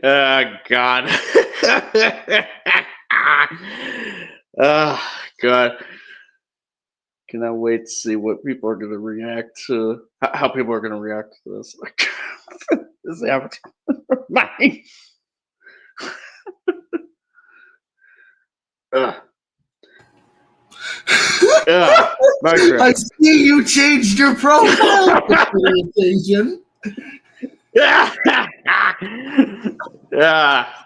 Oh God. Oh God. Cannot wait to see what people are going to react to. How people are going to react to this. Like, this avatar. Mine. Ugh. Ugh. I see you changed your profile for the occasion. Yeah,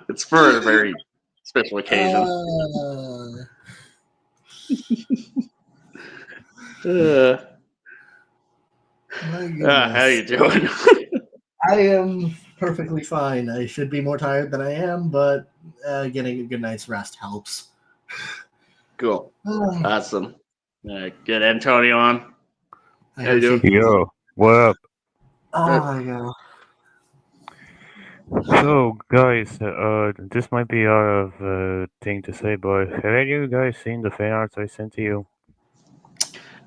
it's for a very special occasion. How you doing? I am perfectly fine. I should be more tired than I am, but getting a good night's rest helps. Cool. Awesome. Get Antonio on. How you doing? Yo, what up? Oh my god. So, guys, this might be out of thing to say, but have any of you guys seen the fan arts I sent to you?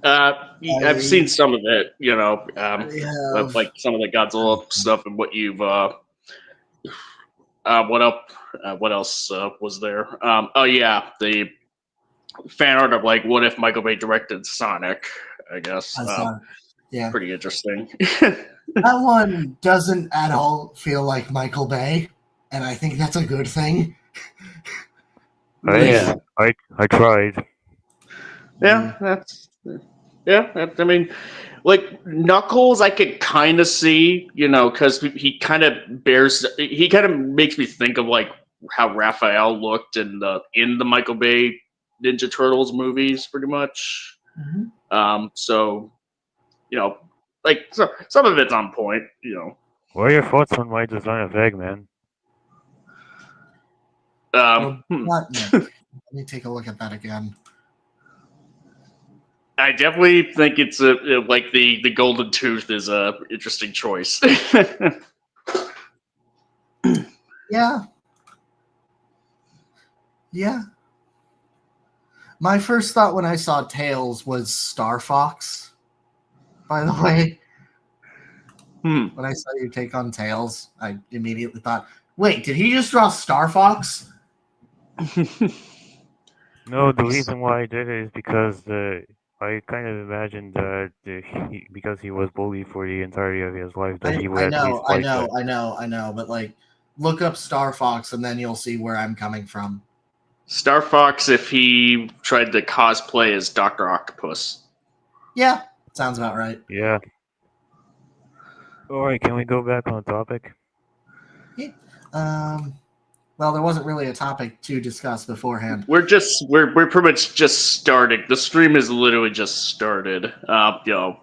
I've seen some of it, like some of the Godzilla stuff and what you've what else was there? Oh yeah, the fan art of like what if Michael Bay directed Sonic, I guess. Yeah. Pretty interesting. That one doesn't at all feel like Michael Bay, and I think that's a good thing. I tried. I mean, like Knuckles, I could kind of see, because he kind of makes me think of like how Raphael looked in the Michael Bay Ninja Turtles movies, pretty much. Mm-hmm. So, like some of it's on point, What are your thoughts on my design of Eggman? Let me take a look at that again. I definitely think it's like the golden tooth is a interesting choice. Yeah. My first thought when I saw Tails was Star Fox. By the way, when I saw your take on Tails, I immediately thought, "Wait, did he just draw Star Fox?" No, the reason why I did it is because I kind of imagined that because he was bullied for the entirety of his life, that he would at least I fight back. know, but like, look up Star Fox and then you'll see where I'm coming from. Star Fox, if he tried to cosplay as Dr. Octopus. Yeah, sounds about right. Yeah. Alright, can we go back on topic? Yeah. Well, there wasn't really a topic to discuss beforehand. We're pretty much just starting. The stream is literally just started. So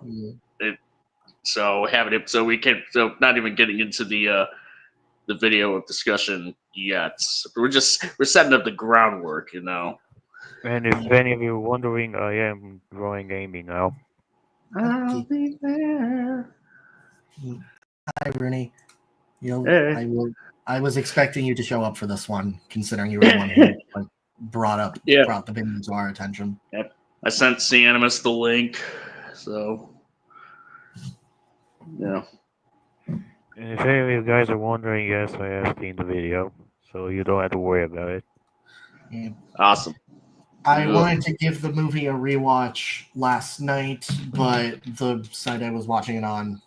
not even getting into the video of discussion yet. We're setting up the groundwork, And if any of you are wondering, I am drawing Amy now. I'll be there. Hi, Rooney. Hey. I was expecting you to show up for this one, considering you were the one who brought the video to our attention. Yep. I sent Cianimus the link, so yeah. And if any of you guys are wondering, yes, I have seen the video, so you don't have to worry about it. Yeah. Awesome. I wanted to give the movie a rewatch last night, but the site I was watching it on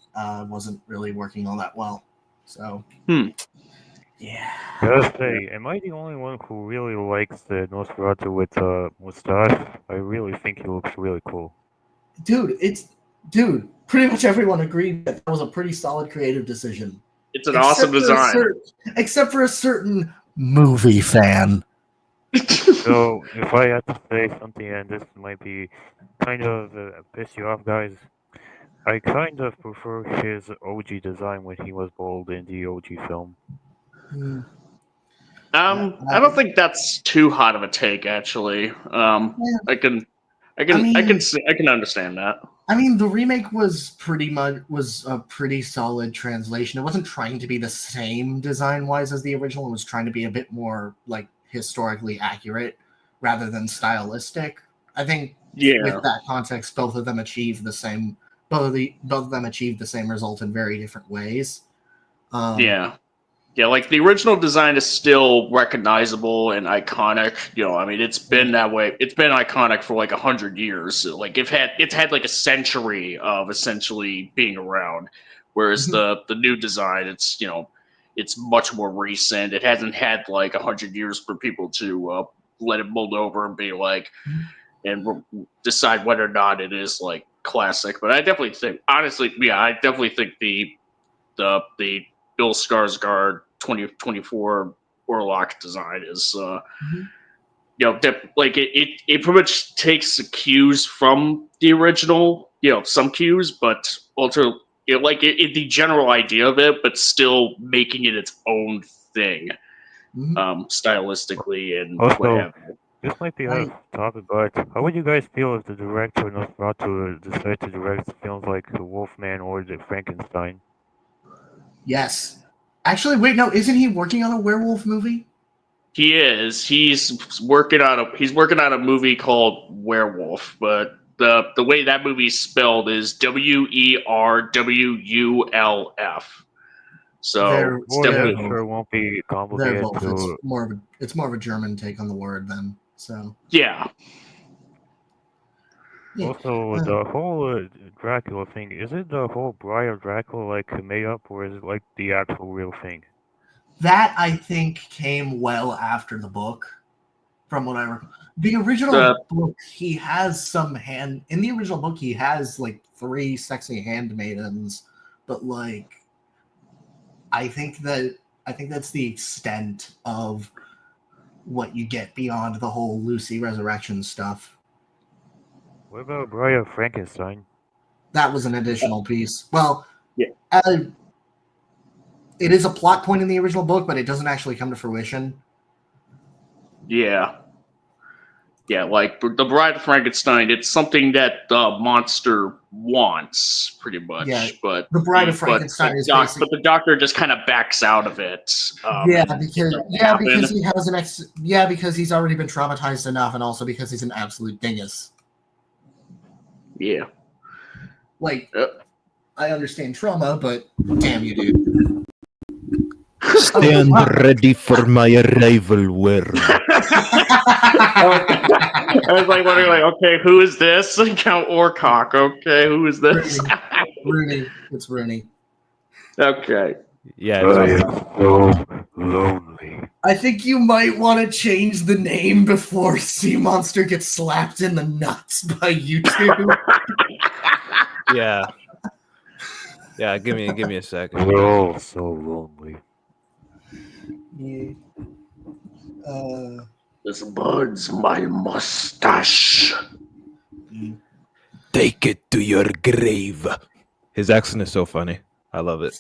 wasn't really working all that well. So, yeah. Gotta say, am I the only one who really likes the Nosferatu with mustache? I really think he looks really cool. Dude, pretty much everyone agreed that was a pretty solid creative decision. It's an awesome design. Except for a certain movie fan. So, if I had to say something, and this might be kind of piss you off, guys, I kind of prefer his OG design when he was bald in the OG film. I don't think that's too hot of a take, actually. I can understand that. I mean, the remake was a pretty solid translation. It wasn't trying to be the same design-wise as the original. It was trying to be a bit more like historically accurate rather than stylistic. I think with that context, both of them achieved the same result in very different ways. Yeah. Yeah, like the original design is still recognizable and iconic. I mean, it's been that way. It's been iconic for like 100 years. So, like it's had like a century of essentially being around. Whereas the new design, it's much more recent. It hasn't had like 100 years for people to let it mold over and be like and decide whether or not it is like classic. But I definitely think, honestly, yeah, I definitely think the Bill Skarsgård 2024 Warlock design is like it pretty much takes the cues from the original, some cues, but also the general idea of it, but still making it its own thing, stylistically and what Also, have you. this might be out of topic, but how would you guys feel if the director Nosferatu decided to direct films like The Wolfman or The Frankenstein? Yes. Actually, wait, no, isn't he working on a werewolf movie? He is. He's working on a movie called Werewolf, but the way that movie's spelled is WERWULF. So it's Well, yeah, definitely sure, won't be complicated Werewolf. to. It's more of a German take on the word then. So yeah. yeah. Also, the whole Dracula thing, is it the whole Bride of Dracula like made up, or is it like the actual real thing? That I think came well after the book, from what I recall. The original The book, he has some hand. In the original book, he has like 3 sexy handmaidens, but like, I think that's the extent of what you get beyond the whole Lucy resurrection stuff. What about Bride of Frankenstein? That was an additional piece. Well, Yeah. It is a plot point in the original book, but it doesn't actually come to fruition. yeah. Yeah, like the Bride of Frankenstein, it's something that the monster wants, pretty much. Yeah, But the Bride of Frankenstein is basically. But the doctor just kind of backs out of it. Because he has because he's already been traumatized enough, and also because he's an absolute dingus. Yeah. Like, I understand trauma, but damn you, dude. Stand ready for my arrival, worm. I was like wondering, like, okay, who is this? Count Orcock. Okay, who is this? Rooney. It's Rooney. Okay. Yeah, I am so lonely. I think you might want to change the name before Sea Monster gets slapped in the nuts by you two. yeah. Yeah, give me a second. We're all so lonely. Yeah. This bird's my mustache. Take it to your grave. His accent is so funny. I love it.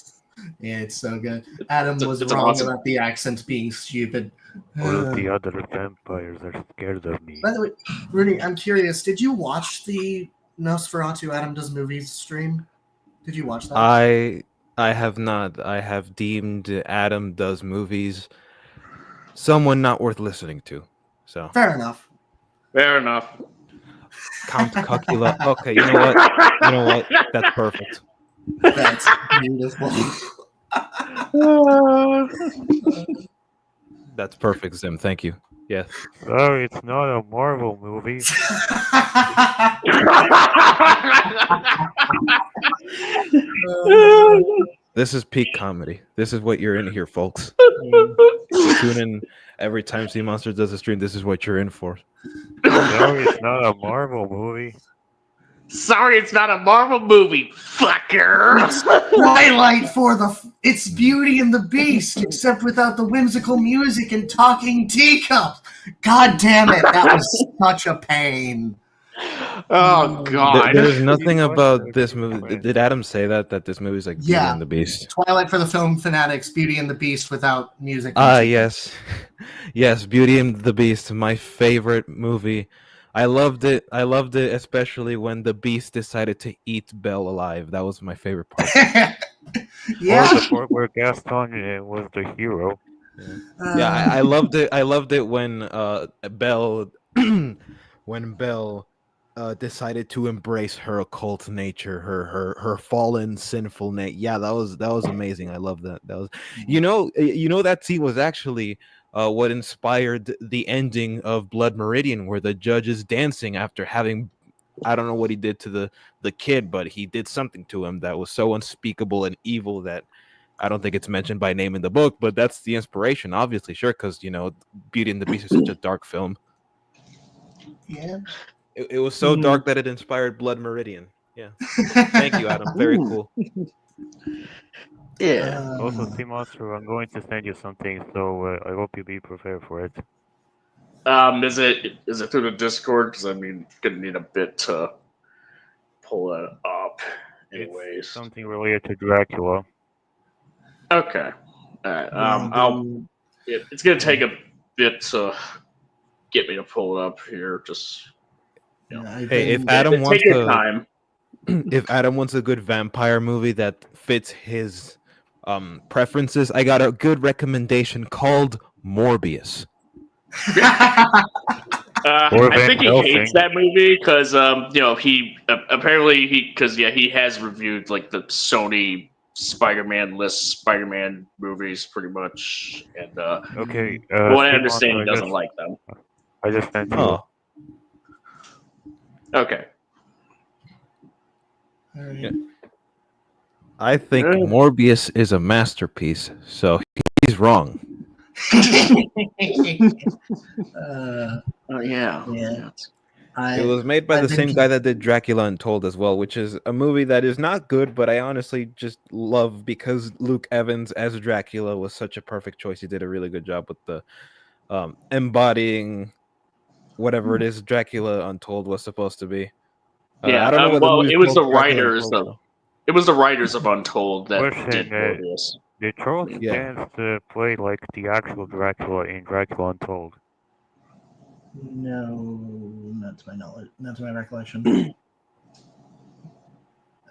Yeah, it's so good. Adam was it's wrong awesome. about the accent being stupid. All of the other vampires are scared of me. By the way, Rooney, I'm curious. Did you watch the Nosferatu Adam Does Movies stream? Did you watch that? I have not. I have deemed Adam Does Movies someone not worth listening to. So Fair enough. Fair enough. Count Cuckula. Okay, you know what? You know what? That's perfect. That's beautiful. That's perfect, Zim. Thank you. Yes. Sorry, it's not a Marvel movie. This is peak comedy. This is what you're in here, folks. Tune in every time Sea Monster does a stream. This is what you're in for. Sorry, it's not a Marvel movie. Sorry, it's not a Marvel movie, fucker. Twilight it's Beauty and the Beast, except without the whimsical music and talking teacups. God damn it, that was such a pain. Oh God. There's nothing about this movie. Did Adam say that this movie is like Beauty and the Beast? Twilight for the film fanatics, Beauty and the Beast without music. Yes. Yes, Beauty and the Beast, my favorite movie. I loved it. Especially when the Beast decided to eat Belle alive. That was my favorite part. Yeah. Or the part where Gaston was the hero. Yeah, I loved it. I loved it when Belle decided to embrace her occult nature, her fallen sinful nature. Yeah, that was amazing. I love that. That was, that scene was actually what inspired the ending of Blood Meridian, where the judge is dancing after having, I don't know what he did to the kid, but he did something to him that was so unspeakable and evil that I don't think it's mentioned by name in the book. But that's the inspiration, obviously, sure, because Beauty and the Beast is such a dark film. Yeah. It was so dark that it inspired Blood Meridian. Yeah. Thank you, Adam. Very Ooh. cool. Yeah. Also, Team Monster, I'm going to send you something, so I hope you be prepared for it. Is it through the Discord? Because I mean, gonna need a bit to pull it up. It's Anyways. something related to Dracula. Okay. All right. Yeah, It's gonna take a bit to get me to pull it up here. Just I've Hey, if been Adam wants take your a time. if Adam wants a good vampire movie that fits his preferences, I got a good recommendation called Morbius. Or I Van think he hates Helsing. that movie because he apparently he has reviewed like the Sony Spider-Man list Spider-Man movies pretty much, and Okay, from what I Team understand, Monster, he doesn't like them. I just sent you. Oh, Okay. yeah. I think Uh, Morbius is a masterpiece, so he's wrong. oh yeah. Yeah. It was made by I've the been same guy that did Dracula Untold as well, which is a movie that is not good, but I honestly just love because Luke Evans as Dracula was such a perfect choice. He did a really good job with the embodying whatever it is Dracula Untold was supposed to be. Yeah. I don't know what the Well, movie's it was called. the Dracula writers Untold. of Untold that did Question, Morbius. did Charles Yeah. Dance play like the actual Dracula in Dracula Untold? No, not to my knowledge, not to my recollection.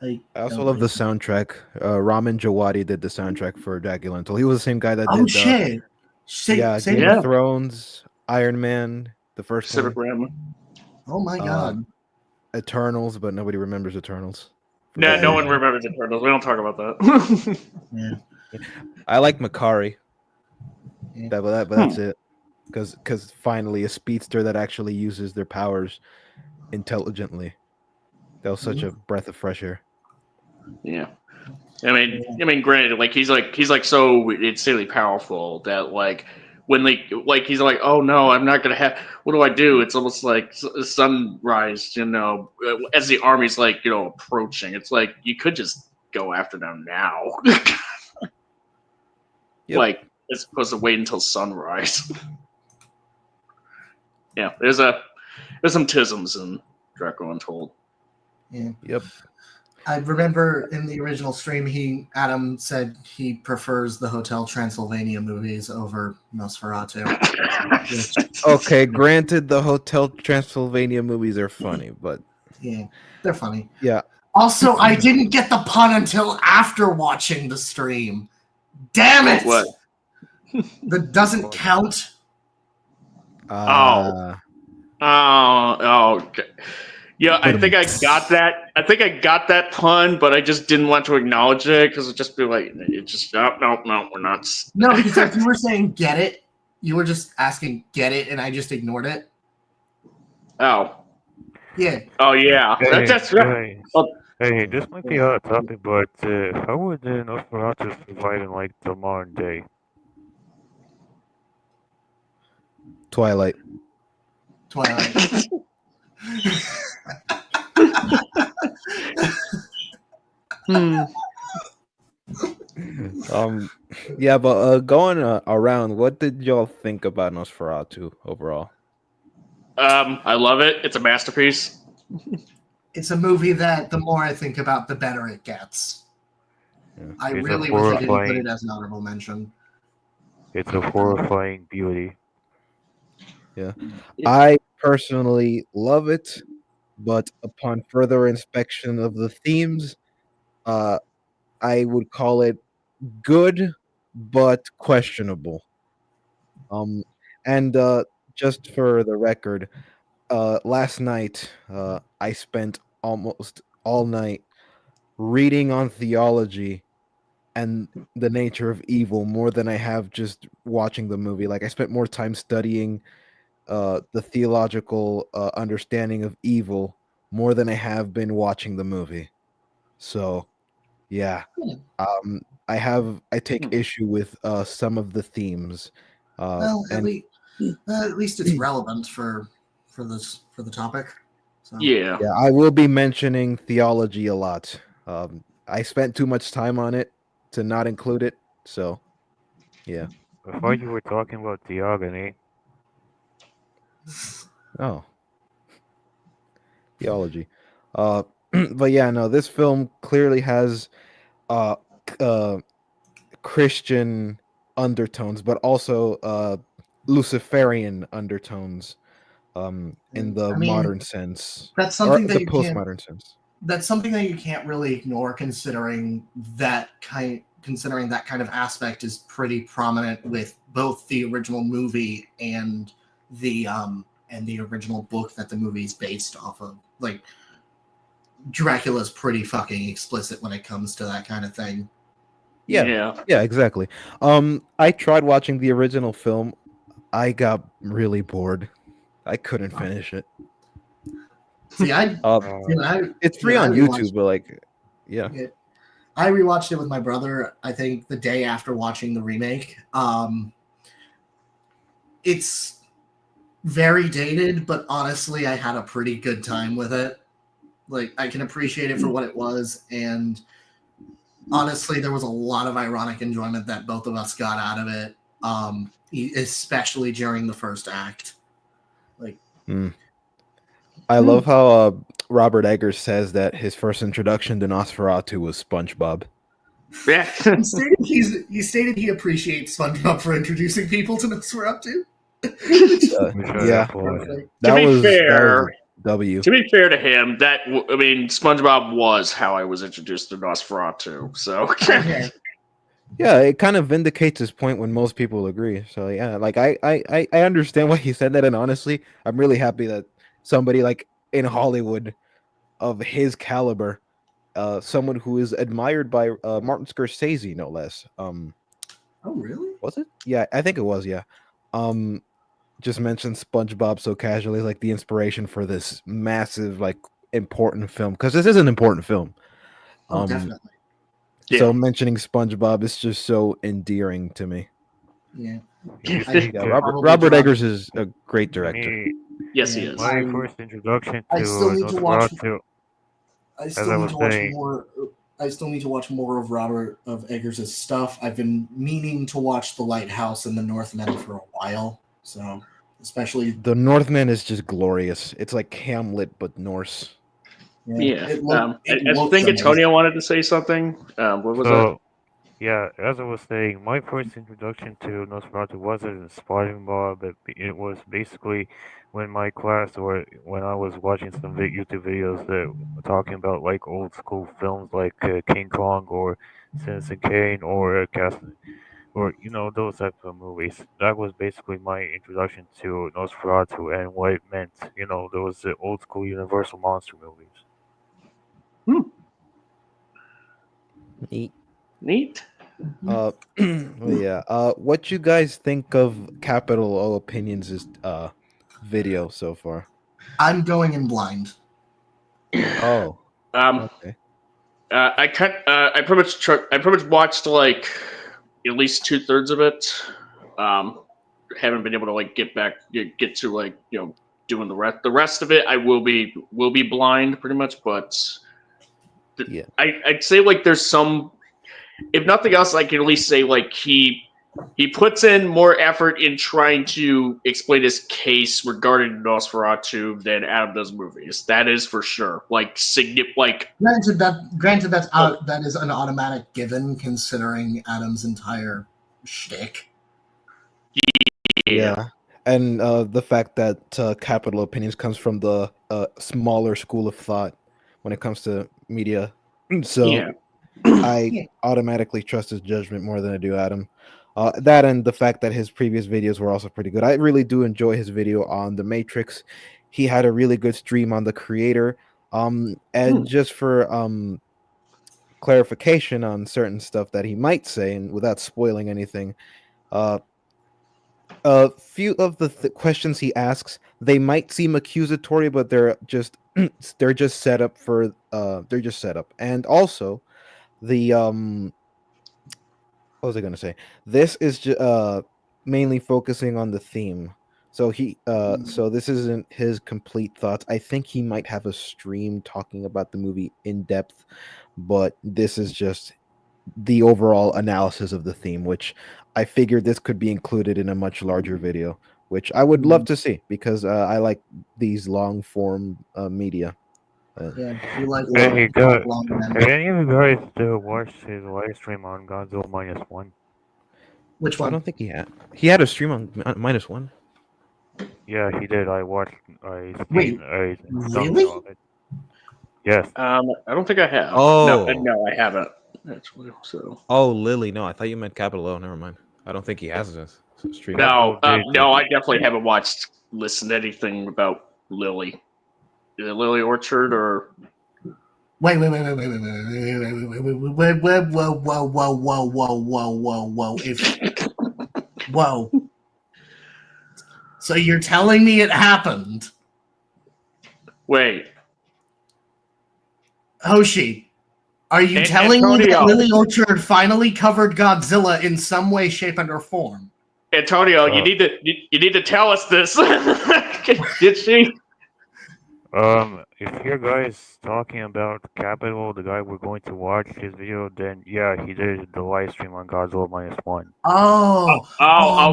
I also don't love the believe so. soundtrack. Ramin Djawadi did the soundtrack for Dracula Untold. He was the same guy that Oh did shit! Say Game Yeah. of Thrones, Iron Man, the first Pacific one, Rim. Oh my god! Eternals, but nobody remembers Eternals. For No, good no one reason. remembers Eternals. We don't talk about that. Yeah. I like Makari. Yeah. But that's it. Because finally a speedster that actually uses their powers intelligently. That was such a breath of fresh air. Yeah. Granted, like he's so insanely powerful that like when he's like, oh no, I'm not gonna have. What do I do? It's almost like sunrise, as the army's like approaching. It's like you could just go after them now, Yep. like as opposed to wait until sunrise. Yeah, there's some tisms in Draco Untold. Yeah. Yep. I remember in the original stream, Adam said he prefers the Hotel Transylvania movies over Nosferatu. Okay, granted the Hotel Transylvania movies are funny, but Yeah, they're funny. yeah. Also, I didn't get the pun until after watching the stream. Damn it! What? That doesn't count. Oh. Okay. Yeah, I think I got that. I think I got that pun, but I just didn't want to acknowledge it because it'd just be like, it just no, we're not. No, because if you were saying "get it," you were just asking "get it," and I just ignored it. Oh. Yeah. Oh yeah. Hey, That's hey, oh, hey, this might be out of topic, but how would Nosferatu survive in like the modern day? Twilight. Yeah, but going around, what did y'all think about Nosferatu overall? I love it. It's a masterpiece. It's a movie that the more I think about, the better it gets. Yeah. I It's really a wish I didn't put horrifying. it as an honorable mention. It's a horrifying beauty. Yeah. I personally love it, but upon further inspection of the themes, I would call it good but questionable. Um and just for the record, last night I spent almost all night reading on theology and the nature of evil more than I have just watching the movie. Like I spent more time studying the theological understanding of evil more than I have been watching the movie. So yeah, Hmm. I take Hmm. issue with some of the themes, Well, and at least it's relevant for the topic. So Yeah. yeah, I will be mentioning theology a lot. I spent too much time on it to not include it. So yeah. I thought you were talking about theogony. Oh, theology. But yeah, no, this film clearly has uh, uh Christian undertones, but also Luciferian undertones in the I mean, modern sense that's or something the that you can't postmodern sense. that's something that you can't really ignore considering that kind of aspect is pretty prominent with both the original movie and the original book that the movie is based off of. Like Dracula's pretty fucking explicit when it comes to that kind of thing. Yeah, Yeah. yeah, exactly. I tried watching the original film. I got really bored. I couldn't finish it. See, I Uh, you know, I it's you free know, I on rewatched YouTube, but like, yeah, it. I rewatched it with my brother. I think the day after watching the remake. It's very dated, but honestly, I had a pretty good time with it. Like, I can appreciate it for what it was, and honestly, there was a lot of ironic enjoyment that both of us got out of it, especially during the first act. Like, mm. I love how Robert Eggers says that his first introduction to Nosferatu was SpongeBob. Yeah. he stated he appreciates SpongeBob for introducing people to Nosferatu. Which I Yeah, applaud. Perfect. that be was fair, a W. to be fair to him, I mean, SpongeBob was how I was introduced to Nosferatu. So Okay. Yeah, it kind of vindicates his point when most people agree. So yeah, like I understand why he said that, and honestly, I'm really happy that somebody like in Hollywood of his caliber, someone who is admired by Martin Scorsese, no less. Oh, really? Was it? Yeah, I think it was. Yeah, um, just mentioned SpongeBob so casually, like the inspiration for this massive, like important film, because this is an important film. Oh, Um, definitely. yeah. so mentioning SpongeBob is just so endearing to me. Yeah. You I see, Yeah, should Robert probably Robert drop. Eggers is a great for director. me, Yes, he Yeah, is. my first introduction to I still need to watch. Nosferatu, I as still I need was to watch saying, more. I still need to watch more of Robert of Eggers' stuff. I've been meaning to watch The Lighthouse and The Northman for a while. So, especially, The Northman is just glorious. It's like Hamlet but Norse. yeah, Yeah. it I looks think amazing. Antonio wanted to say something. What was that? so yeah, as I was saying, my first introduction to Nosferatu wasn't Spotting Bob. It was basically when my class or when I was watching some YouTube videos that were talking about like old school films like King Kong or Citizen Kane or Cast or those types of movies. That was basically my introduction to Nosferatu and what it meant. Those old school Universal monster movies. Hmm, Neat. neat. Well, yeah. What you guys think of Capital O Opinions' video so far? I'm going in blind. Oh, Um, okay. I pretty much watched like at least 2/3 of it. Um, haven't been able to like get to like doing the rest of it. I will be blind pretty much, but Yeah. I'd say like there's some, if nothing else, I can at least say like he puts in more effort in trying to explain his case regarding Nosferatu than Adam does movies. That is for sure. Like Granted that's Oh, that is an automatic given considering Adam's entire shtick. yeah, Yeah. And the fact that Capital Opinions comes from the smaller school of thought when it comes to media. So yeah, I Yeah. automatically trust his judgment more than I do Adam. That and the fact that his previous videos were also pretty good. I really do enjoy his video on The Matrix. he had a really good stream on the creator. And just for clarification on certain stuff that he might say, and without spoiling anything, uh, a few of the questions he asks, they might seem accusatory, but they're just they're just set up for they're just set up. And also the what was I gonna say? This is mainly focusing on the theme. So so this isn't his complete thoughts. I think he might have a stream talking about the movie in depth, but this is just the overall analysis of the theme, which I figured this could be included in a much larger video, which I would love to see because I like these long form media. Yeah, you like Hey, long have men. any of you guys watched his live stream on Godzilla -1? Which I one? don't think he had. He had a stream on -1. Yeah, he did. I watched. I Wait, seen. I done really? all of it. Yes. I don't think I have. Oh. No, I haven't. Actually, so Oh, Lily. No, I thought you meant capital O. Never mind. I don't think he has this stream. no, Capital J. no, I definitely haven't listened to anything about Lily. Is it Lily Orchard or? Wait, whoa, whoa. Whoa. So you're telling me it happened? Wait, Hoshi, are you telling me that Antonio. Lily Orchard finally covered Godzilla in some way, shape, and or form? Antonio, you need to tell us this. Did she? If you guys talking about Capital, the guy we're going to watch his video, then yeah, he did the live stream on Godzilla -1. Oh,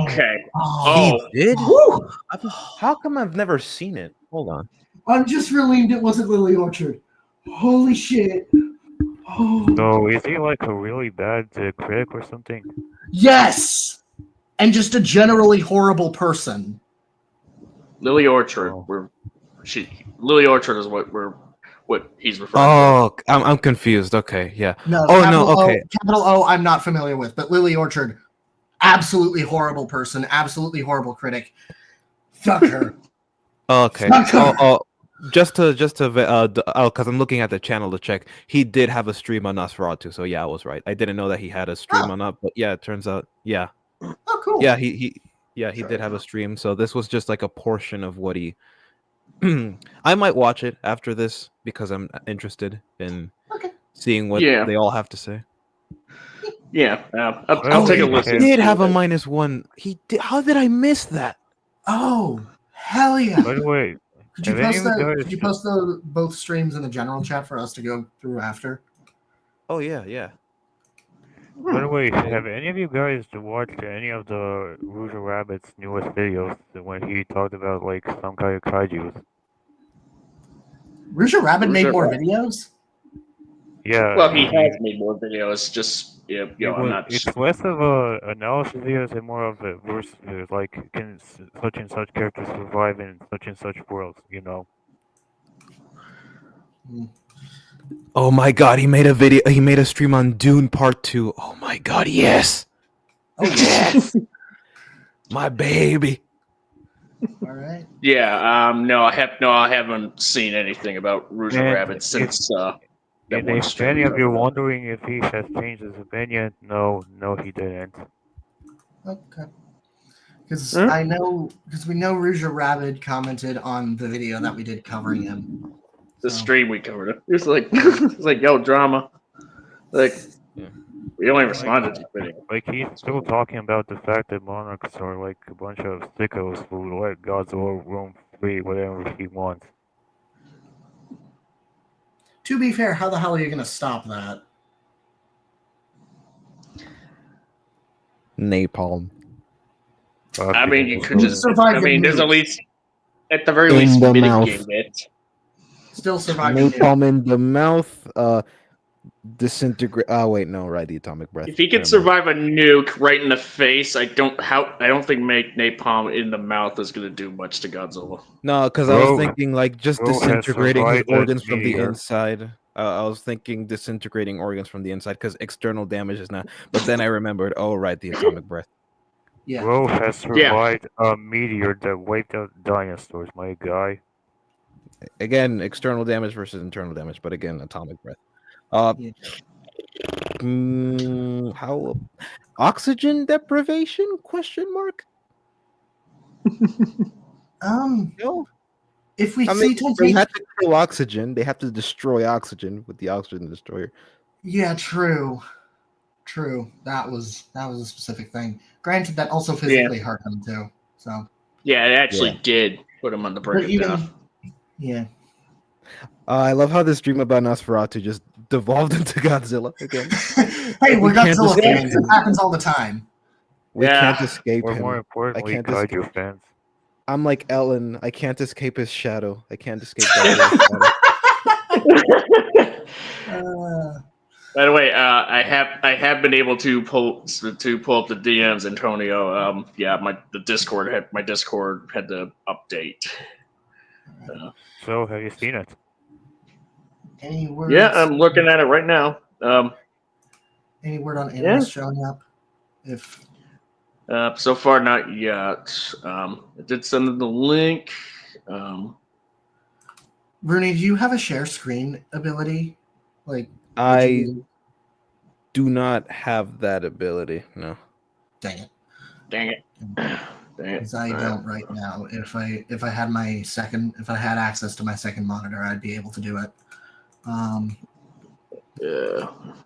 okay. Oh. He did? Whew. How come I've never seen it? Hold on. I'm just relieved it wasn't Lily Orchard. Holy shit. Oh. So is he like a really bad critic or something? Yes! And just a generally horrible person. Lily Orchard. Oh. Lily Orchard is what he's referring to. Oh, I'm confused. Okay, yeah. No, Oh, capital no, okay. Capital O, I'm not familiar with, but Lily Orchard, absolutely horrible person, absolutely horrible critic. Fuck her. Okay. Fuck her. Because I'm looking at the channel to check. He did have a stream on Nosferatu, so yeah, I was right. I didn't know that he had a stream on that, but yeah, it turns out, yeah. Oh, cool. Yeah, he did have a stream, so this was just like a portion of what he. I might watch it after this because I'm interested in seeing what they all have to say. Yeah, I'll take a listen. He did have a -1. He did. How did I miss that? Oh, hell yeah. By the way, Could you post both streams in the general chat for us to go through after? Oh, yeah. By the way, have any of you guys watched any of the Rouge Rabbit's newest videos when he talked about like some kind of kaijus? Rouge Rabbit made more videos? Yeah. Well, he has made more videos. Just I'm not. It's less of a analysis videos and more of a verse, like can such and such characters survive in such and such worlds, you know? Oh my god, he made a video. He made a stream on Dune Part 2. Oh my god, yes. Oh yes. My baby. All right. Yeah. No, I haven't seen anything about Rouge Rabbit since that And one if stream. any of you wondering if he has changed his opinion, no, he didn't. Okay. Because we know Rouge Rabbit commented on the video that we did covering him. The stream we covered it. It was like, it's like, yo, drama. Like, we only responded to the video. Like, he's still talking about the fact that monarchs are like a bunch of sickos who let Godzilla roam free whatever he wants. To be fair, how the hell are you going to stop that? Napalm. I mean, you could just. Survive I mean, the there's meat. at the very In least, the mitigate mouth. it. Still surviving. Napalm in the mouth. Disintegrate. Oh wait, no, right. The atomic breath. If he could survive a nuke right in the face, I don't think make napalm in the mouth is going to do much to Godzilla. No, because I was thinking like just disintegrating his survived organs that from the meteor. inside. I was thinking disintegrating organs from the inside because external damage is not. But then I remembered. Oh right, the atomic breath. Yeah. Bro has survived a meteor that wiped out dinosaurs, my guy. Again, external damage versus internal damage, but again, atomic breath. Uh, Yeah. how oxygen deprivation? Question mark. No, If we I mean see they Titanic, have to kill oxygen. They have to destroy oxygen with the oxygen destroyer. yeah, true. That was a specific thing. Granted, that also Yeah. physically hurt him too. So, Yeah, it actually Yeah. did put him on the brink but of even death. yeah, I love how this dream about Nosferatu just devolved into Godzilla again. hey, We we're can't Godzilla escape fans. It him. happens all the time. We Yeah. can't escape Or more him. I importantly, can't escape. kaiju fans. I'm like Ellen. I can't escape his shadow. I can't escape Godzilla's shadow. By the way, I have been able to pull up the DMs, Antonio. Yeah, my Discord had to update. So, have you seen it? Any words? Yeah, I'm looking at it right now. Any word on Yeah. Animus showing up? If So far, not yet. I did send the link. Rooney, do you have a share screen ability? Like, would I you? do not have that ability. No. Dang it. Dang it! Dang it! Because I don't right now. If I had access to my second monitor, I'd be able to do it.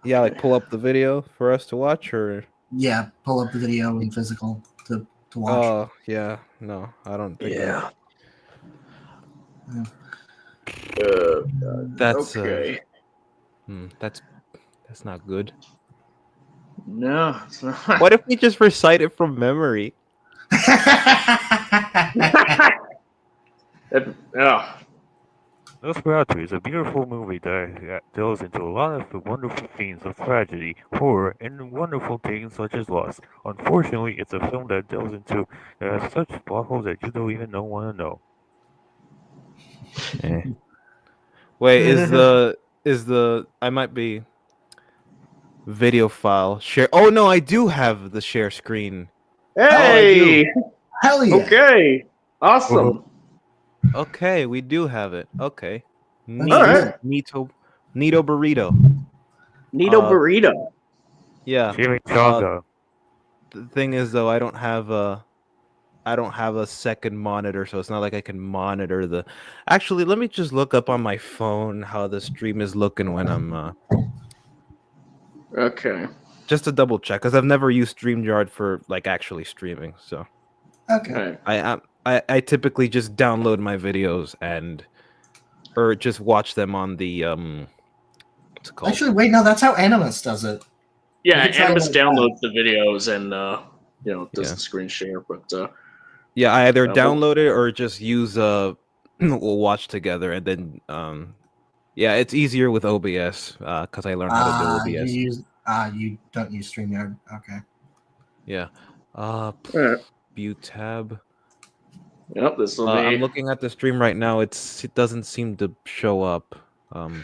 Yeah, like pull up the video for us to watch, or Yeah, pull up the video in physical to watch. oh yeah, no, I don't think. Yeah. That's Okay. that's not good. No, it's not. What if we just recite it from memory? Oh, Nosferatu is a beautiful movie that delves into a lot of the wonderful themes of tragedy, horror, and wonderful things such as loss. Unfortunately, it's a film that delves into such plot holes that you don't even want to know. Wait, is the I might be video file share? Oh no, I do have the share screen. hey! Hell yeah! Okay, awesome. Okay, we do have it. Okay, That's All right. Neato burrito. Neato burrito. Yeah. Chimichanga. The thing is, though, I don't have a second monitor, so it's not like I can monitor the. Actually, let me just look up on my phone how the stream is looking when I'm. Okay. Just to double check, because I've never used StreamYard for like actually streaming. So Okay. All right. I typically just download my videos or just watch them on the what's it called? Actually, wait, no, that's how Animus does it. Yeah, You can try Animus it like downloads the videos and does Yeah. the screen share, but Yeah, I either well- download it or just use we'll watch together, and then yeah, it's easier with OBS because I learned how to do OBS. You don't use StreamYard. Okay. Yeah. all right. View tab. Yep, this will be. I'm looking at the stream right now. It doesn't seem to show up. Okay,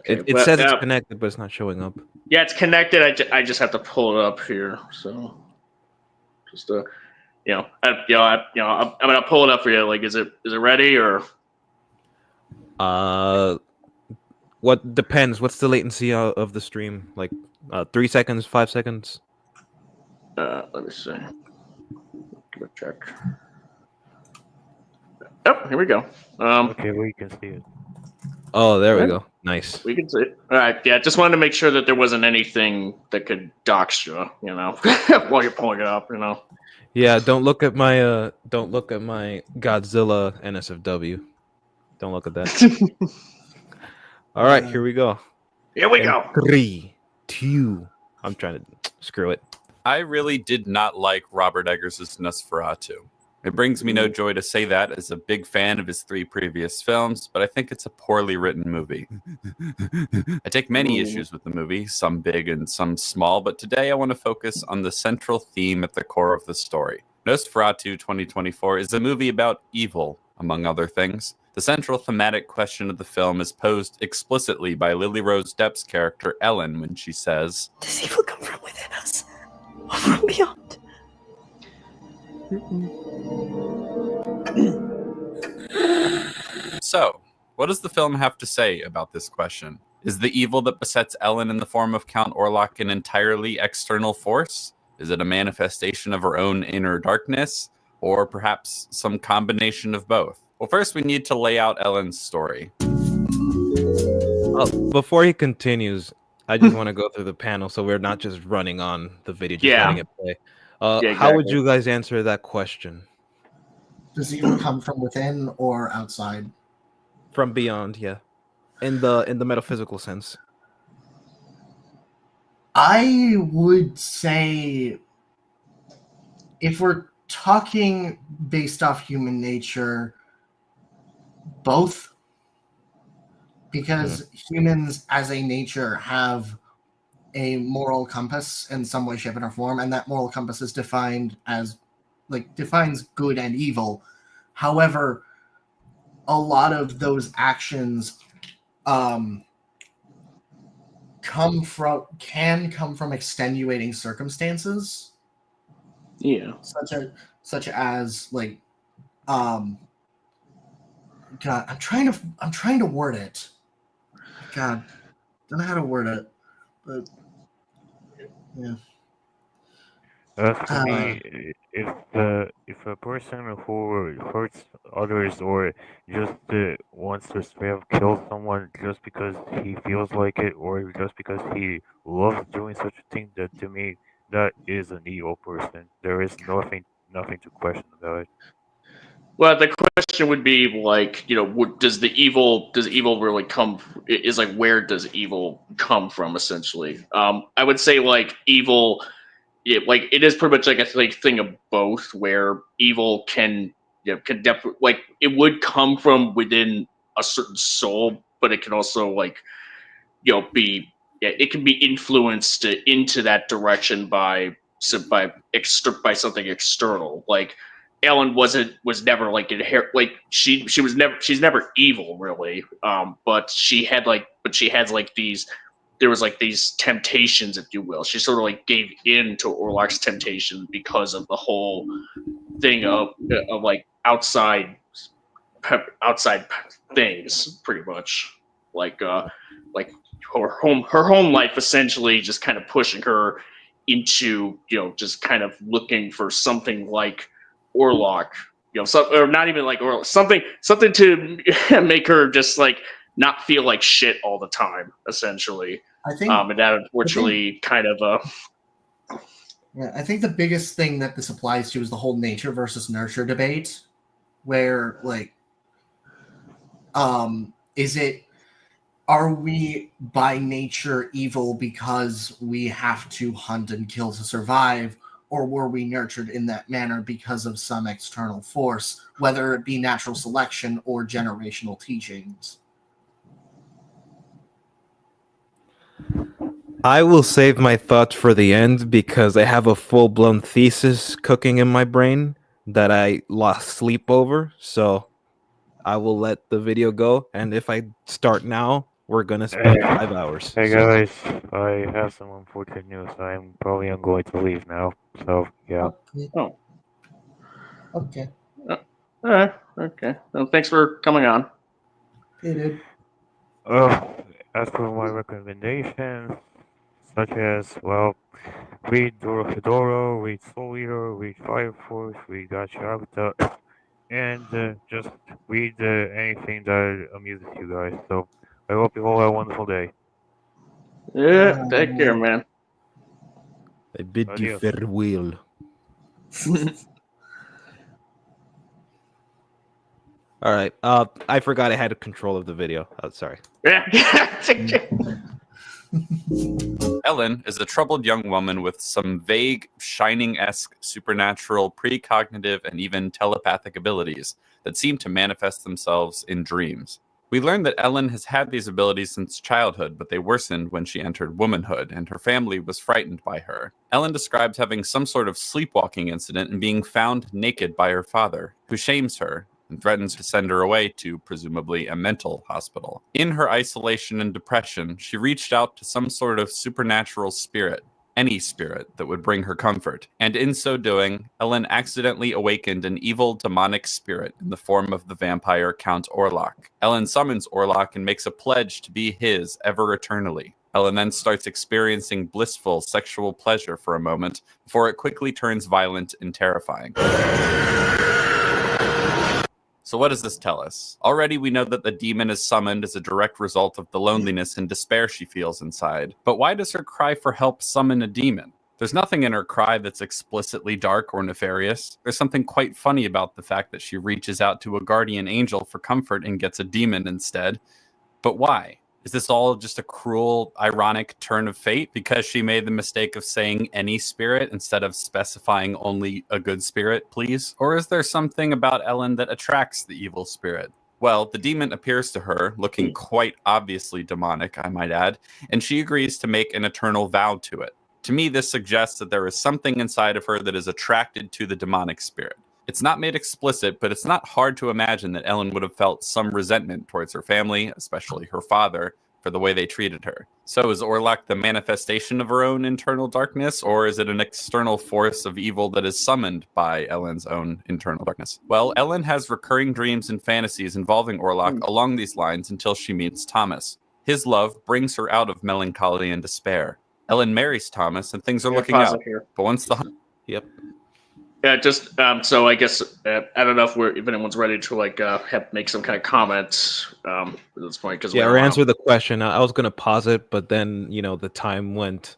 It but, says it's connected, but it's not showing up. yeah, it's connected. I just have to pull it up here. So, just I'm gonna pull it up for you. Like, is it ready or? What depends? What's the latency of the stream? Like 3 seconds, 5 seconds? Let me see. Give a check. Yep, here we go. Okay, well, you can see it. Oh, there we go. Nice. We can see it. All right, yeah. Just wanted to make sure that there wasn't anything that could dox you, while you're pulling it up, Yeah, don't look at my Godzilla NSFW. Don't look at that. All right, here we go. Here we go. 3, 2. I'm trying to screw it. I really did not like Robert Eggers' Nosferatu. It brings me no joy to say that as a big fan of his 3 previous films, but I think it's a poorly written movie. I take many issues with the movie, some big and some small, but today I want to focus on the central theme at the core of the story. Nosferatu 2024 is a movie about evil, among other things. The central thematic question of the film is posed explicitly by Lily Rose Depp's character Ellen when she says, "Does evil come from within us or from beyond?" So, What does the film have to say about this question? Is the evil that besets Ellen in the form of Count Orlok an entirely external force? Is it a manifestation of her own inner darkness? Or perhaps some combination of both? Well, first we need to lay out Ellen's story. Before he continues, I just want to go through the panel so we're not just running on the video, just letting it play. Yeah, How would exactly. you guys answer that question? Does evil come from within or outside? From beyond, yeah. In the metaphysical sense. I would say, if we're talking based off human nature, both. Because humans as a nature have a moral compass in some way, shape, or form, and that moral compass is defined as, defines good and evil. However, a lot of those actions can come from extenuating circumstances. Yeah. Such as God, I'm trying to word it. God, don't know how to word it, but yeah. To me, if a person who hurts others or just wants to straight up kill someone just because he feels like it or just because he loves doing such a thing, that to me that is an evil person. There is nothing to question about it. Well, the question would be like, does evil really come? Is like, where does evil come from? Essentially, I would say like evil, it is pretty much like a thing of both, where evil can definitely, like, it would come from within a certain soul, but it can also be, it can be influenced into that direction by something external. Like Ellen was never like inherent, like she's never evil really, but she had these, there was like these temptations, if you will. She sort of like gave in to Orlok's temptation because of the whole thing of like outside things, pretty much, like her home life essentially just kind of pushing her into just kind of looking for something like Orlok, or not even like Orlok, something to make her just like not feel like shit all the time, essentially. I think, and that unfortunately I think the biggest thing that this applies to is the whole nature versus nurture debate, where are we by nature evil because we have to hunt and kill to survive, or were we nurtured in that manner because of some external force, whether it be natural selection or generational teachings? I will save my thoughts for the end because I have a full-blown thesis cooking in my brain that I lost sleep over. So I will let the video go. And if I start now, we're going to spend 5 hours. Hey guys, I have some unfortunate news. I'm probably going to leave now. So, yeah. Okay. Oh. Okay. Okay. Well, thanks for coming on. Hey, dude. As for my recommendations, such as, well, read Dorohedoro, read Soul Eater, read Fire Force, read Gachabata, and just read anything that amuses you guys. So I hope you all have a wonderful day. Yeah, take care, man. I bid you Adios. farewell. All right. I forgot I had control of the video. Oh, sorry. Ellen is a troubled young woman with some vague, Shining-esque supernatural, precognitive, and even telepathic abilities that seem to manifest themselves in dreams. We learn that Ellen has had these abilities since childhood, but they worsened when she entered womanhood, and her family was frightened by her. Ellen describes having some sort of sleepwalking incident and being found naked by her father, who shames her and threatens to send her away to, presumably, a mental hospital. In her isolation and depression, she reached out to some sort of supernatural spirit any spirit that would bring her comfort. And in so doing, Ellen accidentally awakened an evil demonic spirit in the form of the vampire Count Orlok. Ellen summons Orlok and makes a pledge to be his ever eternally. Ellen then starts experiencing blissful sexual pleasure for a moment before it quickly turns violent and terrifying. So what does this tell us? Already we know that the demon is summoned as a direct result of the loneliness and despair she feels inside. But why does her cry for help summon a demon? There's nothing in her cry that's explicitly dark or nefarious. There's something quite funny about the fact that she reaches out to a guardian angel for comfort and gets a demon instead. But why? Is this all just a cruel, ironic turn of fate because she made the mistake of saying any spirit instead of specifying only a good spirit, please? Or is there something about Ellen that attracts the evil spirit? Well, the demon appears to her, looking quite obviously demonic, I might add, and she agrees to make an eternal vow to it. To me, this suggests that there is something inside of her that is attracted to the demonic spirit. It's not made explicit, but it's not hard to imagine that Ellen would have felt some resentment towards her family, especially her father, for the way they treated her. So is Orlok the manifestation of her own internal darkness, or is it an external force of evil that is summoned by Ellen's own internal darkness? Well, Ellen has recurring dreams and fantasies involving Orlok along these lines until she meets Thomas. His love brings her out of melancholy and despair. Ellen marries Thomas, and things are looking up. But once the... Yep. Yeah, just so I guess I don't know if anyone's ready to make some kind of comments at this point. Because or answer the question. I was gonna pause it, but then the time went.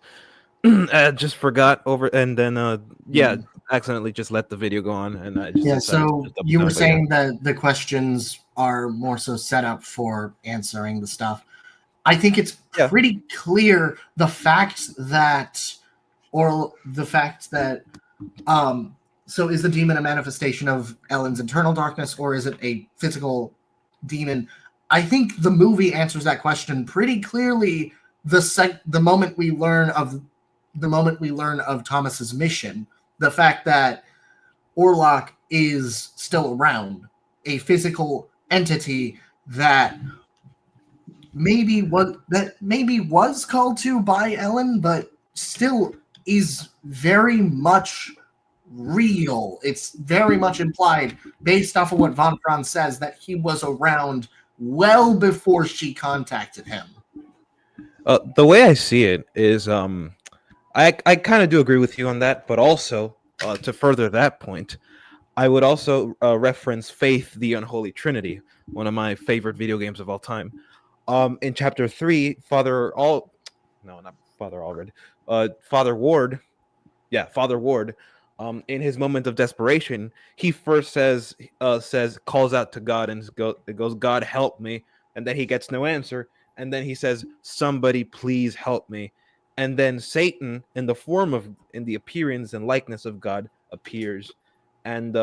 I just forgot over, and then accidentally just let the video go on, and I just So you were saying that the questions are more so set up for answering the stuff. I think it's pretty clear the fact that so is the demon a manifestation of Ellen's internal darkness, or is it a physical demon? I think the movie answers that question pretty clearly. The moment we learn of Thomas's mission, the fact that Orlok is still around, a physical entity that maybe was called to by Ellen, but still is very much real. It's very much implied based off of what Von Franz says that he was around well before she contacted him. The way I see it is I kind of do agree with you on that, but also to further that point, I would also reference Faith, the Unholy Trinity, one of my favorite video games of all time. In chapter 3, Father Ward, in his moment of desperation, he first calls out to God and goes, "God help me," and then he gets no answer, and then he says, "Somebody please help me," and then Satan, in the appearance and likeness of God, appears, and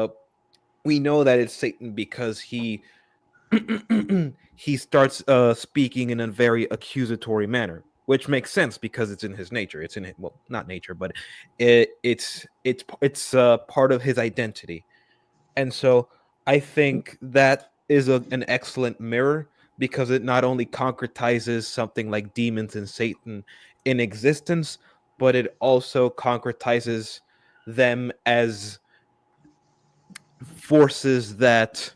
we know that it's Satan because he he starts speaking in a very accusatory manner, which makes sense because it's in his nature. It's in not nature, but it's part of his identity. And so I think that is an excellent mirror because it not only concretizes something like demons and Satan in existence, but it also concretizes them as forces that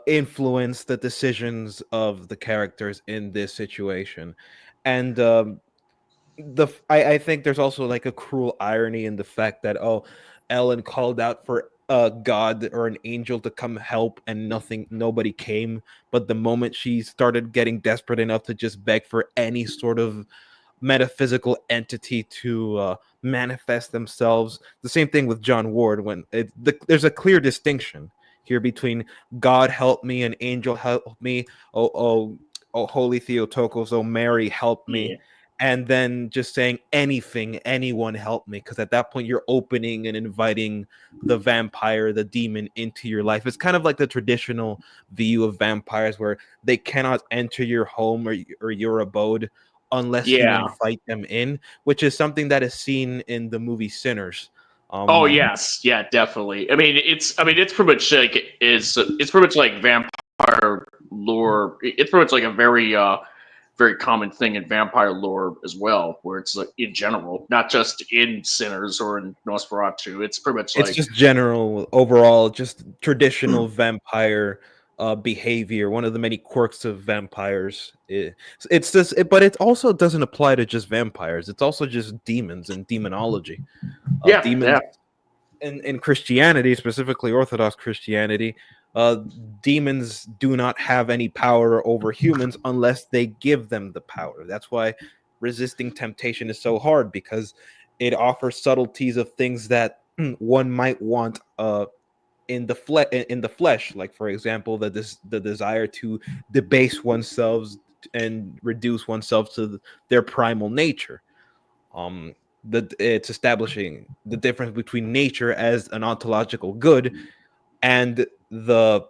influence the decisions of the characters in this situation. And I think there's also like a cruel irony in the fact that Ellen called out for God or an angel to come help and nobody came, but the moment she started getting desperate enough to just beg for any sort of metaphysical entity to manifest themselves, the same thing with John Ward, when there's a clear distinction here between God help me and angel help me, oh holy Theotokos, oh Mary help me, and then just saying anything, anyone help me, because at that point you're opening and inviting the vampire, the demon, into your life. It's kind of like the traditional view of vampires where they cannot enter your home or your abode unless you invite them in, which is something that is seen in the movie Sinners. Yes, yeah, definitely. It's pretty much it's pretty much like vampire lore. It's pretty much like a very very common thing in vampire lore as well, where it's like in general, not just in Sinners or in Nosferatu. It's pretty much It's like just general, overall, just traditional vampire behavior. One of the many quirks of vampires. It's just, but it also doesn't apply to just vampires. It's also just demons and demonology. Demons in Christianity, specifically Orthodox Christianity, demons do not have any power over humans unless they give them the power. That's why resisting temptation is so hard, because it offers subtleties of things that one might want in the flesh, like for example the desire to debase oneself and reduce oneself to their primal nature. It's establishing the difference between nature as an ontological good and the,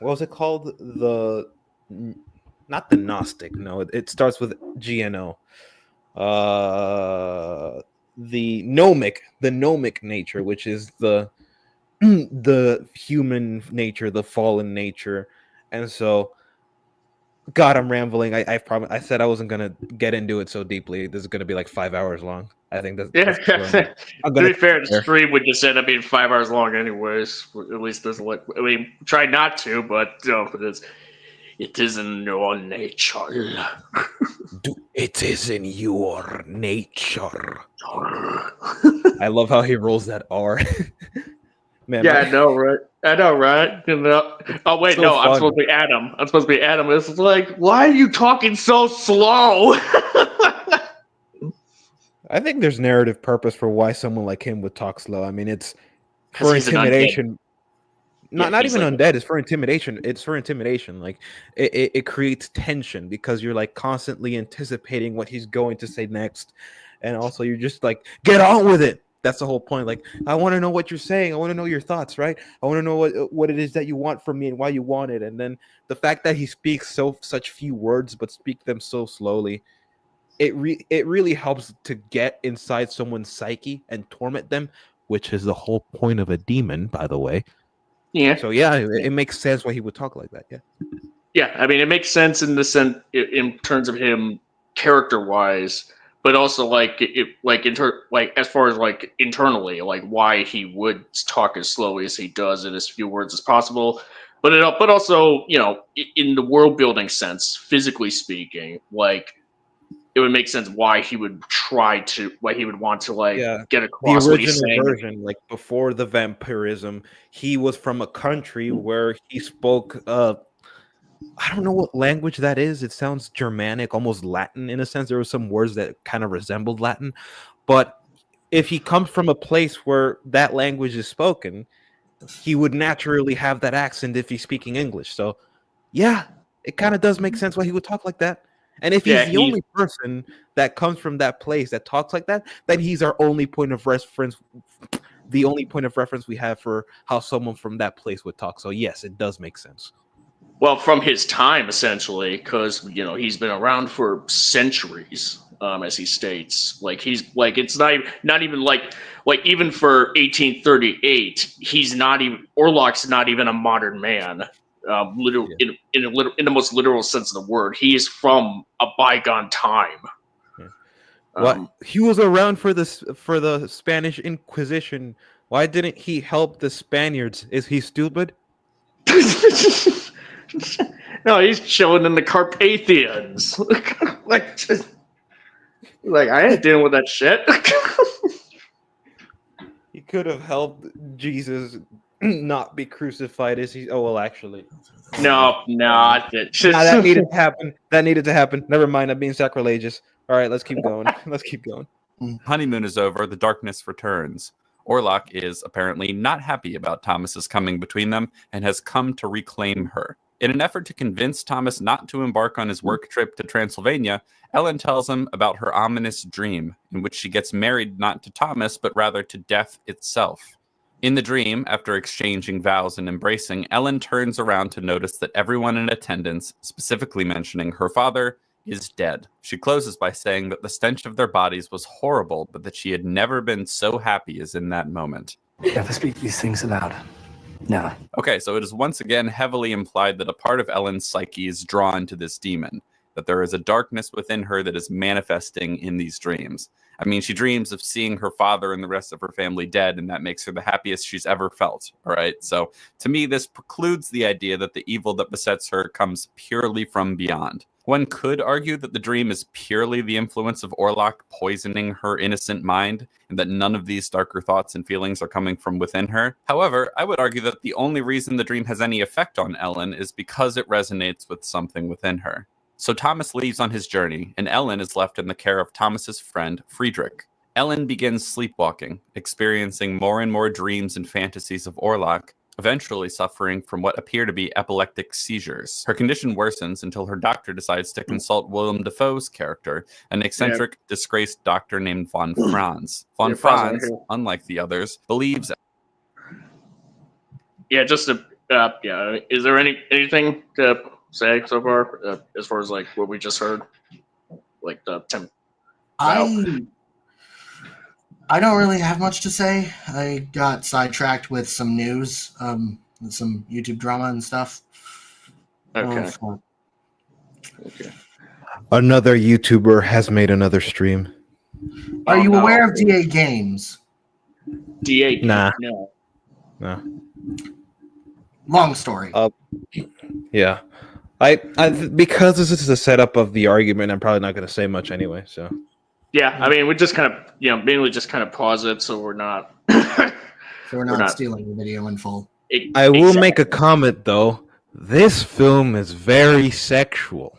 what was it called, not the Gnostic, no, it starts with GNO, the gnomic nature, which is the the human nature, the fallen nature. And so, God, I'm rambling. I promise. I said I wasn't gonna get into it so deeply. This is gonna be like 5 hours long. I think that's to I'm be gonna fair, the there. stream would just end up being 5 hours long, anyways. At least there's like, I mean, try not to, but it is in your nature. It is in your nature. I love how he rolls that R. Man, Yeah, I know, right? I know, right? You know. Oh wait, So no, I'm fun. supposed to be Adam. It's like, why are you talking so slow? I think there's narrative purpose for why someone like him would talk slow. I mean, it's 'Cause for he's an undead. intimidation. Yeah, Not he's even like- undead. It's for intimidation. It's for intimidation. Like it creates tension because you're like constantly anticipating what he's going to say next, and also you're just like, get on with it. That's the whole point. Like, I want to know what you're saying. I want to know your thoughts, right? I want to know what it is that you want from me and why you want it. And then the fact that he speaks such few words but speak them so slowly, it really helps to get inside someone's psyche and torment them, which is the whole point of a demon, by the way. Yeah. So yeah, it makes sense why he would talk like that. Yeah. Yeah, I mean, it makes sense in the sense in terms of him character-wise, but also like like as far as like internally, like why he would talk as slowly as he does in as few words as possible. But also, in the world building sense, physically speaking, like it would make sense why he would want to like Yeah. get The across what he's original saying. version, like before the vampirism, he was from a country where he spoke I don't know what language that is. It sounds Germanic, almost Latin in a sense. There were some words that kind of resembled Latin. But if he comes from a place where that language is spoken, he would naturally have that accent if he's speaking English. So, yeah, it kind of does make sense why he would talk like that. And if Yeah, he's the only person that comes from that place that talks like that, then he's our only point of reference, the only point of reference we have for how someone from that place would talk. So, yes, it does make sense. Well, from his time, essentially, because he's been around for centuries, as he states. Like he's like it's not even like even for 1838, he's not even Orlok's not even a modern man. Literal in the most literal sense of the word, he is from a bygone time. Yeah. What he was around for the Spanish Inquisition. Why didn't he help the Spaniards? Is he stupid? No, he's chilling in the Carpathians. like I ain't dealing with that shit. He could have helped Jesus not be crucified. Oh well, actually, no, that needed to happen. That needed to happen. Never mind. I'm being sacrilegious. All right, let's keep going. Let's keep going. Honeymoon is over. The darkness returns. Orlok is apparently not happy about Thomas's coming between them and has come to reclaim her. In an effort to convince Thomas not to embark on his work trip to Transylvania, Ellen tells him about her ominous dream, in which she gets married not to Thomas, but rather to death itself. In the dream, after exchanging vows and embracing, Ellen turns around to notice that everyone in attendance, specifically mentioning her father, is dead. She closes by saying that the stench of their bodies was horrible, but that she had never been so happy as in that moment. Never speak these things aloud. Never. Okay, so it is once again heavily implied that a part of Ellen's psyche is drawn to this demon. that there is a darkness within her that is manifesting in these dreams. I mean, she dreams of seeing her father and the rest of her family dead, and that makes her the happiest she's ever felt. All right. So to me, this precludes the idea that the evil that besets her comes purely from beyond. One could argue that the dream is purely the influence of Orlok poisoning her innocent mind, and that none of these darker thoughts and feelings are coming from within her. However, I would argue that the only reason the dream has any effect on Ellen is because it resonates with something within her. So Thomas leaves on his journey, and Ellen is left in the care of Thomas's friend, Friedrich. Ellen begins sleepwalking, experiencing more and more dreams and fantasies of Orlok, eventually suffering from what appear to be epileptic seizures. Her condition worsens until her doctor decides to consult Willem Dafoe's character, an eccentric, disgraced doctor named von Franz. Von Franz, unlike the others, believes... Yeah, just to... is there anything to say so far, as far as, like, what we just heard? Like, Tim... I don't really have much to say. I got sidetracked with some news, some YouTube drama and stuff. Okay. Okay. Another YouTuber has made another stream. Are you aware of DA Games? DA? Nah. No. Long story. Yeah. I because this is the setup of the argument, I'm probably not going to say much anyway. So. Yeah, I mean, we just kind of, mainly just kind of pause it so we're not... so we're not stealing the video in full. I will make a comment, though. This film is very sexual.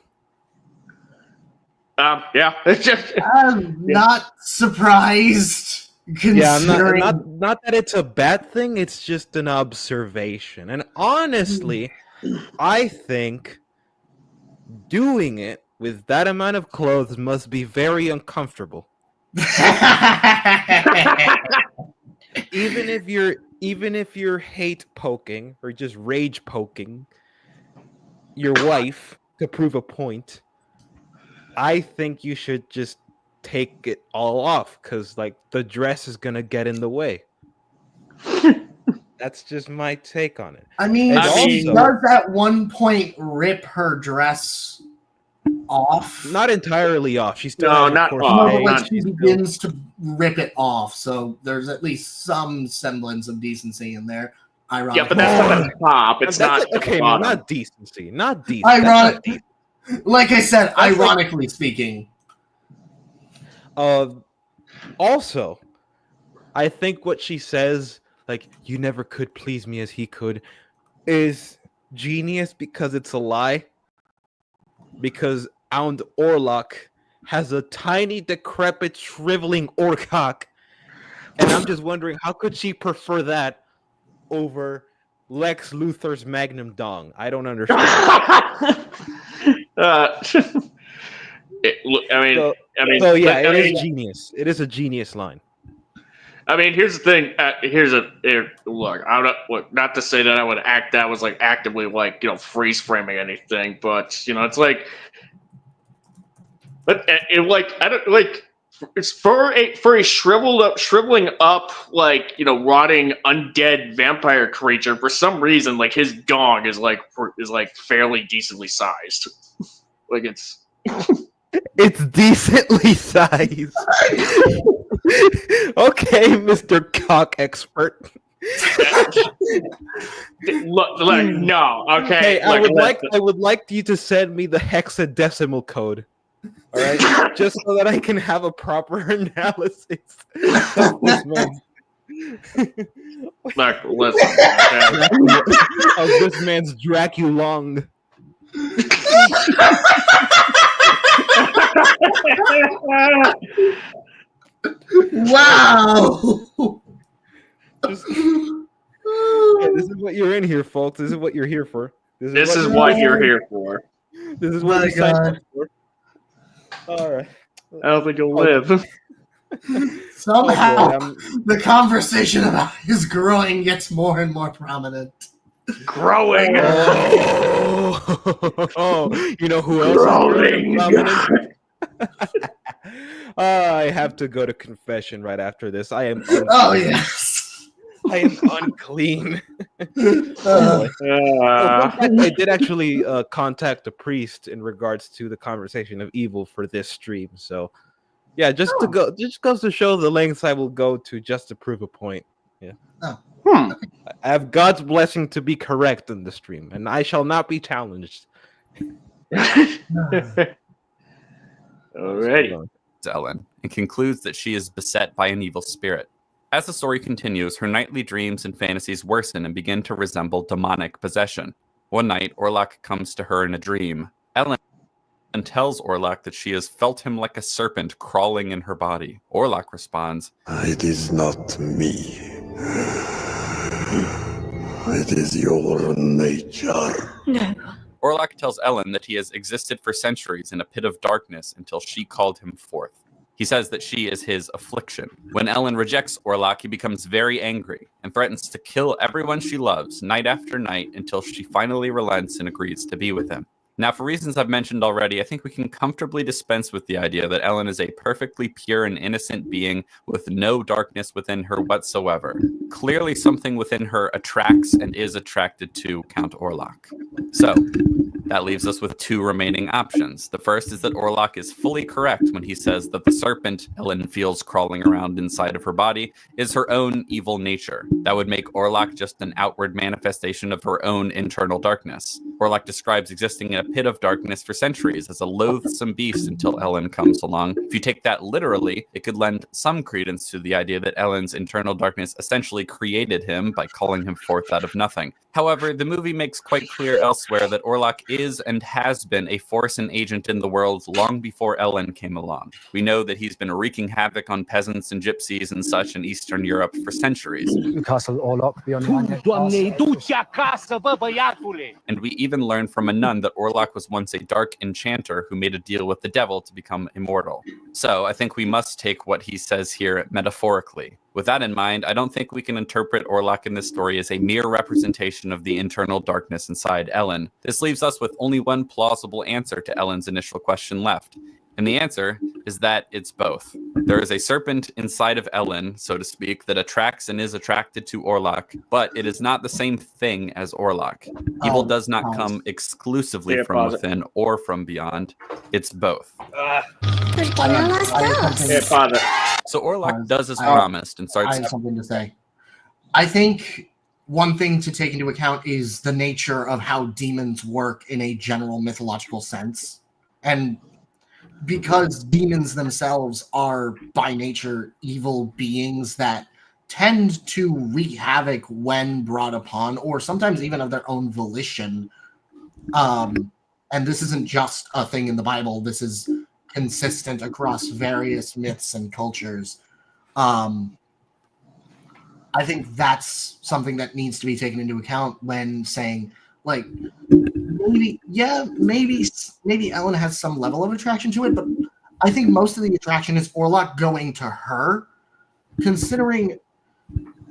Yeah. I'm not surprised. Yeah, not that it's a bad thing, it's just an observation. And honestly, I think doing it with that amount of clothes must be very uncomfortable. even if you're hate poking or just rage poking your wife to prove a point, I think you should just take it all off, because like the dress is gonna get in the way. That's just my take on it. I mean, she does at one point rip her dress off. Not entirely off. She's still she begins to rip it off, so there's at least some semblance of decency in there. Ironically. Yeah, but that's not the top. It's not okay, man, not decency. Not decency. Ironic. Like I said, ironically speaking. Also, I think what she says, like, you never could please me as he could, is genius because it's a lie. Because Aund Orlok has a tiny, decrepit, shriveling orcock. And I'm just wondering, how could she prefer that over Lex Luthor's Magnum Dong? I don't understand. It is genius. It is a genius line. I mean, here's the thing. Look. Not to say that I would was actively freeze framing anything, but it's like, but I don't like. It's for a shriveling up rotting undead vampire creature. For some reason, like his dong is fairly decently sized. Like it's. It's decently sized. Okay, Mr. Cock expert. No, okay. Hey, I would like you to send me the hexadecimal code. All right, just so that I can have a proper analysis of this man. Look, listen. Of this man's Draculong. Wow. This is what you're in here, folks. This is what you're here for. This is what you're here for. This is what you signed up for. All right. I don't think you'll live. Somehow, the conversation about his growing gets more and more prominent. Growing. Oh, you know who else? Growing. I have to go to confession right after this. I am. Oh yes. I am unclean. Oh boy. Fun fact, I did actually contact a priest in regards to the conversation of evil for this stream. So yeah, just goes to show the lengths I will go to just to prove a point. Yeah. Hmm. I have God's blessing to be correct in the stream, and I shall not be challenged. Alrighty. To Ellen and concludes that she is beset by an evil spirit. As the story continues, her nightly dreams and fantasies worsen and begin to resemble demonic possession. One night, Orlok comes to her in a dream. Ellen tells Orlok that she has felt him like a serpent crawling in her body. Orlok responds, "It is not me. It is your nature." No. Orlok tells Ellen that he has existed for centuries in a pit of darkness until she called him forth. He says that she is his affliction. When Ellen rejects Orlok, he becomes very angry and threatens to kill everyone she loves night after night until she finally relents and agrees to be with him. Now, for reasons I've mentioned already, I think we can comfortably dispense with the idea that Ellen is a perfectly pure and innocent being with no darkness within her whatsoever. Clearly, something within her attracts and is attracted to Count Orlok. So, that leaves us with two remaining options. The first is that Orlok is fully correct when he says that the serpent Ellen feels crawling around inside of her body is her own evil nature. That would make Orlok just an outward manifestation of her own internal darkness. Orlok describes existing in a pit of darkness for centuries as a loathsome beast until Ellen comes along. If you take that literally, it could lend some credence to the idea that Ellen's internal darkness essentially created him by calling him forth out of nothing. However, the movie makes quite clear elsewhere that Orlok is and has been a force and agent in the world long before Ellen came along. We know that he's been wreaking havoc on peasants and gypsies and such in Eastern Europe for centuries. Castle Orlok beyond And we even learn from a nun that Orlok was once a dark enchanter who made a deal with the devil to become immortal. So I think we must take what he says here metaphorically. With that in mind, I don't think we can interpret Orlok in this story as a mere representation of the internal darkness inside Ellen. This leaves us with only one plausible answer to Ellen's initial question left. And the answer is that it's both. There is a serpent inside of Ellen, so to speak, that attracts and is attracted to Orlok, but it is not the same thing as Orlok. Evil does not come exclusively from within or from beyond. It's both. So Orlok does as promised and starts... I have something to say. I think one thing to take into account is the nature of how demons work in a general mythological sense. And because demons themselves are by nature evil beings that tend to wreak havoc when brought upon, or sometimes even of their own volition. And this isn't just a thing in the Bible. This is consistent across various myths and cultures. I think that's something that needs to be taken into account when saying, like, maybe Ellen has some level of attraction to it, but I think most of the attraction is Orlok going to her, considering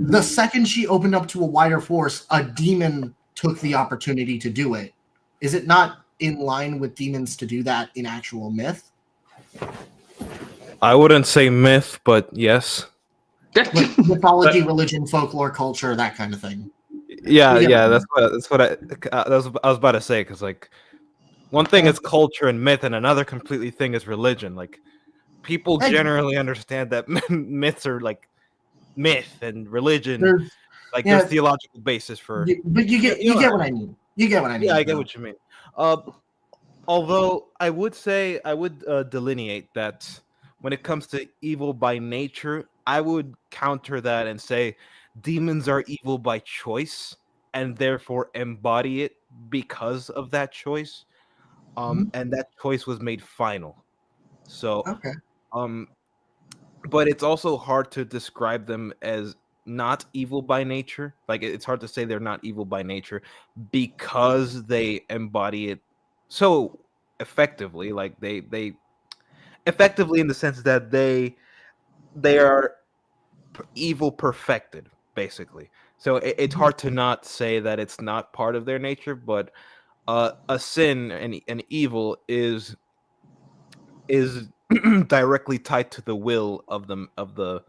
the second she opened up to a wider force, a demon took the opportunity to do it. Is it not in line with demons to do that in actual myth? I wouldn't say myth, but yes. Like mythology, religion, folklore, culture, that kind of thing. Yeah, that's what I was about to say, because like one thing is culture and myth, and another completely thing is religion. Like people generally understand that myths are like myth and religion. There's theological basis for. But you get what I mean. You get what I mean. Yeah, I get what you mean. Although I would say I would delineate that when it comes to evil by nature, I would counter that and say demons are evil by choice and therefore embody it because of that choice. And that choice was made final. So, but it's also hard to describe them as not evil by nature. Like it's hard to say they're not evil by nature because they embody it so effectively. Like they effectively in the sense that they are evil perfected, basically. So it's hard to not say that it's not part of their nature, but a sin and an evil is directly tied to the will of the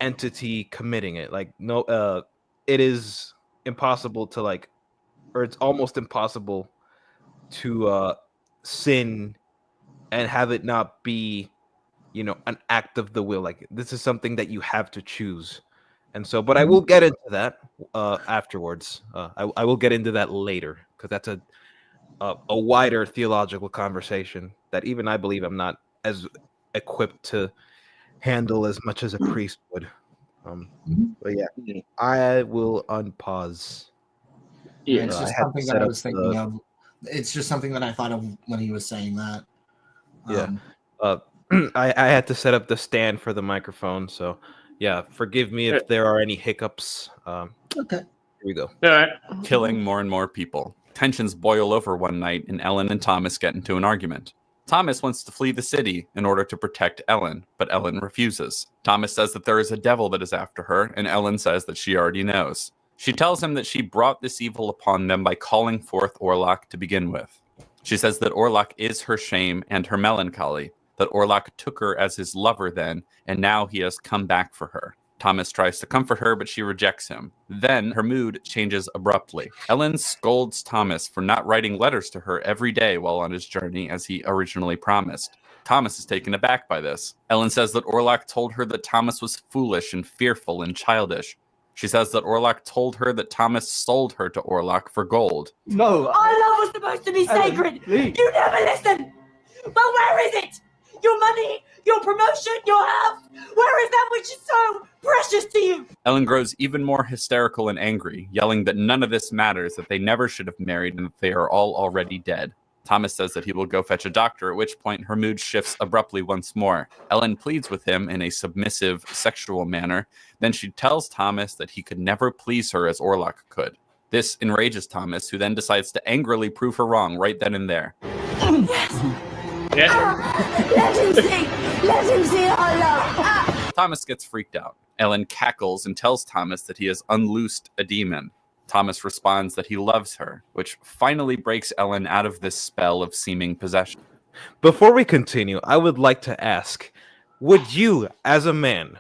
entity committing it. Like no, it is impossible to like, or it's almost impossible to sin and have it not be, an act of the will. Like this is something that you have to choose. And so, but I will get into that afterwards. I will get into that later because that's a wider theological conversation that even I believe I'm not as equipped to handle as much as a priest would. But yeah, I will unpause. Yeah, It's just I had to something that set I up was thinking of. It's just something that I thought of when he was saying that. Yeah. I had to set up the stand for the microphone, so yeah, forgive me if there are any hiccups. Okay. Here we go. all right. Killing more and more people. Tensions boil over one night, and Ellen and Thomas get into an argument. Thomas wants to flee the city in order to protect Ellen, but Ellen refuses. Thomas says that there is a devil that is after her, and Ellen says that she already knows. She tells him that she brought this evil upon them by calling forth Orlok to begin with. She says that Orlok is her shame and her melancholy, that Orlok took her as his lover then, and now he has come back for her. Thomas tries to comfort her, but she rejects him. Then her mood changes abruptly. Ellen scolds Thomas for not writing letters to her every day while on his journey as he originally promised. Thomas is taken aback by this. Ellen says that Orlok told her that Thomas was foolish and fearful and childish. She says that Orlok told her that Thomas sold her to Orlok for gold. No. Our love was supposed to be sacred. Please. You never listen. But where is it? Your money, your promotion, your house. Where is that which is so precious to you? Ellen grows even more hysterical and angry, yelling that none of this matters, that they never should have married, and that they are all already dead. Thomas says that he will go fetch a doctor, at which point her mood shifts abruptly once more. Ellen pleads with him in a submissive, sexual manner. Then she tells Thomas that he could never please her as Orlok could. This enrages Thomas, who then decides to angrily prove her wrong right then and there. Let him see our love. Thomas gets freaked out. Ellen cackles and tells Thomas that he has unloosed a demon. Thomas responds that he loves her, which finally breaks Ellen out of this spell of seeming possession. Before we continue, I would like to ask, would you, as a man,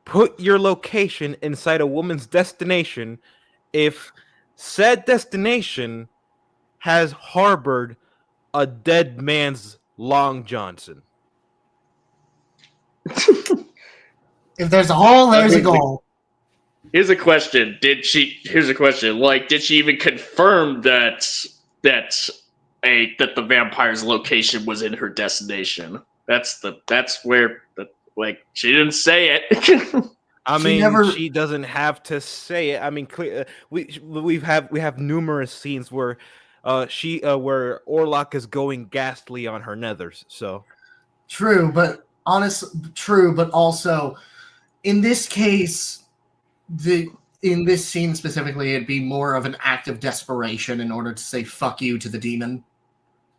put your location inside a woman's destination if said destination has harbored a dead man's Long Johnson? If there's a hole, there's a goal. Here's a question. Here's a question. Like, did she even confirm that the vampire's location was in her destination? That's where she didn't say it. I mean, she doesn't have to say it. I mean, we have numerous scenes where where Orlok is going ghastly on her nethers. So true, but also in this case, in this scene specifically, it'd be more of an act of desperation in order to say "fuck you" to the demon.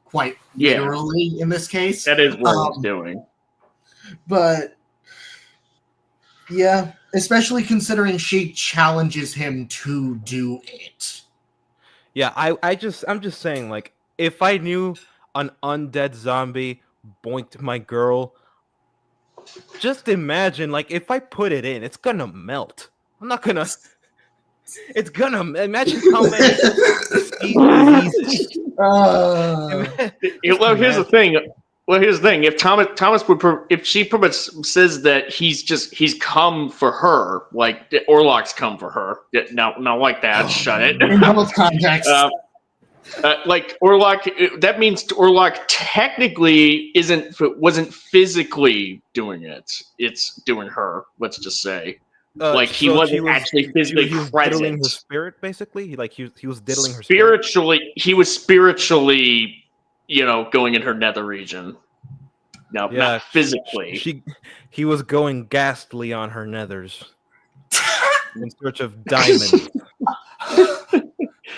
Quite literally, in this case, that is what he's doing. But yeah, especially considering she challenges him to do it. Yeah, I'm just saying, like, if I knew an undead zombie boinked my girl, just imagine, like, if I put it in, it's gonna melt. I'm not gonna. It's gonna imagine how many diseases. Well, here's the thing. If Thomas if she pretty much says that he's come for her, like Orlok's come for her. Now like that, shut it. In both contexts. Like Orlok, that means Orlok technically wasn't physically doing it. It's doing her. Let's just say. He wasn't actually physically present. Diddling her spirit, basically. He was diddling her spiritually. Spirit. He was spiritually, going in her nether region. No, not physically. He was going ghastly on her nethers in search of diamonds.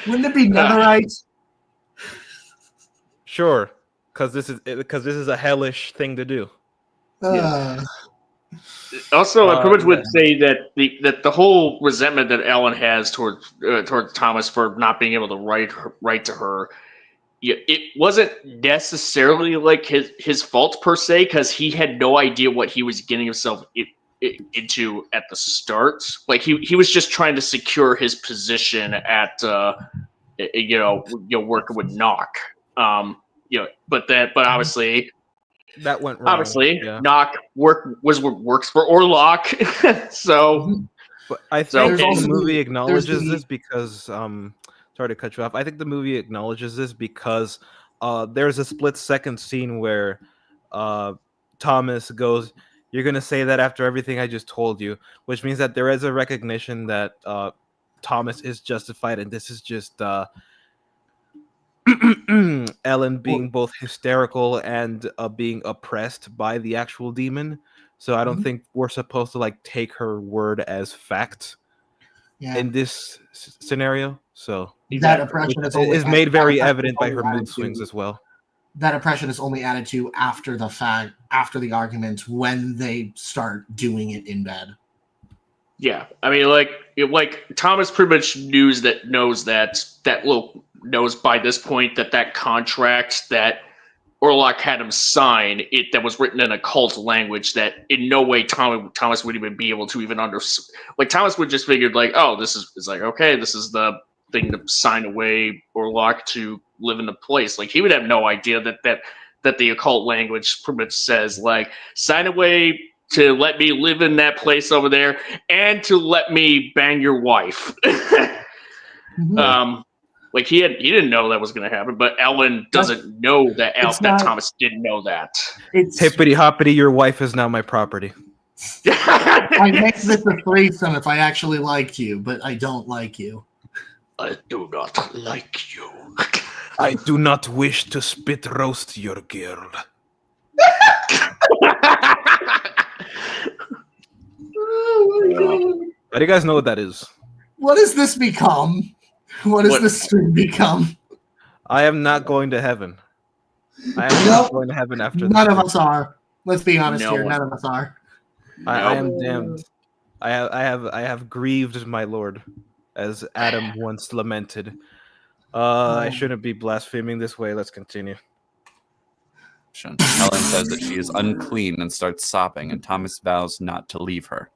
Wouldn't it be netherite? Sure, because this is a hellish thing to do. Also, I pretty much would say that the whole resentment that Ellen has towards Thomas for not being able to write to her, it wasn't necessarily like his fault per se, because he had no idea what he was getting himself into at the start. Like he was just trying to secure his position at working with Knock. But obviously That went wrong. Yeah. Knock works for Orlok. So But I So think it's- the movie there's acknowledges the- this because sorry to cut you off. I think the movie acknowledges this because there's a split second scene where Thomas goes, "You're gonna say that after everything I just told you," which means that there is a recognition that Thomas is justified, and this is just Ellen being both hysterical and being oppressed by the actual demon. So I don't think we're supposed to like take her word as fact in this scenario. So that oppression is made very evident by her mood swings as well. That oppression is only added to after the fact, after the argument, when they start doing it in bed. Yeah, I mean, like Thomas pretty much knows by this point that contract that Orlok had him sign that was written in occult language that in no way Thomas would even be able to even understand. Like Thomas would just figured like, oh, this is the thing to sign away Orlok to live in the place. Like he would have no idea that the occult language pretty much says like sign away to let me live in that place over there and to let me bang your wife. Like he didn't know that was going to happen, but Ellen doesn't know that Thomas didn't know that. It's hippity hoppity, your wife is now my property. I make this a threesome if I actually liked you, but I don't like you. I do not like you. I do not wish to spit roast your girl. Oh my god! How do you guys know what that is? What does this become? What does this stream become? I am not going to heaven. I am not going to heaven after None this. of us are. Let's be honest No here. one. None of us are. I am damned. I have grieved my Lord, as Adam once lamented. I shouldn't be blaspheming this way. Let's continue. Ellen says that she is unclean and starts sobbing, and Thomas vows not to leave her.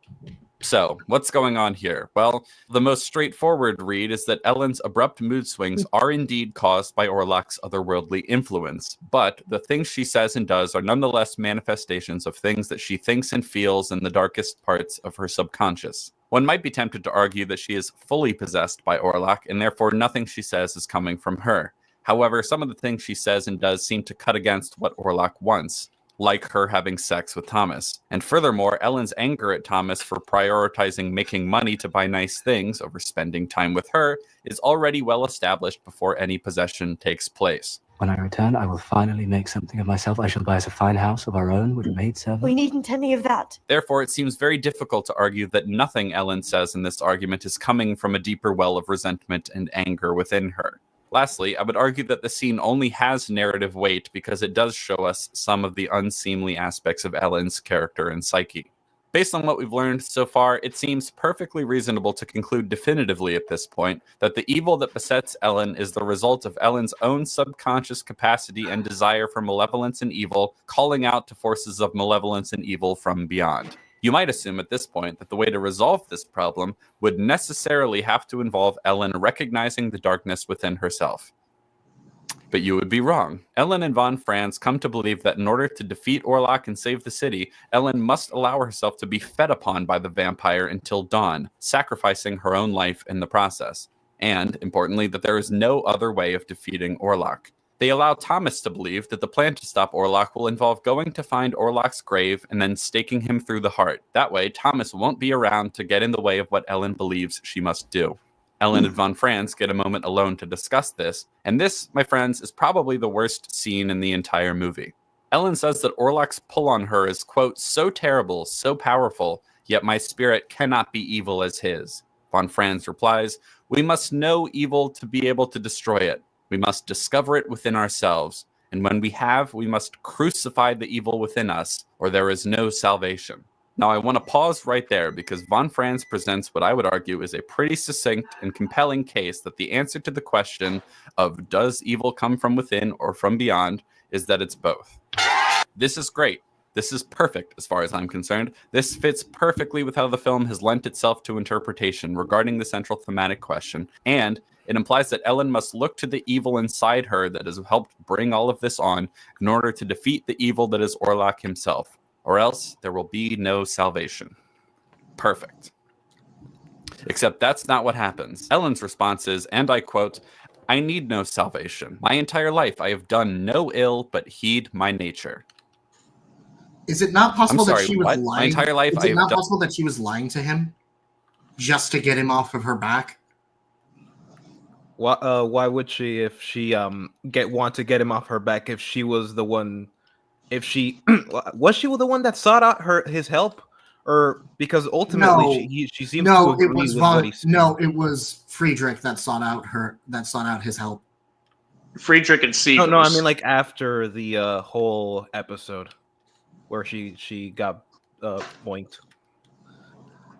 So, what's going on here? Well, the most straightforward read is that Ellen's abrupt mood swings are indeed caused by Orlok's otherworldly influence, but the things she says and does are nonetheless manifestations of things that she thinks and feels in the darkest parts of her subconscious. One might be tempted to argue that she is fully possessed by Orlok, and therefore nothing she says is coming from her. However, some of the things she says and does seem to cut against what Orlok wants, like her having sex with Thomas. And furthermore, Ellen's anger at Thomas for prioritizing making money to buy nice things over spending time with her is already well established before any possession takes place. When I return, I will finally make something of myself. I shall buy us a fine house of our own with a maidservant. We needn't any of that. Therefore, it seems very difficult to argue that nothing Ellen says in this argument is coming from a deeper well of resentment and anger within her. Lastly, I would argue that the scene only has narrative weight because it does show us some of the unseemly aspects of Ellen's character and psyche. Based on what we've learned so far, it seems perfectly reasonable to conclude definitively at this point that the evil that besets Ellen is the result of Ellen's own subconscious capacity and desire for malevolence and evil, calling out to forces of malevolence and evil from beyond. You might assume at this point that the way to resolve this problem would necessarily have to involve Ellen recognizing the darkness within herself. But you would be wrong. Ellen and von Franz come to believe that in order to defeat Orlok and save the city, Ellen must allow herself to be fed upon by the vampire until dawn, sacrificing her own life in the process. And, importantly, that there is no other way of defeating Orlok. They allow Thomas to believe that the plan to stop Orlok will involve going to find Orlok's grave and then staking him through the heart. That way, Thomas won't be around to get in the way of what Ellen believes she must do. Ellen and von Franz get a moment alone to discuss this, and this, my friends, is probably the worst scene in the entire movie. Ellen says that Orlok's pull on her is, quote, so terrible, so powerful, yet my spirit cannot be evil as his. Von Franz replies, we must know evil to be able to destroy it. We must discover it within ourselves, and when we have, we must crucify the evil within us, or there is no salvation. Now, I want to pause right there because von Franz presents what I would argue is a pretty succinct and compelling case that the answer to the question of does evil come from within or from beyond is that it's both. This is great. This is perfect as far as I'm concerned. This fits perfectly with how the film has lent itself to interpretation regarding the central thematic question, and it implies that Ellen must look to the evil inside her that has helped bring all of this on in order to defeat the evil that is Orlok himself, or else there will be no salvation. Perfect. Except that's not what happens. Ellen's response is, and I quote, "I need no salvation. My entire life I have done no ill but heed my nature." Is it not possible sorry, that she was what? lying? My entire life Is I it have not done- possible that she was lying to him just to get him off of her back? Why would she if she want to get him off her back if she was the one if she was she the one that sought out his help, or because ultimately No. she seems No, to it agree was with what Von. he's saying. No, it was Friedrich that sought out his help. Friedrich and Sievers. No, I mean like after the whole episode where she got poinked.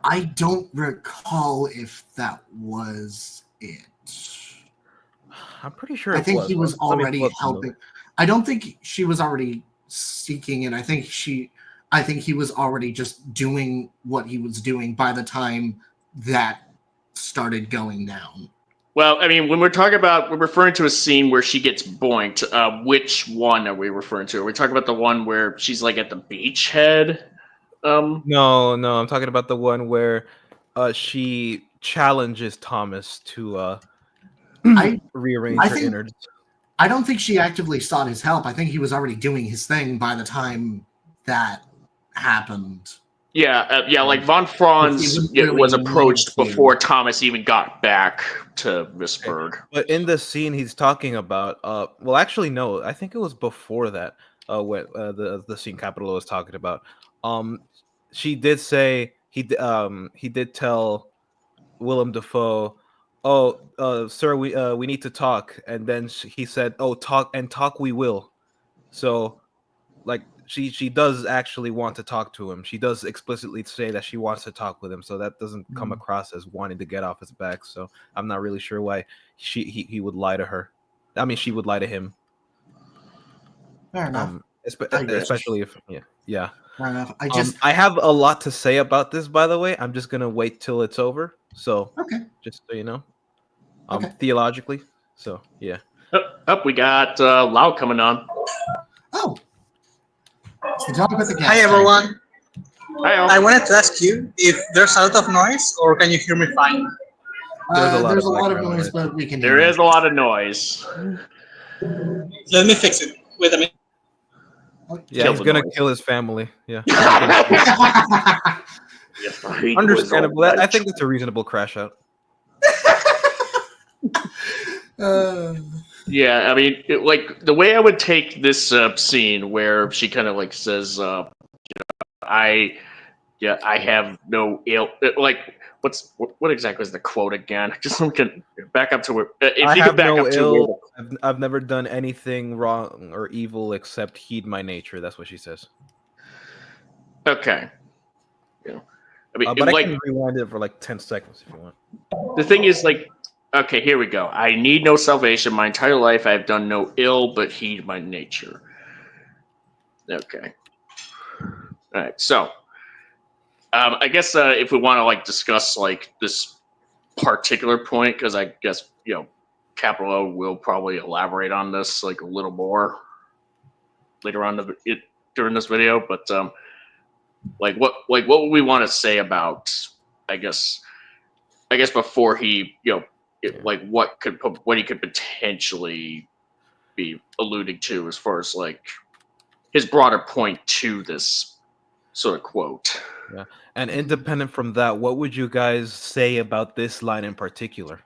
I don't recall if that was it. I'm pretty sure I it think was. he was Let me already pull up the helping. note. I don't think she was already seeking it. I think he was already just doing what he was doing by the time that started going down. Well, I mean, when we're referring to a scene where she gets boinked, which one are we referring to? Are we talking about the one where she's like at the beachhead? No, I'm talking about the one where she challenges Thomas to rearrange I her think- innards. I don't think she actively sought his help. I think he was already doing his thing by the time that happened. Yeah, like von Franz He wouldn't was really approached need to. before Thomas even got back to Visburg. But in the scene he's talking about, well, actually, no, I think it was before that. When the scene Capitolo was talking about, she did say he did tell Willem Dafoe, "Oh, sir, we need to talk," and then he said, "Oh, talk we will." So, like, she does actually want to talk to him. She does explicitly say that she wants to talk with him. So that doesn't come across as wanting to get off his back. So I'm not really sure why he would lie to her. I mean, she would lie to him. Fair enough. Especially if yeah. Fair enough. I have a lot to say about this, by the way. I'm just gonna wait till it's over. So Okay. just so you know, Okay. theologically. So yeah. Up, we got Lau coming on. Oh, it's the dog with the gas Hi tank. everyone. Hi, Al. I wanted to ask you if there's a lot of noise or can you hear me fine? There's a lot There's of a lot of background noise, noise. but we can There hear is a lot of noise. Let me fix it. Wait a minute. Yeah, Kill he's the gonna noise. kill his family. Yeah. it. Understandable. I think that's a reasonable crash out. Yeah, I mean, like the way I would take this scene where she kind of like says, I have no ill. Like, what exactly is the quote again? Just so we can back up to where. If I you have could back no up to ill. I've never done anything wrong or evil except heed my nature. That's what she says. okay. Yeah. I mean, But I like can rewind it for like 10 seconds if you want. the thing is, like, okay, here we go. I need no salvation. My entire life, I have done no ill, but heed my nature. Okay. All right. So, I guess if we want to like discuss like this particular point, because I guess Capital O will probably elaborate on this like a little more later on during this video. But what would we want to say about I guess before he like what he could potentially be alluding to as far as like his broader point to this sort of quote. Yeah. And independent from that, what would you guys say about this line in particular?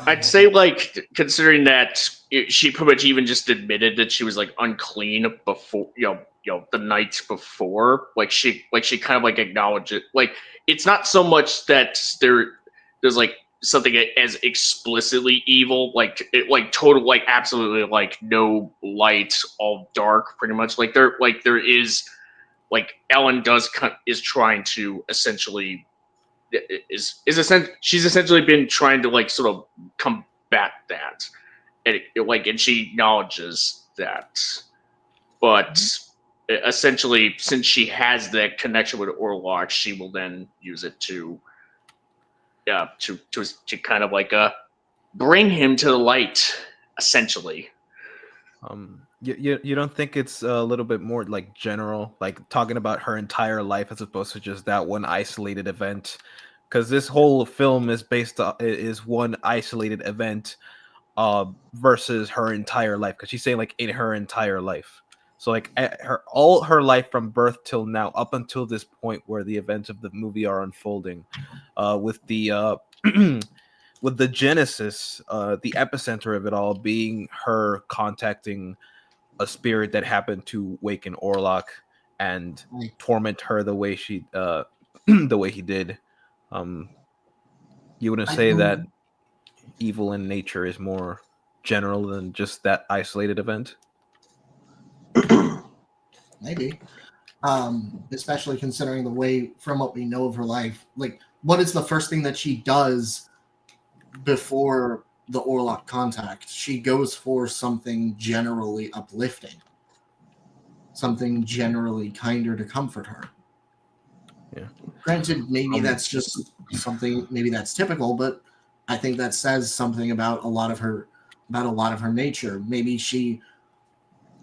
I'd say, like, considering that she pretty much even just admitted that she was like unclean before, the night before. Like she kind of like acknowledged it. Like it's not so much that there's like something as explicitly evil, like like total, like absolutely, like no light, all dark, pretty much. Like there is, like Ellen is trying to essentially. She's essentially been trying to like sort of combat that, and she acknowledges that. But essentially, since she has that connection with Orlok, she will then use it to kind of like bring him to the light, essentially. You don't think it's a little bit more like general, like talking about her entire life as opposed to just that one isolated event? Because this whole film is based on is one isolated event, versus her entire life. Because she's saying like in her entire life, so like all her life from birth till now, up until this point where the events of the movie are unfolding, with the with the genesis, the epicenter of it all being her contacting a spirit that happened to waken Orlok and torment her the way she the way he did. You wouldn't say that evil in nature is more general than just that isolated event? Maybe. Especially considering the way, from what we know of her life, like what is the first thing that she does before the Orlok contact? She goes for something generally uplifting, something generally kinder to comfort her. Yeah. Granted, maybe that's just something, maybe that's typical, but I think that says something about a lot of her nature. Maybe she,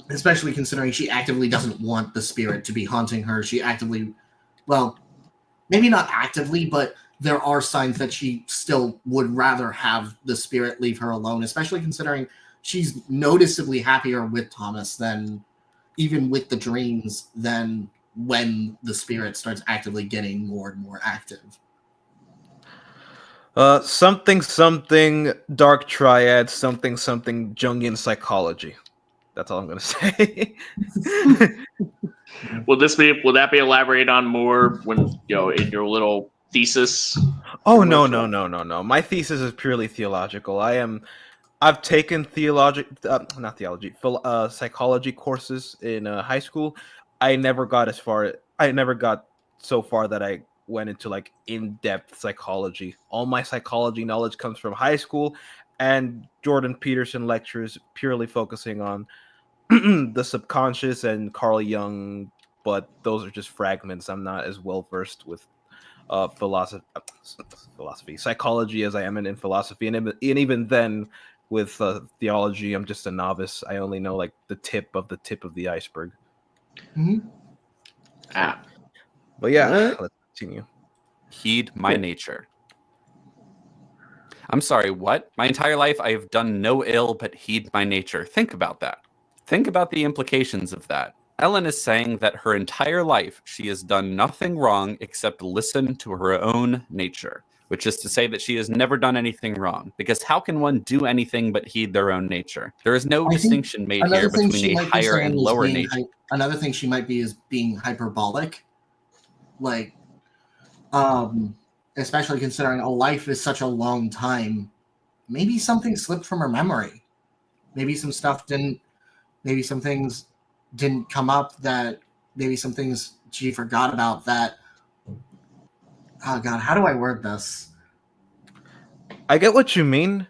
especially considering she actively doesn't want the spirit to be haunting her. She actively, well, maybe not actively, but there are signs that she still would rather have the spirit leave her alone, especially considering she's noticeably happier with Thomas than even with the dreams than when the spirit starts actively getting more and more active. Something dark triad, something Jungian psychology. That's all I'm gonna say. Will that be elaborated on more when in your little thesis? Oh no. My thesis is purely theological. I've taken psychology courses in high school. I never got so far that I went into like in-depth psychology. All my psychology knowledge comes from high school and Jordan Peterson lectures purely focusing on the subconscious and Carl Jung, but those are just fragments. I'm not as well versed with philosophy, psychology as I am in philosophy, and even then, with theology, I'm just a novice. I only know like the tip of the iceberg. Mm-hmm. But yeah, let's continue. Heed my nature. I'm sorry, what? My entire life I have done no ill but heed my nature. Think about that. Think about the implications of that. Ellen is saying that her entire life she has done nothing wrong except listen to her own nature, which is to say that she has never done anything wrong. Because how can one do anything but heed their own nature? There is no distinction made here between a higher and lower nature. Another thing she might be is being hyperbolic. Like, especially considering a life is such a long time, maybe something slipped from her memory. Maybe some things didn't come up, that maybe some things she forgot about that. Oh God, how do I word this? I get what you mean.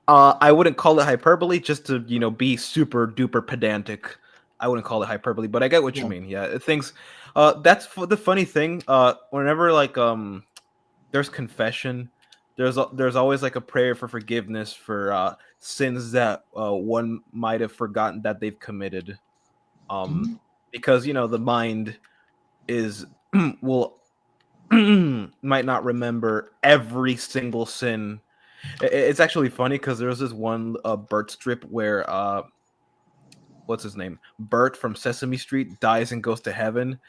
I wouldn't call it hyperbole, just to be super duper pedantic. I wouldn't call it hyperbole, but I get what you mean. Yeah, things. That's the funny thing. Whenever like there's confession, there's always like a prayer for forgiveness for sins that one might have forgotten that they've committed. Because the mind is will might not remember every single sin. It's actually funny because there was this one Bert strip where what's his name? Bert from Sesame Street dies and goes to heaven.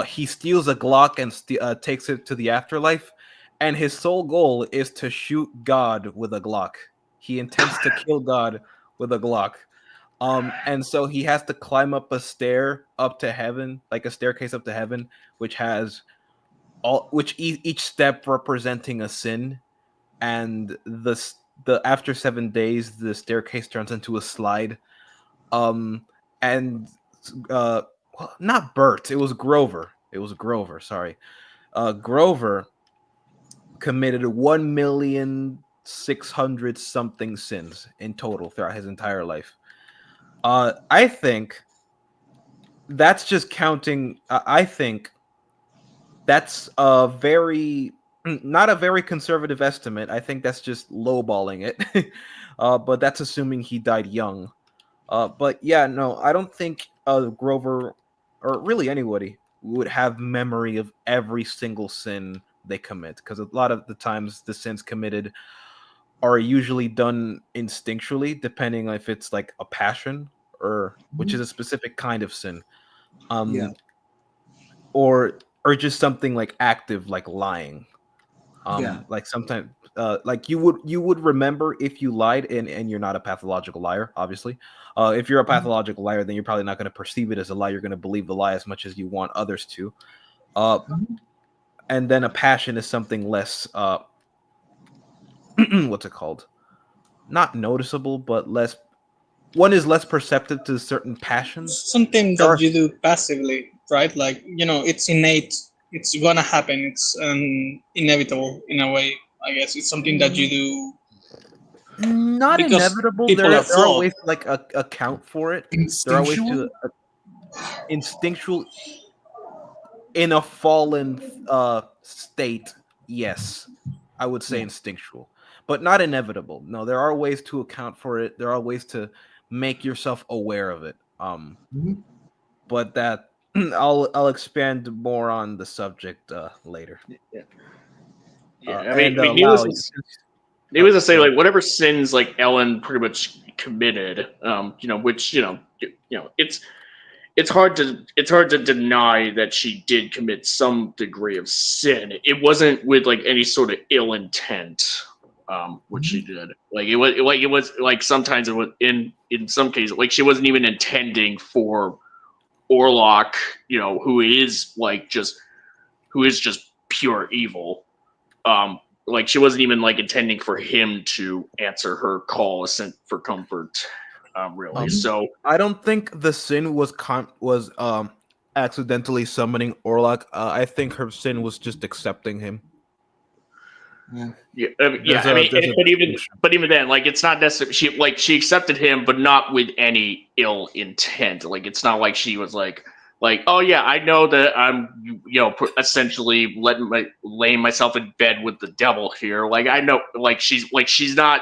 He steals a Glock and takes it to the afterlife, and his sole goal is to shoot God with a Glock. He intends to kill God with a Glock. And so he has to climb up a stair up to heaven, like a staircase up to heaven, which has each step representing a sin, and the after 7 days the staircase turns into a slide. And not Bert, it was Grover. Sorry. Grover committed 1 million 600 something sins in total throughout his entire life. I think that's just counting. I think that's a very not a very conservative estimate. I think that's just lowballing it. But that's assuming he died young. But yeah, no, I don't think Grover or really anybody would have memory of every single sin they commit, because a lot of the times the sins committed are usually done instinctually, depending if it's like a passion or which is a specific kind of sin. Yeah. Or just something like active, like lying. Yeah. Like sometimes like you would remember if you lied, and you're not a pathological liar, obviously. If you're a pathological liar, then you're probably not going to perceive it as a lie. You're going to believe the lie as much as you want others to. And then a passion is something less what's it called? Not noticeable, but less. One is less perceptive to certain passions. Something There are that you do passively, right? Like, it's innate. It's gonna happen. It's inevitable in a way. I guess it's something that you do not because inevitable. people There are are flawed. ways to like account for it. There are ways to instinctual in a fallen state. Yes, I would say instinctual, but not inevitable. No, there are ways to account for it. There are ways to make yourself aware of it. But that I'll expand more on the subject later. Yeah, I And mean, Lau, he was to say like whatever sins like Ellen pretty much committed, which it's hard to deny that she did commit some degree of sin. It wasn't with like any sort of ill intent, which she did. Like it was like sometimes it was in some cases like she wasn't even intending for Orlok, who is just pure evil. Like she wasn't even like intending for him to answer her call sent for comfort, really. So I don't think the sin was accidentally summoning Orlok. I think her sin was just accepting him. Yeah. I mean, but even then, like it's not necessarily she accepted him, but not with any ill intent. Like it's not like she was like, oh yeah, I know that I'm essentially laying myself in bed with the devil here. Like I know, she's not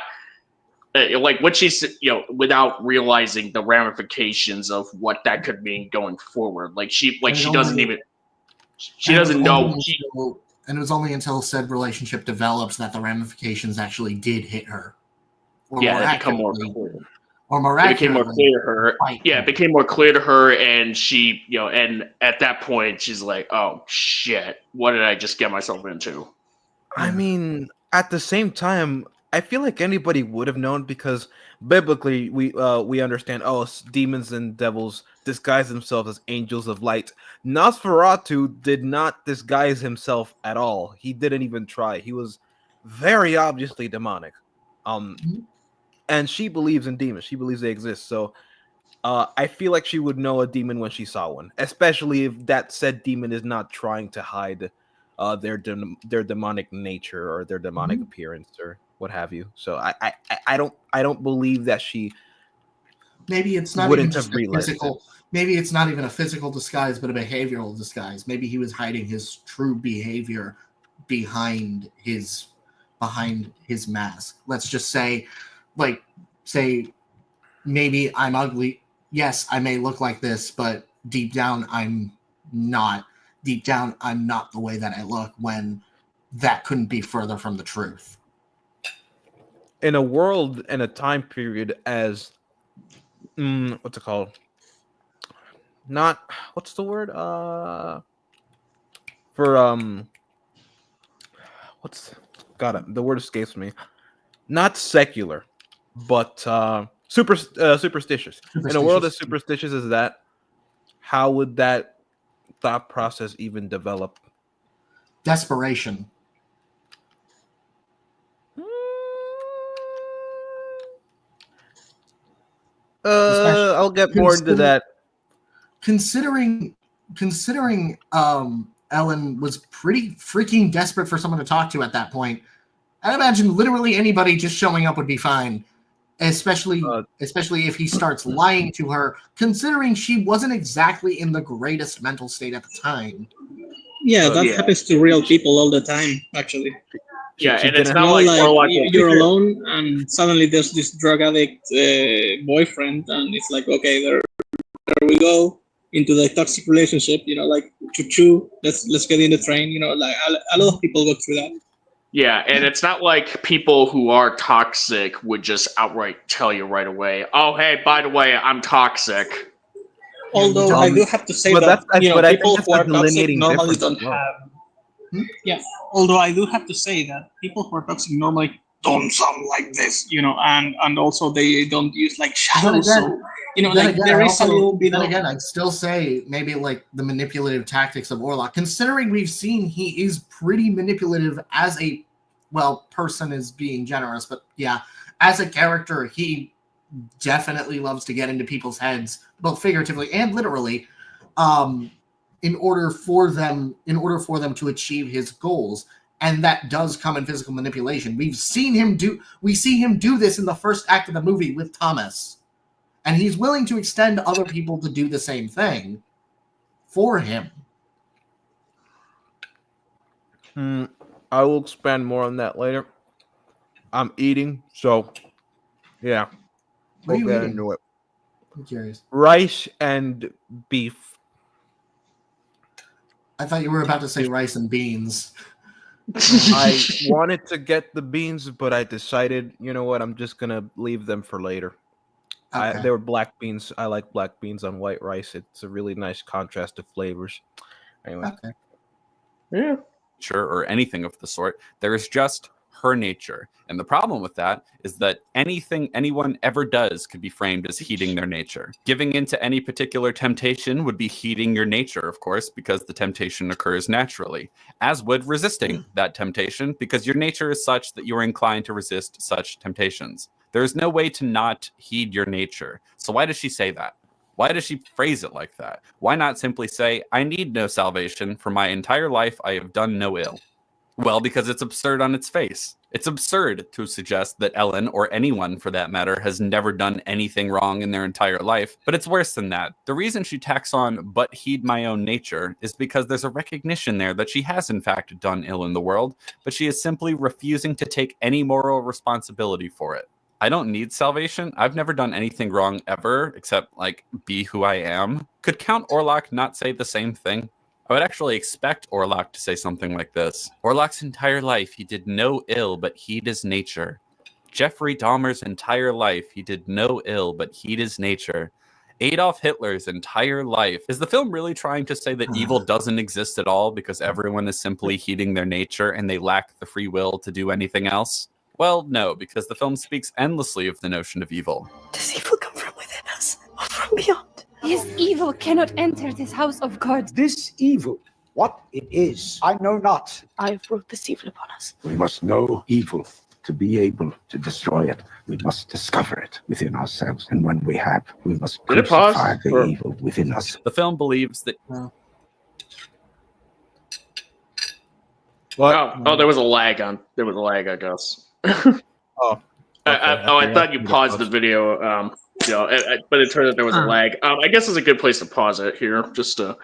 like what she's without realizing the ramifications of what that could mean going forward. Like she doesn't even doesn't know. And it was only until said relationship develops that the ramifications actually did hit her. It became more clear. It became more clear to her. Yeah, it became more clear to her, and she, and at that point, she's like, "Oh shit, what did I just get myself into?" I mean, at the same time, I feel like anybody would have known, because biblically we understand demons and devils disguise themselves as angels of light. Nosferatu did not disguise himself at all. He didn't even try. He was very obviously demonic. And she believes in demons. She believes they exist. So I feel like she would know a demon when she saw one, especially if that said demon is not trying to hide their demonic nature or their demonic appearance or what have you. So I don't believe that she maybe it's not even just a physical. Maybe it's not even a physical disguise, but a behavioral disguise. Maybe he was hiding his true behavior behind his mask. Let's just say, maybe I'm ugly. Yes, I may look like this, but deep down I'm not. Deep down I'm not the way that I look, when that couldn't be further from the truth. In a world and a time period as what's it called? Not what's the word? For what's the word escapes me. Not secular, but superstitious. In a world as superstitious as that, how would that thought process even develop? Desperation. I'll get more into that. Considering Ellen was pretty freaking desperate for someone to talk to at that point, I imagine literally anybody just showing up would be fine, especially if he starts lying to her, considering she wasn't exactly in the greatest mental state at the time. Yeah, that happens to real people all the time, actually. Yeah, she and it's didn't not You know, like Warlock will you're figure- alone, and suddenly there's this drug addict boyfriend, and it's like, okay, there we go into the toxic relationship. You know, like choo-choo, let's get in the train. You know, like a lot of people go through that. Yeah, and it's not like people who are toxic would just outright tell you right away, "Oh, hey, by the way, I'm toxic." Although I do have to say but that that's- you know but I think people that's who are the toxic delineating normally difference don't as well. have. Yeah. Although I do have to say that people who are toxic normally don't sound like this, you know, and also they don't use like shadows. So you know, like there is a little bit. Then again, I'd still say maybe like the manipulative tactics of Orlok, considering we've seen he is pretty manipulative as a person is being generous, but yeah, as a character, he definitely loves to get into people's heads, both figuratively and literally, in order for them to achieve his goals. And that does come in physical manipulation. We see him do this in the first act of the movie with Thomas. And he's willing to extend other people to do the same thing for him. I will expand more on that later. I'm eating, so yeah. What are you get eating? into it. I'm curious. Rice and beef. I thought you were about to say rice and beans. I wanted to get the beans, but I decided, you know what, I'm just gonna leave them for later. Okay. They were black beans. I like black beans on white rice. It's a really nice contrast of flavors. Anyway. Okay. Yeah. Or anything of the sort. There is just her nature. And the problem with that is that anything anyone ever does could be framed as heeding their nature. Giving into any particular temptation would be heeding your nature, of course, because the temptation occurs naturally, as would resisting that temptation, because your nature is such that you are inclined to resist such temptations. There is no way to not heed your nature. So why does she say that? Why does she phrase it like that? Why not simply say, I need no salvation. For my entire life, I have done no ill. Well, because it's absurd on its face. It's absurd to suggest that Ellen, or anyone for that matter, has never done anything wrong in their entire life. But it's worse than that. The reason she tacks on, but heed my own nature, is because there's a recognition there that she has in fact done ill in the world, but she is simply refusing to take any moral responsibility for it. I don't need salvation. I've never done anything wrong ever, except, like, be who I am. Could Count Orlok not say the same thing? I would actually expect Orlok to say something like this. Orlok's entire life, he did no ill but heed his nature. Jeffrey Dahmer's entire life, he did no ill but heed his nature. Adolf Hitler's entire life. Is the film really trying to say that evil doesn't exist at all because everyone is simply heeding their nature and they lack the free will to do anything else? Well, no, because the film speaks endlessly of the notion of evil. Does evil come from within us or from beyond? His evil cannot enter this house of God. This evil, what it is, I know not. I have brought this evil upon us. We must know evil to be able to destroy it. We must discover it within ourselves. And when we have, we must crucify the evil within us. The film believes that... What? Oh, there was a lag, I guess. Oh. I thought you paused the video, but it turned out there was a lag. I guess it's a good place to pause it here, just to.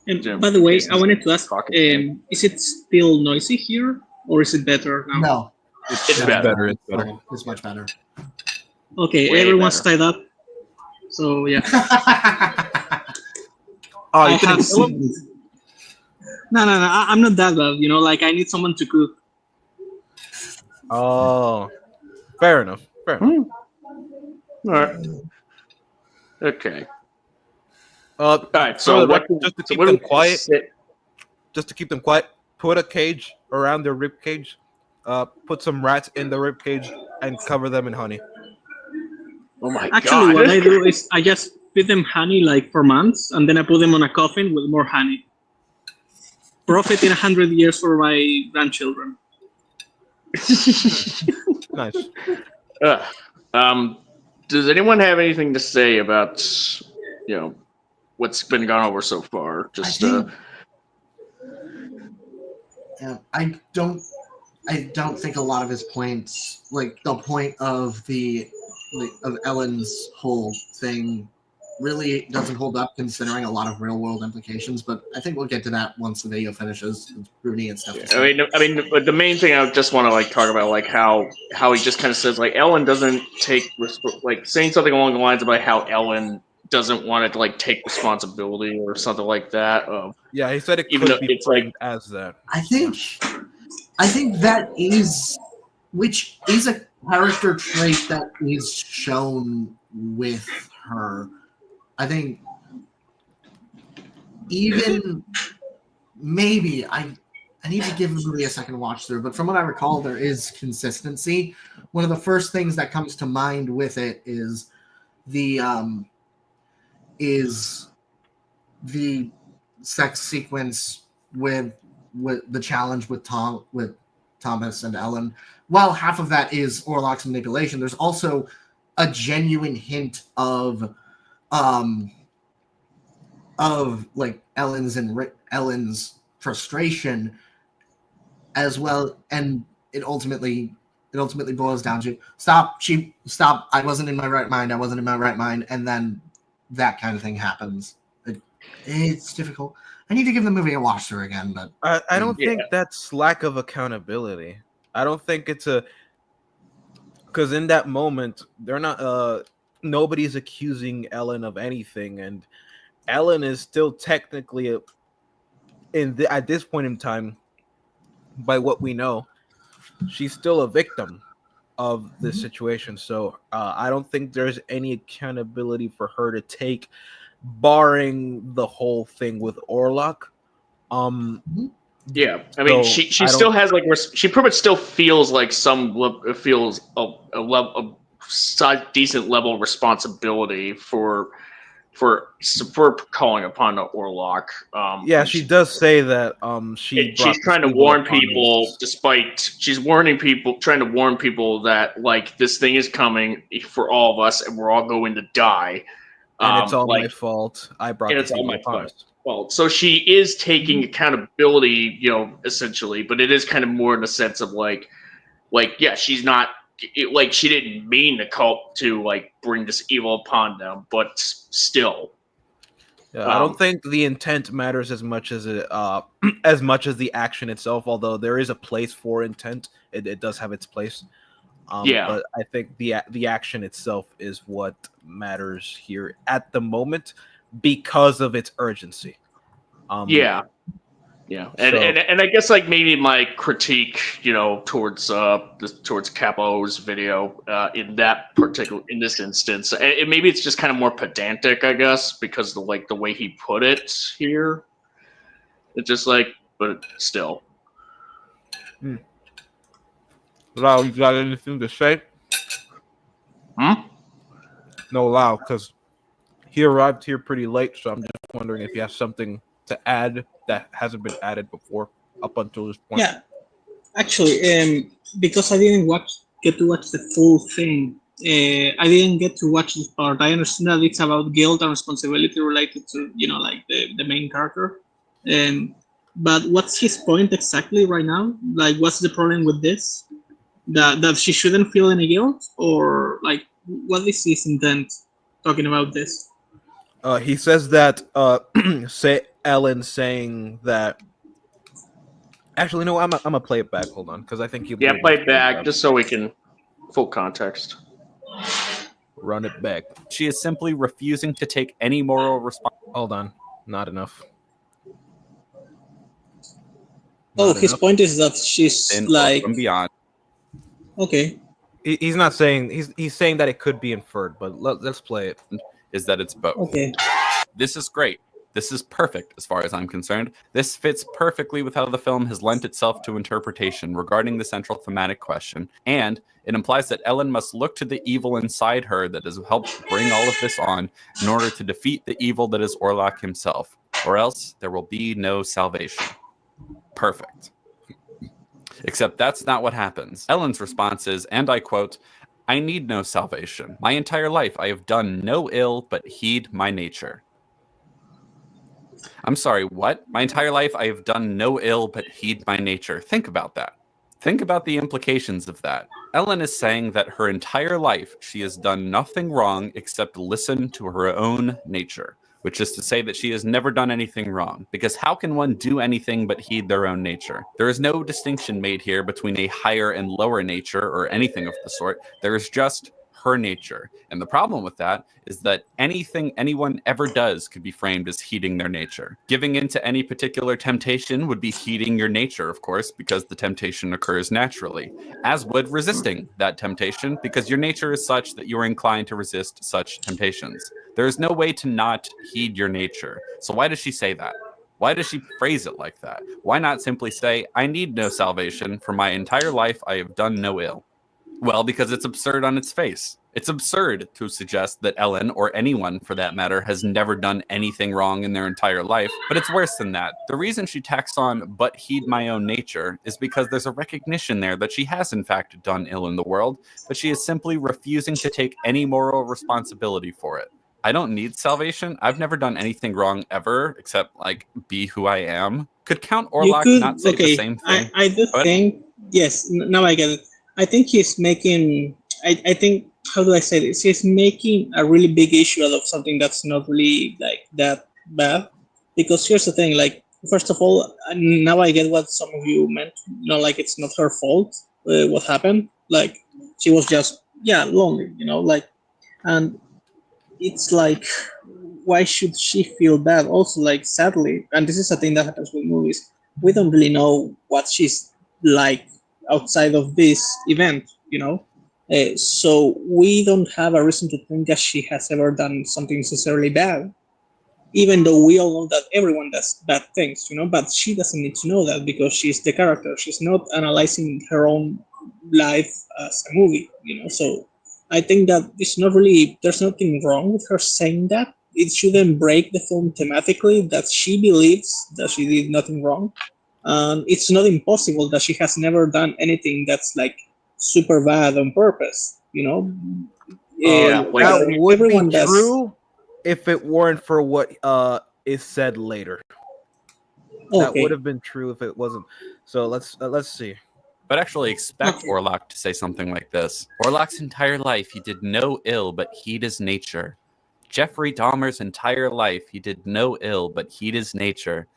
And by the way, I wanted to ask: is it still noisy here, or is it better now? No, it's better. It's better. It's much better. Okay, Way everyone's better. tied up. So yeah. Oh, you I couldn't have kill him? seen- No, I'm not that bad. You know, like I need someone to cook. Oh, fair enough. Fair enough. All right. Okay. All right. So the what? record, just to so keep what do them we quiet. sit- Just to keep them quiet, put a cage around their rib cage. Put some rats in the rib cage and cover them in honey. Oh my Actually, god! what I do is I just feed them honey like for months, and then I put them on a coffin with more honey. Profit in 100 years for my grandchildren. Nice. Does anyone have anything to say about what's been gone over so far? Just I don't I don't think a lot of his points, like the point of of Ellen's whole thing, really doesn't hold up considering a lot of real world implications. But I think we'll get to that once the video finishes. Bruni and stuff. But the main thing I just want to talk about, how he just kind of says Ellen doesn't take saying something along the lines about how Ellen doesn't want to take responsibility or something like that. Yeah, he said it even could though be it's framed as that. I think that is, which is a character trait that is shown with her. I think even maybe I need to give the movie a second watch through, but from what I recall, there is consistency. One of the first things that comes to mind with it is the sex sequence with the challenge with Thomas and Ellen. While half of that is Orlok's manipulation, there's also a genuine hint of Ellen's frustration as well, and it ultimately boils down to stop. I wasn't in my right mind, and then that kind of thing happens. It's difficult. I need to give the movie a watch through again, but I don't think that's lack of accountability. I don't think it's because in that moment they're not. Nobody's accusing Ellen of anything, and Ellen is still technically at this point in time, by what we know, she's still a victim of this situation. So I don't think there's any accountability for her to take, barring the whole thing with Orlok. Yeah, I mean, so she still has she pretty much still feels a decent level of responsibility for calling upon the Orlok. Yeah, she does say that she's trying to warn people, trying to warn people that this thing is coming for all of us, and we're all going to die. And it's all my fault. I brought this evil upon us. Well, so she is taking accountability, essentially, but it is kind of more in the sense of she's not she didn't mean to bring this evil upon them, but still. Yeah, I don't think the intent matters as much as as much as the action itself. Although there is a place for intent, it does have its place. But I think the action itself is what matters here at the moment because of its urgency. And I guess maybe my critique, towards Capo's video in this instance, and maybe it's just kind of more pedantic, I guess, because the way he put it here. It's just but still. Lau, you got anything to say? No, Lau, because he arrived here pretty late, so I'm just wondering if you have something to add that hasn't been added before up until this point. Yeah, actually, because I didn't get to watch the full thing, I didn't get to watch this part. I understand that it's about guilt and responsibility related to the main character. But what's his point exactly right now? What's the problem with this? That she shouldn't feel any guilt, or what is his intent talking about this? He says that say Ellen saying that. Actually, no, I'm gonna play it back. Hold on, because I think you. Yeah, play it back just so we can full context. Run it back. She is simply refusing to take any moral responsibility. Hold on, not enough. His point is that she's from beyond. Okay. He's not saying he's saying that it could be inferred, but let's play it. Is that it's both. Okay. This is great. This is perfect as far as I'm concerned. This fits perfectly with how the film has lent itself to interpretation regarding the central thematic question, and it implies that Ellen must look to the evil inside her that has helped bring all of this on in order to defeat the evil that is Orlok himself, or else there will be no salvation. Perfect. Except that's not what happens. Ellen's response is, and I quote, "I need no salvation. My entire life I have done no ill but heed my nature." I'm sorry, what? My entire life I have done no ill but heed my nature. Think about that. Think about the implications of that. Ellen is saying that her entire life she has done nothing wrong except listen to her own nature, which is to say that she has never done anything wrong. Because how can one do anything but heed their own nature? There is no distinction made here between a higher and lower nature or anything of the sort. There is just her nature. And the problem with that is that anything anyone ever does could be framed as heeding their nature. Giving into any particular temptation would be heeding your nature, of course, because the temptation occurs naturally, as would resisting that temptation, because your nature is such that you are inclined to resist such temptations. There is no way to not heed your nature. So why does she say that? Why does she phrase it like that? Why not simply say, I need no salvation. For my entire life, I have done no ill. Well, because it's absurd on its face. It's absurd to suggest that Ellen, or anyone for that matter, has never done anything wrong in their entire life. But it's worse than that. The reason she tacks on, but heed my own nature, is because there's a recognition there that she has in fact done ill in the world, but she is simply refusing to take any moral responsibility for it. I don't need salvation. I've never done anything wrong ever, except like be who I am. Could Count Orlok not say the same thing? I do think, yes, now I get it. I think he's making, I think, how do I say this? He's making a really big issue out of something that's not really like that bad. Because here's the thing, like, first of all, now I get what some of you meant. You know, like, it's not her fault what happened. Like, she was just, lonely, you know, like, and it's like, why should she feel bad? Also, like, sadly, and this is a thing that happens with movies, we don't really know what she's like outside of this event, you know? So we don't have a reason to think that she has ever done something necessarily bad, even though we all know that everyone does bad things, you know? But she doesn't need to know that because she's the character. She's not analyzing her own life as a movie, you know? So I think that it's not really, there's nothing wrong with her saying that. It shouldn't break the film thematically that she believes that she did nothing wrong. It's not impossible that she has never done anything that's like super bad on purpose, you know? That would everyone be true if it weren't for what is said later. That would have been true if it wasn't. So let's see. But actually expect Orlok to say something like this. Orlok's entire life, he did no ill but heed his nature. Jeffrey Dahmer's entire life, he did no ill but heed his nature.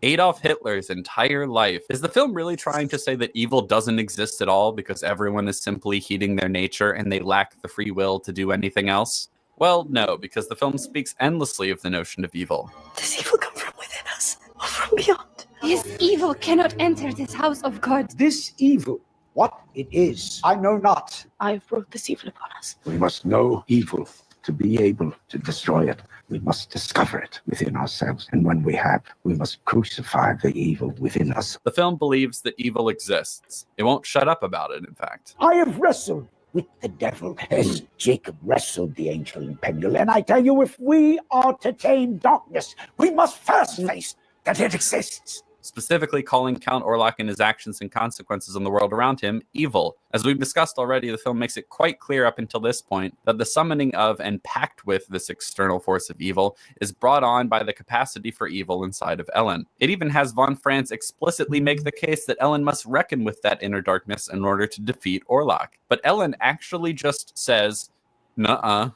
Adolf Hitler's entire life. Is the film really trying to say that evil doesn't exist at all because everyone is simply heeding their nature and they lack the free will to do anything else? Well, no, because the film speaks endlessly of the notion of evil. Does evil come from within us or from beyond? This evil cannot enter this house of God. This evil, what it is, I know not. I have brought this evil upon us. We must know evil to be able to destroy it. We must discover it within ourselves. And when we have, we must crucify the evil within us. The film believes that evil exists. It won't shut up about it, in fact. I have wrestled with the devil as Jacob wrestled the angel in Peniel. And I tell you, if we are to tame darkness, we must first face that it exists. Specifically calling Count Orlok and his actions and consequences on the world around him evil. As we've discussed already, the film makes it quite clear up until this point that the summoning of and pact with this external force of evil is brought on by the capacity for evil inside of Ellen. It even has von Franz explicitly make the case that Ellen must reckon with that inner darkness in order to defeat Orlok. But Ellen actually just says, nuh-uh.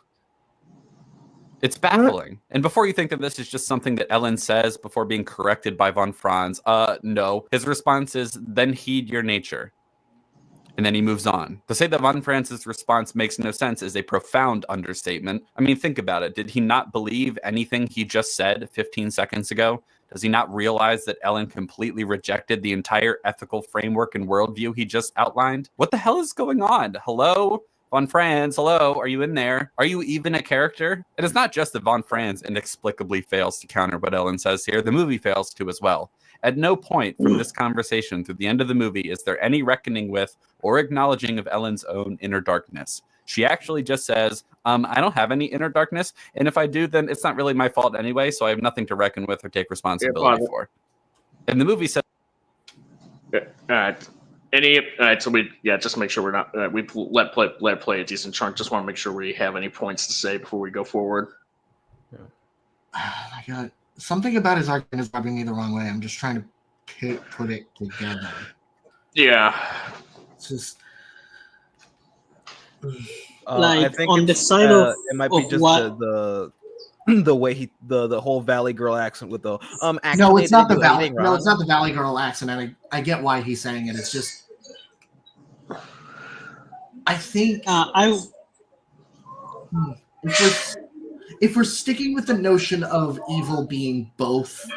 It's baffling. And before you think that this is just something that Ellen says before being corrected by von Franz, no. His response is, then heed your nature. And then he moves on. To say that von Franz's response makes no sense is a profound understatement. I mean, think about it. Did he not believe anything he just said 15 seconds ago? Does he not realize that Ellen completely rejected the entire ethical framework and worldview he just outlined? What the hell is going on? Hello? Von Franz, hello, are you in there? Are you even a character? It is not just that von Franz inexplicably fails to counter what Ellen says here. The movie fails to as well. At no point from this conversation through the end of the movie is there any reckoning with or acknowledging of Ellen's own inner darkness. She actually just says, I don't have any inner darkness, and if I do, then it's not really my fault anyway, so I have nothing to reckon with or take responsibility for. And the movie says... So we just make sure we're not we let play a decent chunk. Just want to make sure we have any points to say before we go forward. I got something about his argument is rubbing me the wrong way. I'm just trying to put it together. Yeah. It's just Like, I think on the side it might be of just what the way the whole Valley Girl accent with the actually no, it's they not didn't the do Valley. anything No, wrong. it's not the Valley Girl accent, and I get why he's saying it. It's just, I think if we're sticking with the notion of evil being both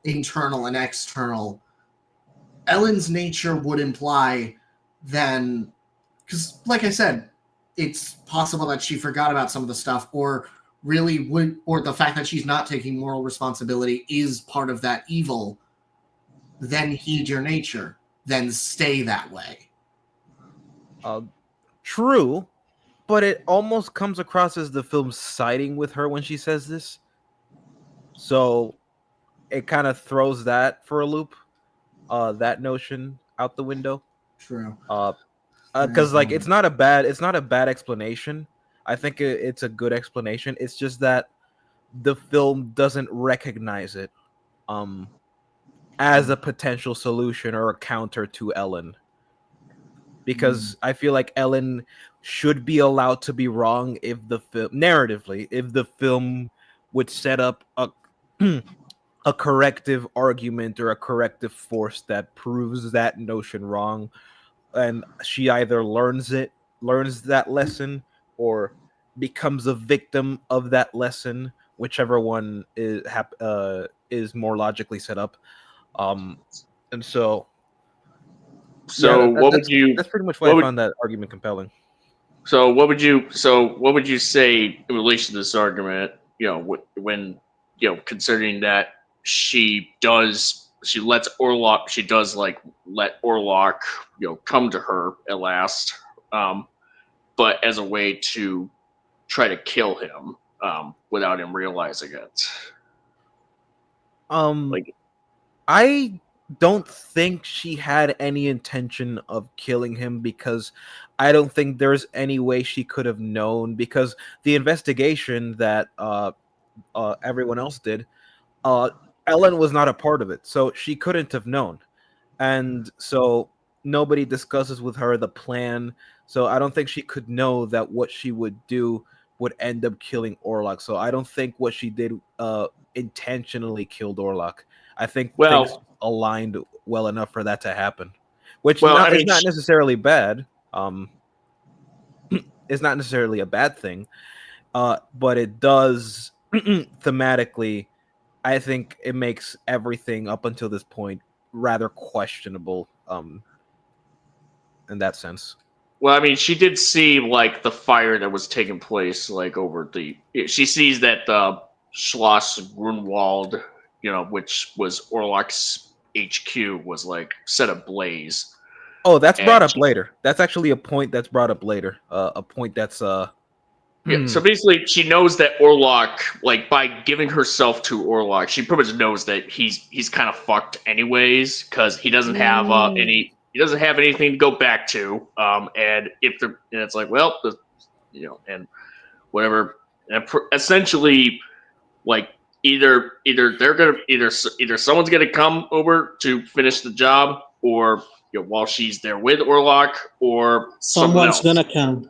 internal and external, Ellen's nature would imply then, because like I said, it's possible that she forgot about some of the stuff, or really would, or the fact that she's not taking moral responsibility is part of that evil. Then heed your nature, then stay that way. True, but it almost comes across as the film siding with her when she says this. So it kind of throws that for a loop, that notion out the window. True. Because like it's not a bad explanation. I think it's a good explanation. It's just that the film doesn't recognize it as a potential solution or a counter to Ellen. Because I feel like Ellen should be allowed to be wrong if the film narratively, if the film would set up a a corrective argument or a corrective force that proves that notion wrong, and she either learns that lesson, or becomes a victim of that lesson, whichever one is more logically set up. And so that's pretty much why I found that argument compelling. So what would you say in relation to this argument? When considering that she does let Orlok come to her at last, but as a way to try to kill him without him realizing it. I don't think she had any intention of killing him, because I don't think there's any way she could have known, because the investigation that everyone else did, Ellen was not a part of it, so she couldn't have known. And so nobody discusses with her the plan, so I don't think she could know that what she would do would end up killing Orlok. So I don't think what she did intentionally killed Orlok. I think things aligned well enough for that to happen, which is not necessarily bad. It's not necessarily a bad thing, but it does thematically. I think it makes everything up until this point rather questionable. In that sense. Well, I mean, she did see like the fire that was taking place, like over she sees that Schloss Grunwald, which was Orlok's HQ, was like set ablaze. Oh, that's brought up later. That's actually a point that's brought up later. A point that's Yeah, so basically, she knows that Orlok, like by giving herself to Orlok, she pretty much knows that he's kind of fucked anyways, because he doesn't have anything to go back to. And it's like, well, and whatever. And essentially, like either someone's gonna come over to finish the job, or while she's there with Orlok, or someone's gonna come.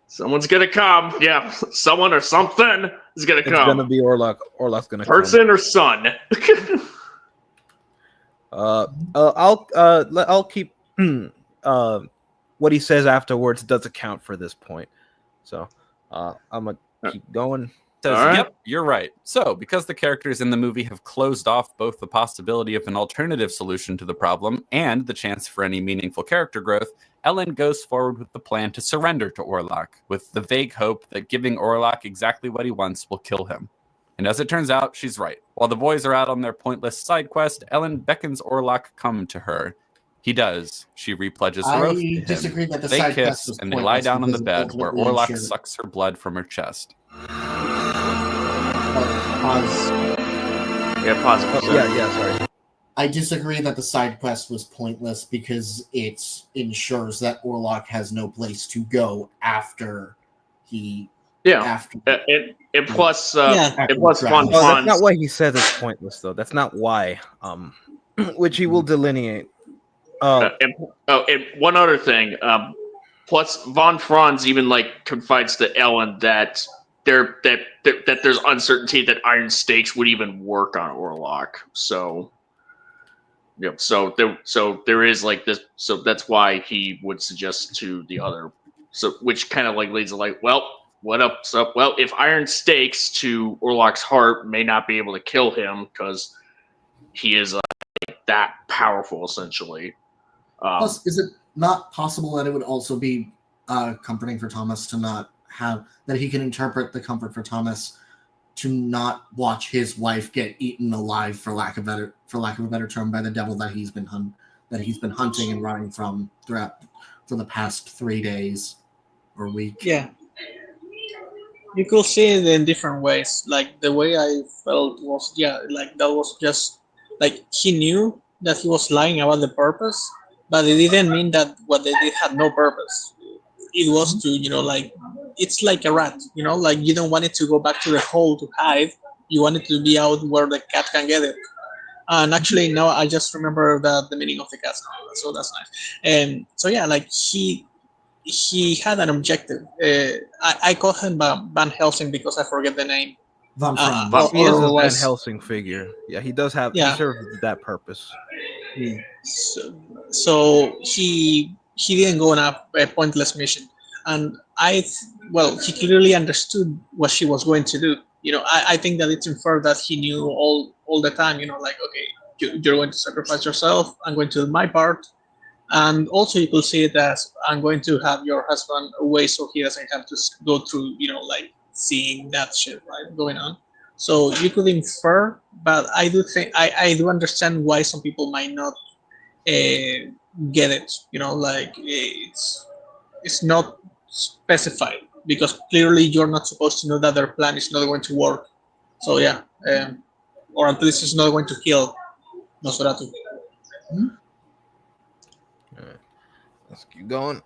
Someone's gonna come. Yeah, someone or something is gonna come. It's gonna be Orlok. Orlok's gonna person come. or son. I'll keep what he says afterwards does account for this point. So I'm gonna keep going. Yep, you're right. So, because the characters in the movie have closed off both the possibility of an alternative solution to the problem and the chance for any meaningful character growth, Ellen goes forward with the plan to surrender to Orlok, with the vague hope that giving Orlok exactly what he wants will kill him. And as it turns out, she's right. While the boys are out on their pointless side quest, Ellen beckons Orlok come to her. He does. She repledges her oath to him. Disagree that the they side kiss, quest was and they lie down on the pointless bed, where because Orlok ultimately sucks her blood from her chest. Pause. Yeah, pause. Sorry. I disagree that the side quest was pointless because it ensures that Orlok has no place to go after he. Yeah. After. And plus, that's not why he says it's pointless, though. That's not why. Which he will delineate. and one other thing. Plus, Von Franz even confides to Ellen that that there's uncertainty that iron stakes would even work on Orlok. So, yep. So there is this. So that's why he would suggest to the other. So which kind of leads to well, what up? So well, if iron stakes to Orlok's heart may not be able to kill him because he is that powerful, essentially. Plus, is it not possible that it would also be comforting for Thomas to not have that he can interpret the comfort for Thomas to not watch his wife get eaten alive, for lack of a better term, by the devil that he's been hunting and running from for the past 3 days or week? Yeah, you could see it in different ways. The way I felt was that was just he knew that he was lying about the purpose, but it didn't mean that what they did had no purpose. It was to it's like a rat, you don't want it to go back to the hole to hide. You want it to be out where the cat can get it. And actually now I just remember the meaning of the cat, so that's nice. And so he had an objective. I call him Van Helsing because I forget the name. Von Franz. He is a Van Helsing figure. Yeah, he does have. Yeah. He serves that purpose. So he didn't go on a pointless mission, and he clearly understood what she was going to do. I think that it's inferred that he knew all the time. Okay, you're going to sacrifice yourself. I'm going to do my part. And also you could see it as I'm going to have your husband away so he doesn't have to go through, seeing that shit, right, going on. So you could infer, but I do think I do understand why some people might not get it. It's not specified because clearly you're not supposed to know that their plan is not going to work. So yeah, or at least it's not going to kill Nosferatu. Hmm? Let's keep going.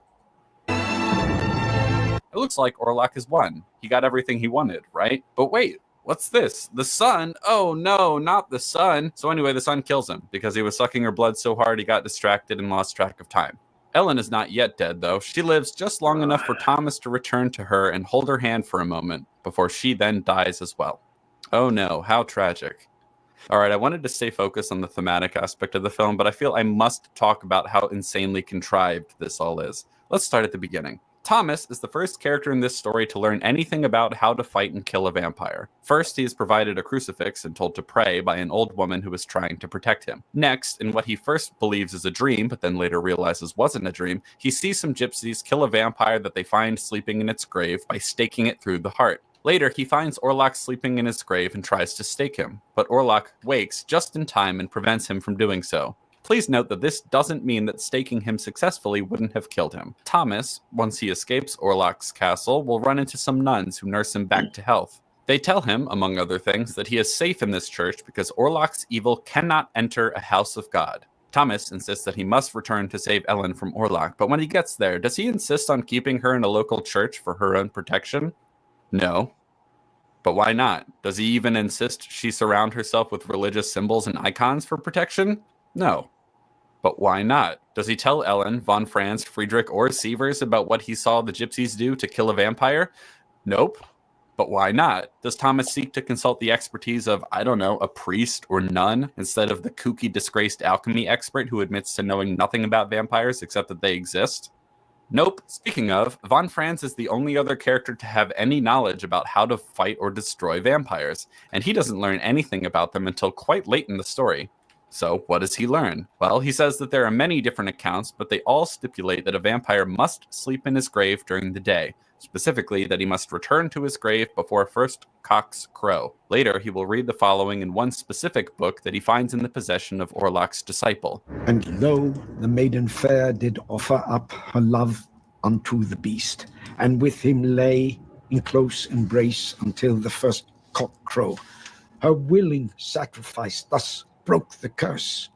It looks like Orlok has won. He got everything he wanted, right? But wait, what's this? The sun? Oh no, not the sun. So anyway, the sun kills him because he was sucking her blood so hard he got distracted and lost track of time. Ellen is not yet dead, though. She lives just long enough for Thomas to return to her and hold her hand for a moment before she then dies as well. Oh no, how tragic. All right, I wanted to stay focused on the thematic aspect of the film, but I feel I must talk about how insanely contrived this all is. Let's start at the beginning. Thomas is the first character in this story to learn anything about how to fight and kill a vampire. First, he is provided a crucifix and told to pray by an old woman who is trying to protect him. Next, in what he first believes is a dream, but then later realizes wasn't a dream, he sees some gypsies kill a vampire that they find sleeping in its grave by staking it through the heart. Later, he finds Orlok sleeping in his grave and tries to stake him, but Orlok wakes just in time and prevents him from doing so. Please note that this doesn't mean that staking him successfully wouldn't have killed him. Thomas, once he escapes Orlok's castle, will run into some nuns who nurse him back to health. They tell him, among other things, that he is safe in this church because Orlok's evil cannot enter a house of God. Thomas insists that he must return to save Ellen from Orlok, but when he gets there, does he insist on keeping her in a local church for her own protection? No. But why not? Does he even insist she surround herself with religious symbols and icons for protection? No. But why not? Does he tell Ellen, Von Franz, Friedrich, or Sievers about what he saw the gypsies do to kill a vampire? Nope. But why not? Does Thomas seek to consult the expertise of, I don't know, a priest or nun instead of the kooky, disgraced alchemy expert who admits to knowing nothing about vampires except that they exist? Nope. Speaking of, Von Franz is the only other character to have any knowledge about how to fight or destroy vampires, and he doesn't learn anything about them until quite late in the story. So, what does he learn? Well, he says that there are many different accounts, but they all stipulate that a vampire must sleep in his grave during the day. Specifically, that he must return to his grave before first cocks crow. Later, he will read the following in one specific book that he finds in the possession of Orlok's disciple. And lo, the maiden fair did offer up her love unto the beast, and with him lay in close embrace until the first cock crow. Her willing sacrifice thus broke the curse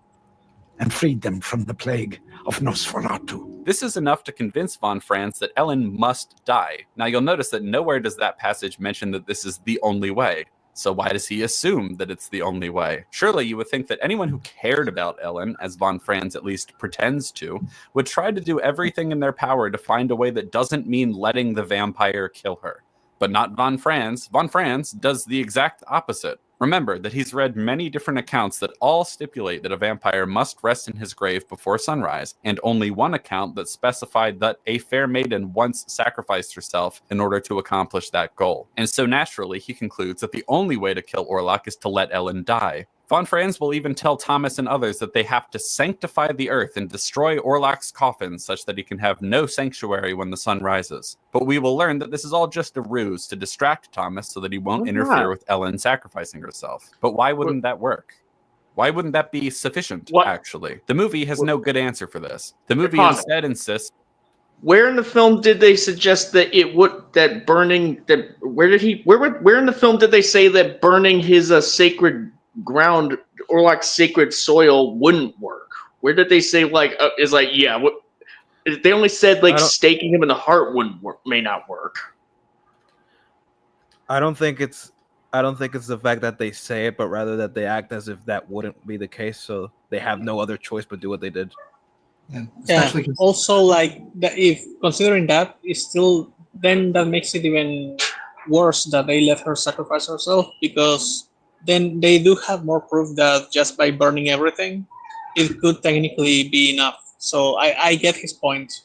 and freed them from the plague of Nosferatu. This is enough to convince Von Franz that Ellen must die. Now you'll notice that nowhere does that passage mention that this is the only way. So why does he assume that it's the only way? Surely you would think that anyone who cared about Ellen, as von Franz at least pretends to, would try to do everything in their power to find a way that doesn't mean letting the vampire kill her. But not von Franz. Von Franz does the exact opposite. Remember that he's read many different accounts that all stipulate that a vampire must rest in his grave before sunrise, and only one account that specified that a fair maiden once sacrificed herself in order to accomplish that goal. And so naturally, he concludes that the only way to kill Orlok is to let Ellen die. Von Franz will even tell Thomas and others that they have to sanctify the earth and destroy Orlok's coffin such that he can have no sanctuary when the sun rises. But we will learn that this is all just a ruse to distract Thomas so that he won't interfere with Ellen sacrificing herself. But why wouldn't that work? Why wouldn't that be sufficient, actually? The movie has no good answer for this. The movie instead insists... Where in the film did they suggest that where in the film did they say that burning his sacred ground, Orlok's sacred soil, wouldn't work? Where did they say they only said staking him in the heart may not work. I don't think it's the fact that they say it, but rather that they act as if that wouldn't be the case, so they have no other choice but do what they did. Yeah. Also, if considering that, is still then that makes it even worse that they let her sacrifice herself, because then they do have more proof that just by burning everything, it could technically be enough. So I get his point.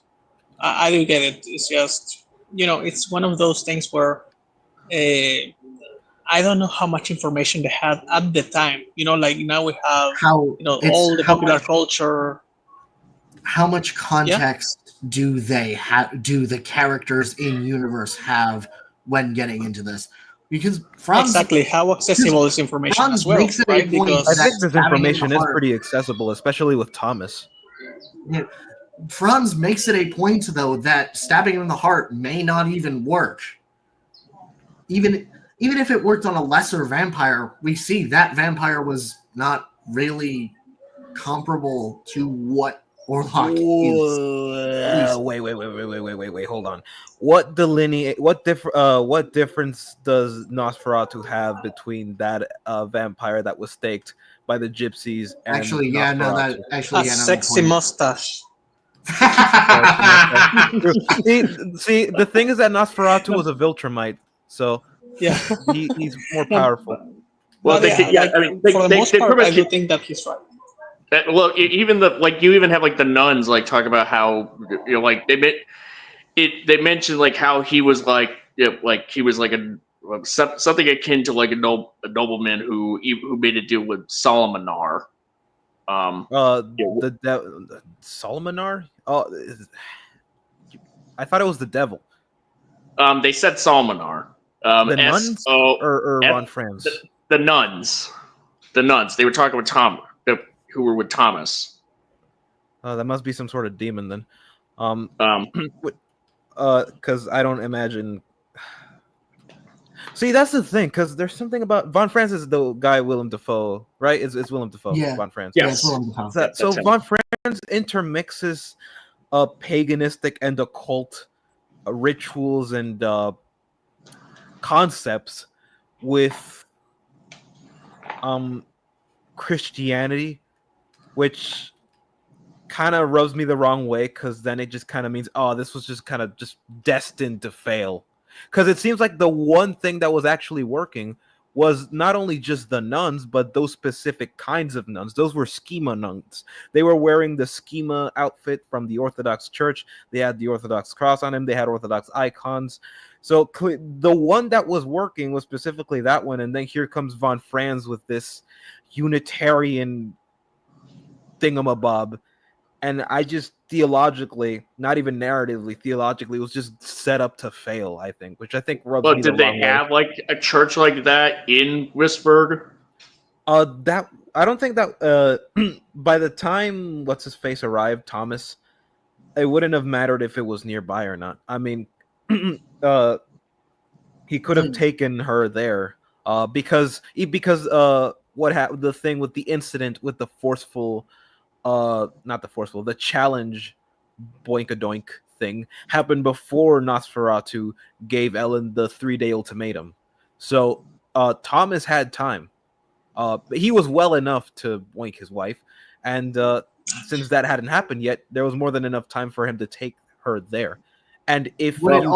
I do get it. It's just, it's one of those things where I don't know how much information they had at the time. Now we have all the popular culture. How much context do the characters in universe have when getting into this? Because Franz, how accessible is information Franz as well, makes it right? a point Because I think this information is heart- pretty accessible, especially with Thomas. Yeah. Franz makes it a point, though, that stabbing him in the heart may not even work. Even if it worked on a lesser vampire, we see that vampire was not really comparable to what Orlok is. Wait, hold on. What difference does Nosferatu have between that vampire that was staked by the gypsies and a sexy mustache. See, the thing is that Nosferatu was a Viltrumite, so he's more powerful. For the most part, I do think that he's right. Well, even you even have the nuns talk about how they mentioned how he was he was something akin to a nobleman who made a deal with Solomonar. Solomonar? Oh, I thought it was the devil. They said Solomonar. The nuns or Von Franz? The nuns. The nuns. They were talking with Tom. Who were with Thomas. That must be some sort of demon then. Because I don't imagine. See, that's the thing. Because there's something about Von Franz is the guy Willem Dafoe, right? It's Willem Dafoe. Yeah. Von Franz. Yes. So Von Franz intermixes paganistic and occult rituals and concepts with Christianity, which kind of rubs me the wrong way, because then it just kind of means, this was just kind of just destined to fail. Because it seems like the one thing that was actually working was not only just the nuns, but those specific kinds of nuns. Those were schema nuns. They were wearing the schema outfit from the Orthodox Church. They had the Orthodox cross on them. They had Orthodox icons. So the one that was working was specifically that one. And then here comes Von Franz with this Unitarian thingamabob, and I just theologically, not even narratively, theologically, was just set up to fail, I think, which I think rubs me the wrong way. Did they have a church like that in Wisburg? That I don't think that by the time what's his face arrived, Thomas, it wouldn't have mattered if it was nearby or not. I mean, he could have taken her there because what happened, the thing with the incident with the the challenge boink-a-doink thing happened before Nosferatu gave Ellen the 3-day ultimatum. So Thomas had time. He was well enough to wink his wife, and since that hadn't happened yet, there was more than enough time for him to take her there. And if would it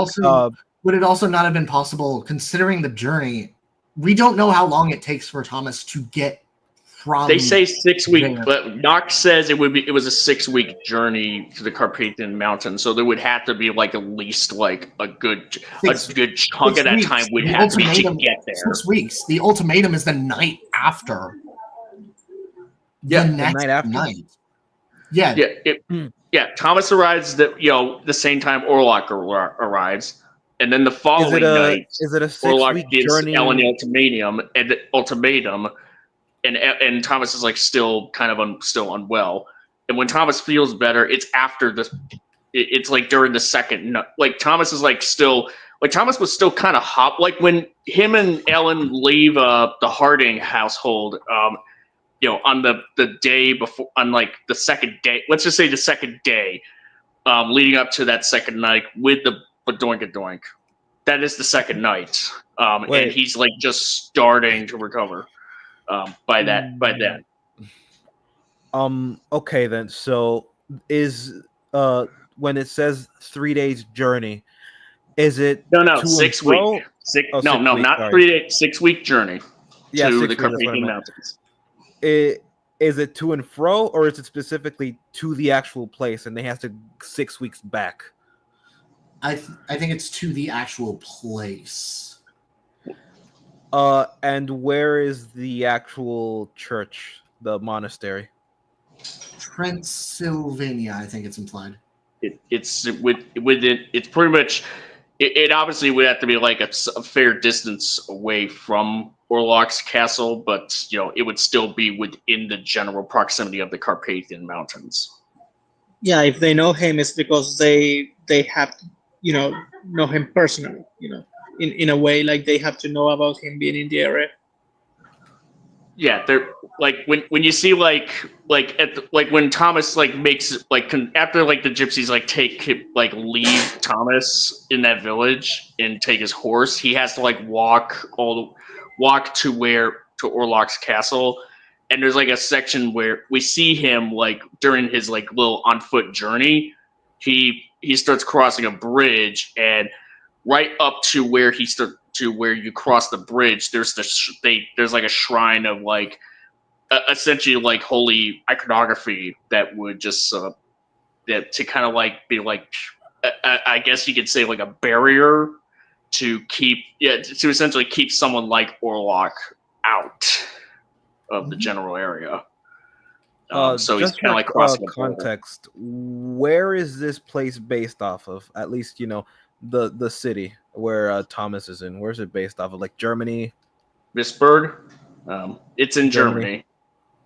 also not have been possible, considering the journey? We don't know how long it takes for Thomas to get from. They say 6 weeks, there. but Knox says it was a 6-week journey to the Carpathian Mountains, so there would have to be like at least like a good chunk of that time would have to be to get there. 6 weeks. The ultimatum is the night after. Yeah, the night after. Yeah. Yeah. Thomas arrives the same time Orlok arrives. And then the following night, is it a 6-week gives journey? Ellen the ultimatum, and Thomas is like still kind of still unwell. And when Thomas feels better, it's after it's like during the second. Like Thomas is like still like Thomas was still kind of hot. Like when him and Ellen leave the Harding household, on the day before, on like the second day. Let's just say the second day, leading up to that second night with the Doink-a-Doink. That is the second night, and he's like just starting to recover by then. Okay then. So is when it says 3 days journey, is it no 6 week? Not sorry. 3 days. 6-week journey to the Carpathian Carpathian Mountains. Is it to and fro, or is it specifically to the actual place, and they have to 6 weeks back? I think it's to the actual place. And where is the actual church, the monastery? Transylvania, I think it's implied. It's within. It's pretty much. It obviously would have to be like a fair distance away from Orlok's castle, but it would still be within the general proximity of the Carpathian Mountains. Yeah, if they know him, it's because they have to, know him personally. In a way, like they have to know about him being in the area. Yeah, they're like when you see like when Thomas makes after the gypsies leave Thomas in that village and take his horse, he has to walk to Orlok's castle, and there's a section where we see him during his little on foot journey, he starts crossing a bridge, and right up to where where you cross the bridge, there's a shrine of essentially holy iconography that would just that to kind of be I guess you could say a barrier to to essentially keep someone like Orlok out of the general area. So he's kind of crossing the context. Where is this place based off of? At least the city where Thomas is in. Where's it based off of? Germany? Visburg? It's in Germany.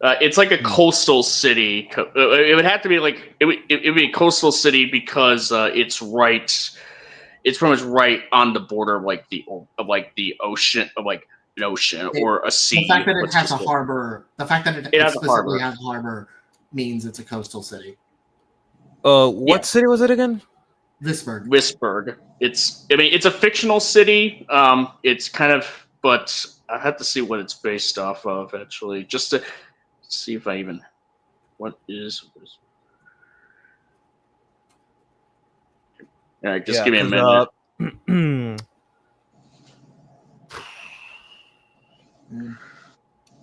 It's like a coastal city. It would have to be it would be a coastal city because it's right. It's pretty much right on the border of the ocean an ocean or a sea. The fact that it has a harbor. The fact that it specifically has a harbor means it's a coastal city. What city was it again? Visburg. It's a fictional city. It's kind of, but I have to see what it's based off of actually, just to see if I even what is. All right, just give me a minute.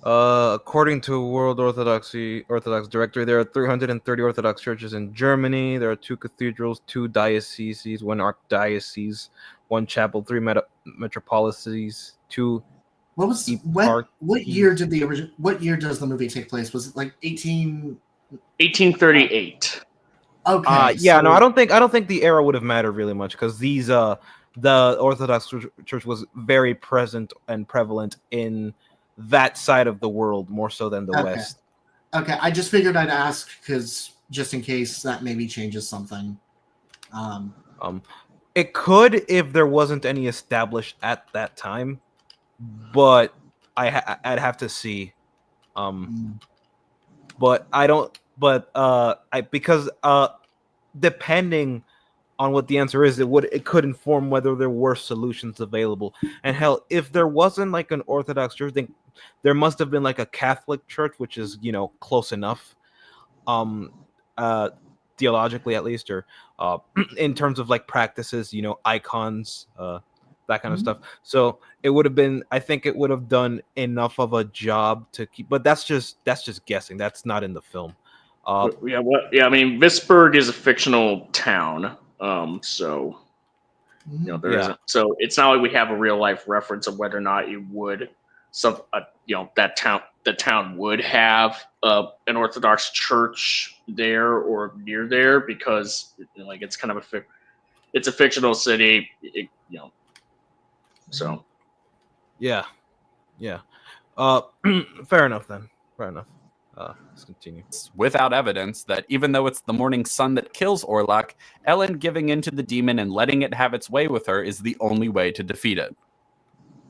According to World Orthodox Directory, there are 330 Orthodox churches in Germany. There are 2 cathedrals, 2 dioceses, 1 archdiocese, 1 chapel, 3 metropolises, 2. What year did what year does the movie take place? Was it 1838? Okay. Yeah, no, I don't think the era would have mattered really much because the Orthodox Church was very present and prevalent in that side of the world more so than the West. Okay, I just figured I'd ask because just in case that maybe changes something. It could if there wasn't any established at that time, but I'd have to see. But I don't. But because depending on what the answer is, it could inform whether there were solutions available. And hell, if there wasn't like an Orthodox church, then there must have been like a Catholic church, which is, you know, close enough, theologically at least, or in terms of like practices, you know, icons, that kind of stuff. So it would have been, I think it would have done enough of a job to keep, but that's just guessing. That's not in the film. I mean, Visburg is a fictional town, so you know there isn't. So it's not like we have a real life reference of whether or not it would the town would have an Orthodox church there or near there, because like it's kind of it's a fictional city, so yeah. Fair enough then. Fair enough. Let's continue. Without evidence that even though it's the morning sun that kills Orlok, Ellen giving in to the demon and letting it have its way with her is the only way to defeat it.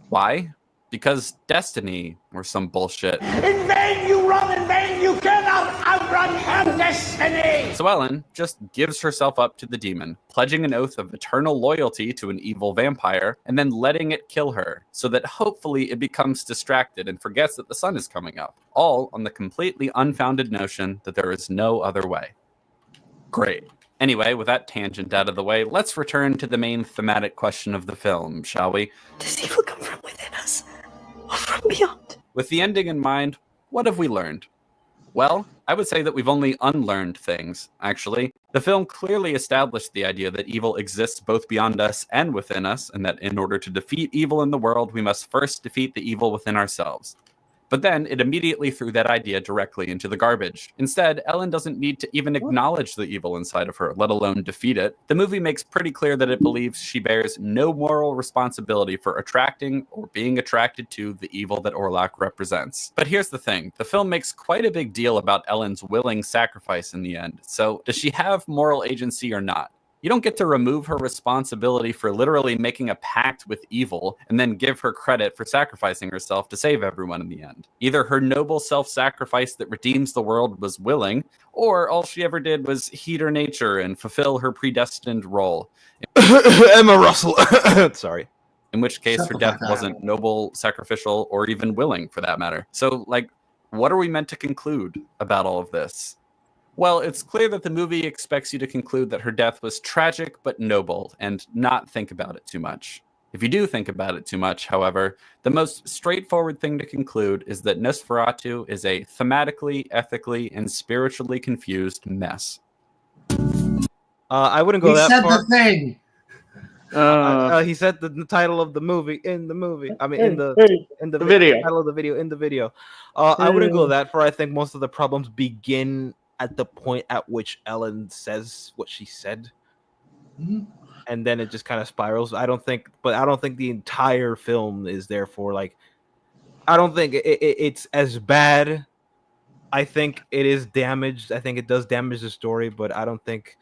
Why? Because destiny or some bullshit. In vain you run, in vain you cannot outrun her destiny! So Ellen just gives herself up to the demon, pledging an oath of eternal loyalty to an evil vampire, and then letting it kill her, so that hopefully it becomes distracted and forgets that the sun is coming up, all on the completely unfounded notion that there is no other way. Great. Anyway, with that tangent out of the way, let's return to the main thematic question of the film, shall we? Does evil come from within us? Or from beyond? With the ending in mind, what have we learned? Well, I would say that we've only unlearned things, actually. The film clearly established the idea that evil exists both beyond us and within us, and that in order to defeat evil in the world, we must first defeat the evil within ourselves. But then it immediately threw that idea directly into the garbage. Instead, Ellen doesn't need to even acknowledge the evil inside of her, let alone defeat it. The movie makes pretty clear that it believes she bears no moral responsibility for attracting or being attracted to the evil that Orlok represents. But here's the thing. The film makes quite a big deal about Ellen's willing sacrifice in the end. So does she have moral agency or not? You don't get to remove her responsibility for literally making a pact with evil and then give her credit for sacrificing herself to save everyone in the end. Either her noble self-sacrifice that redeems the world was willing, or all she ever did was heed her nature and fulfill her predestined role. Emma Russell. Sorry. In which case her death wasn't noble, sacrificial, or even willing for that matter. So, like, what are we meant to conclude about all of this? Well, it's clear that the movie expects you to conclude that her death was tragic but noble, and not think about it too much. If you do think about it too much, however, the most straightforward thing to conclude is that Nosferatu is a thematically, ethically, and spiritually confused mess. I wouldn't go that far. He said the thing. He said the title of the movie in the movie. I mean, in the video. Title of the video in the video. I wouldn't go that far. I think most of the problems begin at the point at which Ellen says what she said, and then it just kind of spirals. I don't think the entire film is therefore like. I don't think it's as bad. I think it is damaged. I think it does damage the story, but I don't think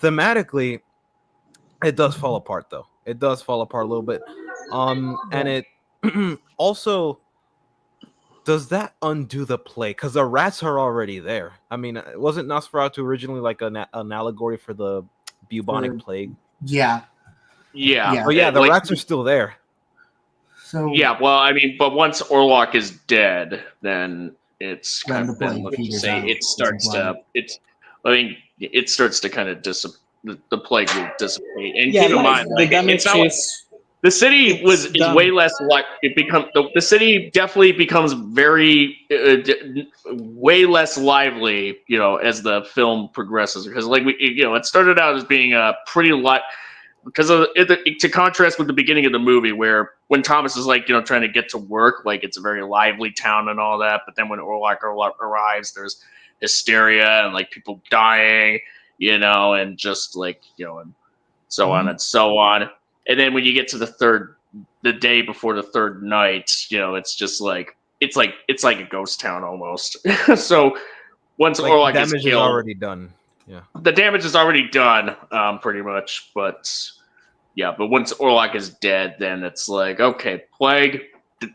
thematically it does fall apart. Though it does fall apart a little bit, and it also. Does that undo the play? Because the rats are already there. I mean, wasn't Nosferatu originally like an allegory for the bubonic plague? Yeah. Oh yeah, the rats are still there. So yeah, well, I mean, but once Orlok is dead, then it's kind of been, let's just say, it starts to kind of the plague will dissipate. And keep in mind, the damage is. The city is way less like the city definitely becomes very way less lively, as the film progresses, because it started out as being a pretty because to contrast with the beginning of the movie where when Thomas is trying to get to work, it's a very lively town and all that, but then when Orlok arrives, there's hysteria and people dying, and just and so on and so on. And then when you get to the day before the third night, it's just it's like a ghost town almost. So once Orlok is killed, damage is already done. Yeah, the damage is already done, pretty much. But once Orlok is dead, then it's okay, plague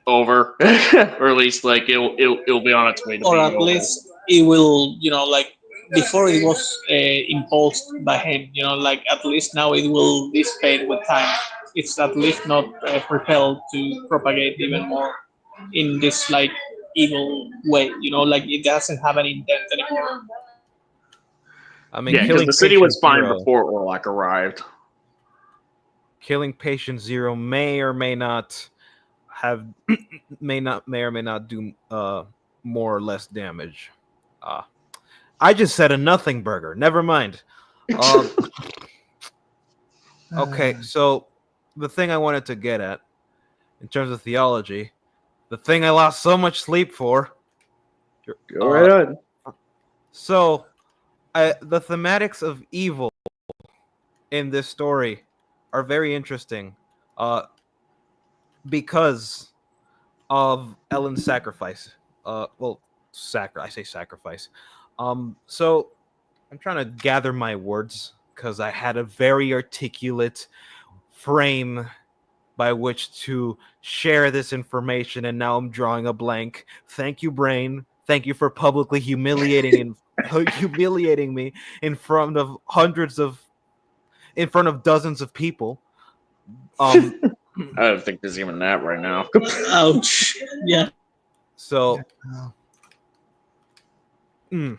over, or at least it'll be on its way to or being at over. least it will before it was imposed by him. Like at least now it will dissipate with time. It's at least not propelled to propagate even more in this like evil way. Like it doesn't have an intent anymore. I mean, Yeah, because killing the city was Patient fine Zero, before Orlok arrived. killing Patient Zero may or may not have may or may not do more or less damage. I just said a nothing burger. Never mind. Okay, so the thing I wanted to get at, in terms of theology, the thing I lost so much sleep for. Go right on. So, the thematics of evil in this story are very interesting, because of Ellen's sacrifice. I say sacrifice. So I'm trying to gather my words because I had a very articulate frame by which to share this information, and now I'm drawing a blank. Thank you, brain. Thank you for publicly humiliating me in front of dozens of people. I don't think there's even that right now. Ouch. Yeah. So, I'm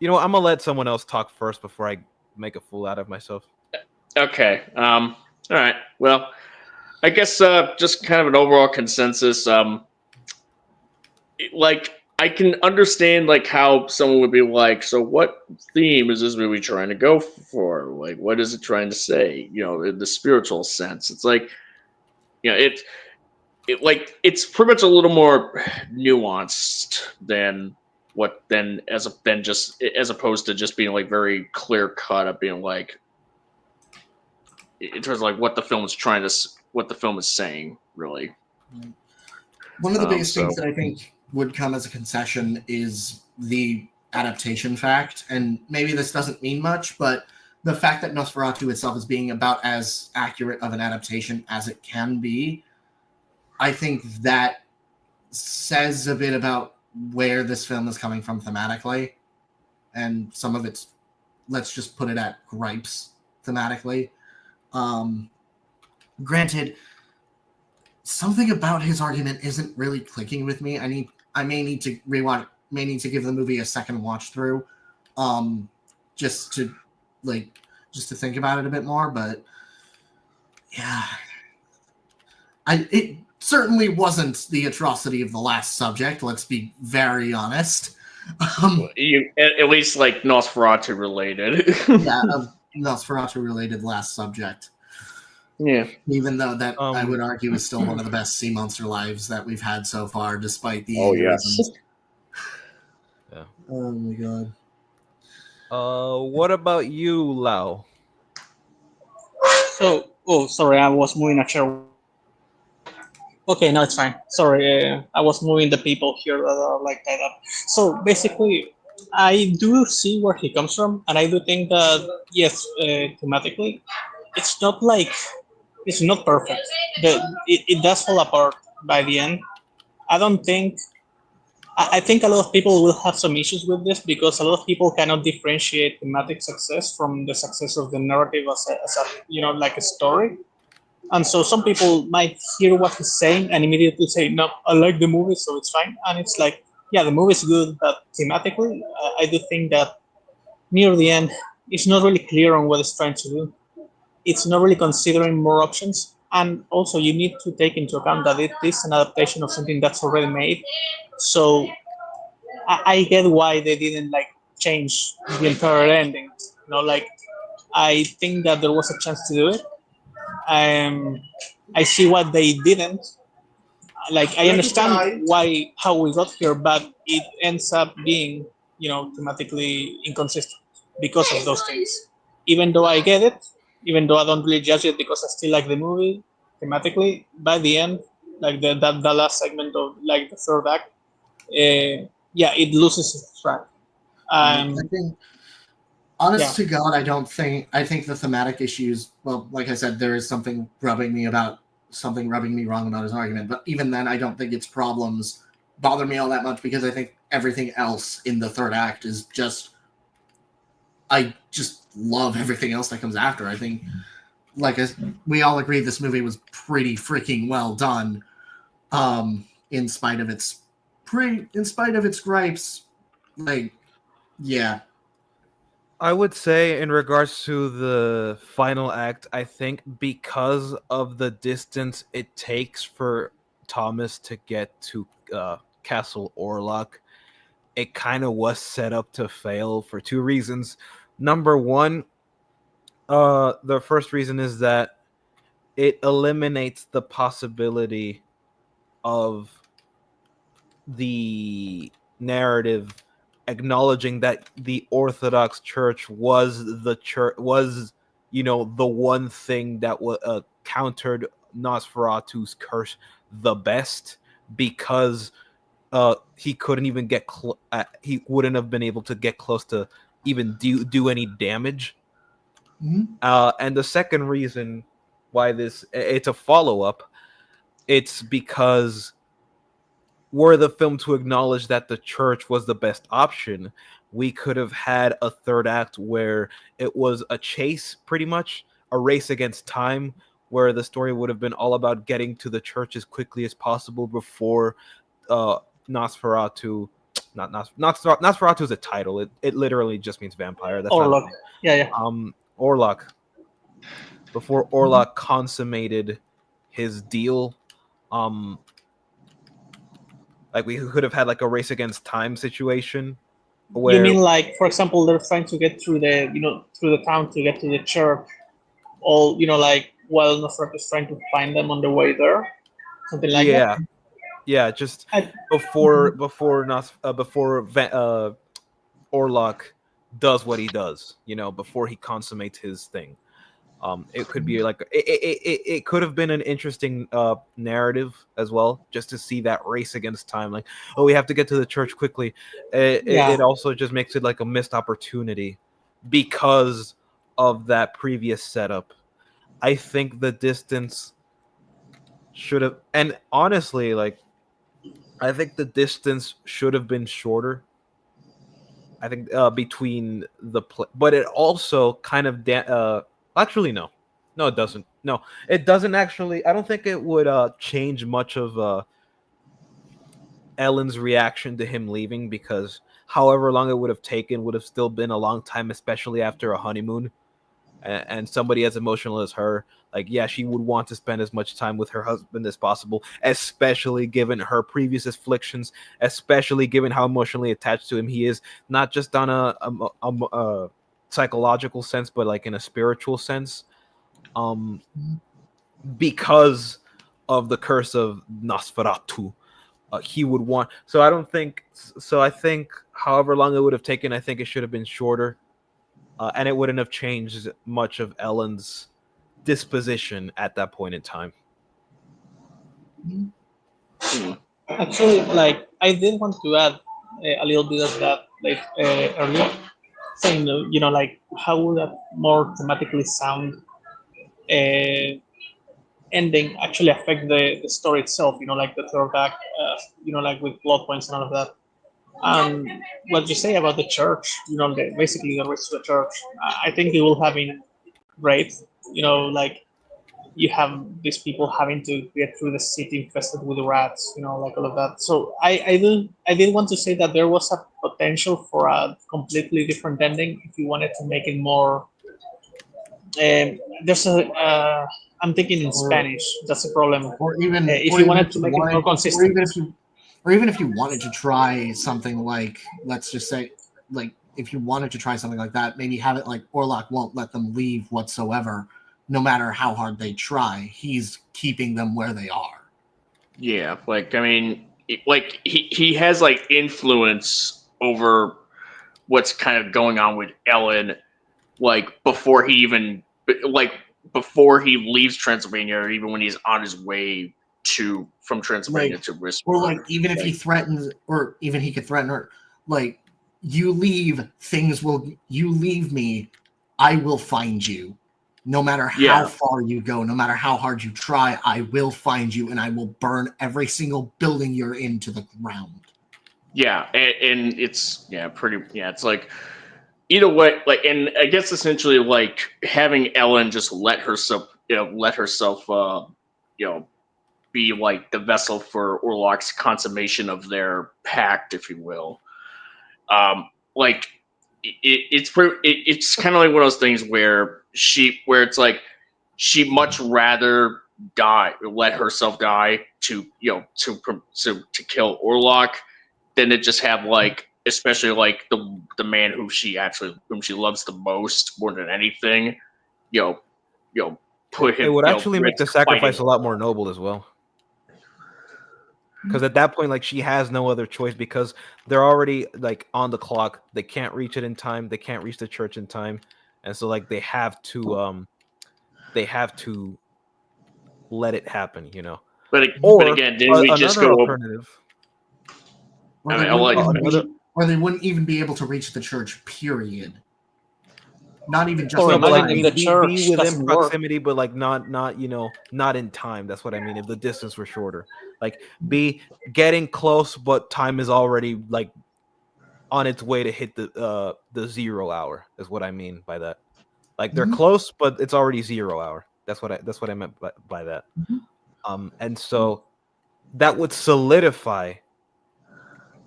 gonna let someone else talk first before I make a fool out of myself. Okay. All right. Well, I guess just kind of an overall consensus. Like I can understand like how someone would be like, so what theme is this movie trying to go for? Like, what is it trying to say? In the spiritual sense, it's like, it's pretty much a little more nuanced than as opposed to just being like very clear cut of being like in terms of like what the film is saying, really. One of the biggest things that I think would come as a concession is the adaptation fact, and maybe this doesn't mean much, but the fact that Nosferatu itself is being about as accurate of an adaptation as it can be, I think that says a bit about where this film is coming from thematically, and some of its, let's just put it at gripes thematically. Granted, something about his argument isn't really clicking with me. I may need to rewatch, may need to give the movie a second watch through, just to think about it a bit more. But yeah, it certainly wasn't the atrocity of The Last Subject. Let's be very honest. You at least like Nosferatu related. Yeah, Nosferatu related Last Subject. Yeah. Even though that I would argue is still one of the best sea monster lives that we've had so far, despite the aneurysms. Yeah. Oh my god. What about you, Lau? So, sorry, I was moving a chair. Okay, no, it's fine. Sorry, I was moving the people here that are like tied up. So basically, I do see where he comes from, and I do think that yes, thematically, it's not perfect. It does fall apart by the end. I think a lot of people will have some issues with this because a lot of people cannot differentiate thematic success from the success of the narrative as a like a story. And so some people might hear what he's saying and immediately say, no, I like the movie, so it's fine. And it's like, yeah, the movie's good, but thematically, I do think that near the end, it's not really clear on what it's trying to do. It's not really considering more options. And also, you need to take into account that it is an adaptation of something that's already made. So I get why they didn't like change the entire ending. I think that there was a chance to do it. I see what they didn't. Like I understand how we got here, but it ends up being, thematically inconsistent because of those things. Even though I get it, even though I don't really judge it because I still like the movie thematically, by the end, like the last segment of like the third act, it loses its track. I think, to God, I think the thematic issues, well, like I said, there is something rubbing me wrong about his argument, but even then, I don't think its problems bother me all that much because I think everything else in the third act is just. I just love everything else that comes after. I think, we all agree, this movie was pretty freaking well done. In spite of its gripes, yeah. I would say in regards to the final act, I think because of the distance it takes for Thomas to get to Castle Orlok, it kind of was set up to fail for two reasons. Number one, the first reason is that it eliminates the possibility of the narrative acknowledging that the Orthodox Church was the one thing that countered Nosferatu's curse the best, because he couldn't even get he wouldn't have been able to get close to even do any damage. Mm-hmm. And the second reason why it's a follow-up, it's because were the film to acknowledge that the church was the best option, we could have had a third act where it was a chase, pretty much a race against time, where the story would have been all about getting to the church as quickly as possible before Nosferatu. Nosferatu is a title. It literally just means vampire. That's Orlok. Yeah. Orlok. Before Orlok consummated his deal, we could have had a race against time situation. Where, you mean for example, they're trying to get through the town to get to the church, all while Nosferatu is trying to find them on the way there, something like that. Yeah, just before Orlok does what he does, before he consummates his thing. It could be it could have been an interesting narrative as well, just to see that race against time. We have to get to the church quickly. It also just makes it a missed opportunity because of that previous setup. I think the distance should have, and honestly, I think the distance should have been shorter. I think between but it also kind of actually no, it doesn't. No, it doesn't actually. I don't think it would change much of Ellen's reaction to him leaving, because however long it would have taken would have still been a long time, especially after a honeymoon. And somebody as emotional as her, she would want to spend as much time with her husband as possible, especially given her previous afflictions, especially given how emotionally attached to him he is, not just on a psychological sense, but in a spiritual sense, because of the curse of Nosferatu. He would want. So I think however long it would have taken, I think it should have been shorter. And it wouldn't have changed much of Ellen's disposition at that point in time. Actually, I did want to add a little bit of that earlier, saying how would a more thematically sound ending actually affect the story itself? The third act, with plot points and all of that. What you say about the church, basically the race to the church, I think it will have been great. You have these people having to get through the city infested with rats, all of that. So I did want to say that there was a potential for a completely different ending if you wanted to make it more. I'm thinking in Spanish. That's the problem. Or even if you wanted to make it more consistent. Or even if you wanted to try something let's just say, if you wanted to try something like that, maybe have it Orlok won't let them leave whatsoever, no matter how hard they try. He's keeping them where they are. Yeah, he has influence over what's kind of going on with Ellen, before he even before he leaves Transylvania, or even when he's on his way from Transylvania to Risk. Or even if he threatens, or even he could threaten her, you leave me, I will find you. No matter how far you go, no matter how hard you try, I will find you and I will burn every single building you're in to the ground. Yeah, and it's it's like either way, like, and I guess essentially like having Ellen just let herself be like the vessel for Orlok's consummation of their pact, if you will. Like it's kind of like one of those things where it's like she much rather let herself die to kill Orlok than to just have like, especially like the man whom she loves the most more than anything, put him. It would actually make the sacrifice fighting. a lot more noble as well. Because at that point, like, she has no other choice because they're already like on the clock. They can't reach it in time. They can't reach the church in time, and so like they have to let it happen, you know. But again, didn't we just go alternative? Or they wouldn't even be able to reach the church. Period. Not even just the church be within doesn't proximity, but like not not in time. That's what I mean. If the distance were shorter, like be getting close, but time is already like on its way to hit the 0 hour. Is what I mean by that. Like they're close, but it's already 0 hour. That's what I meant by that. And so that would solidify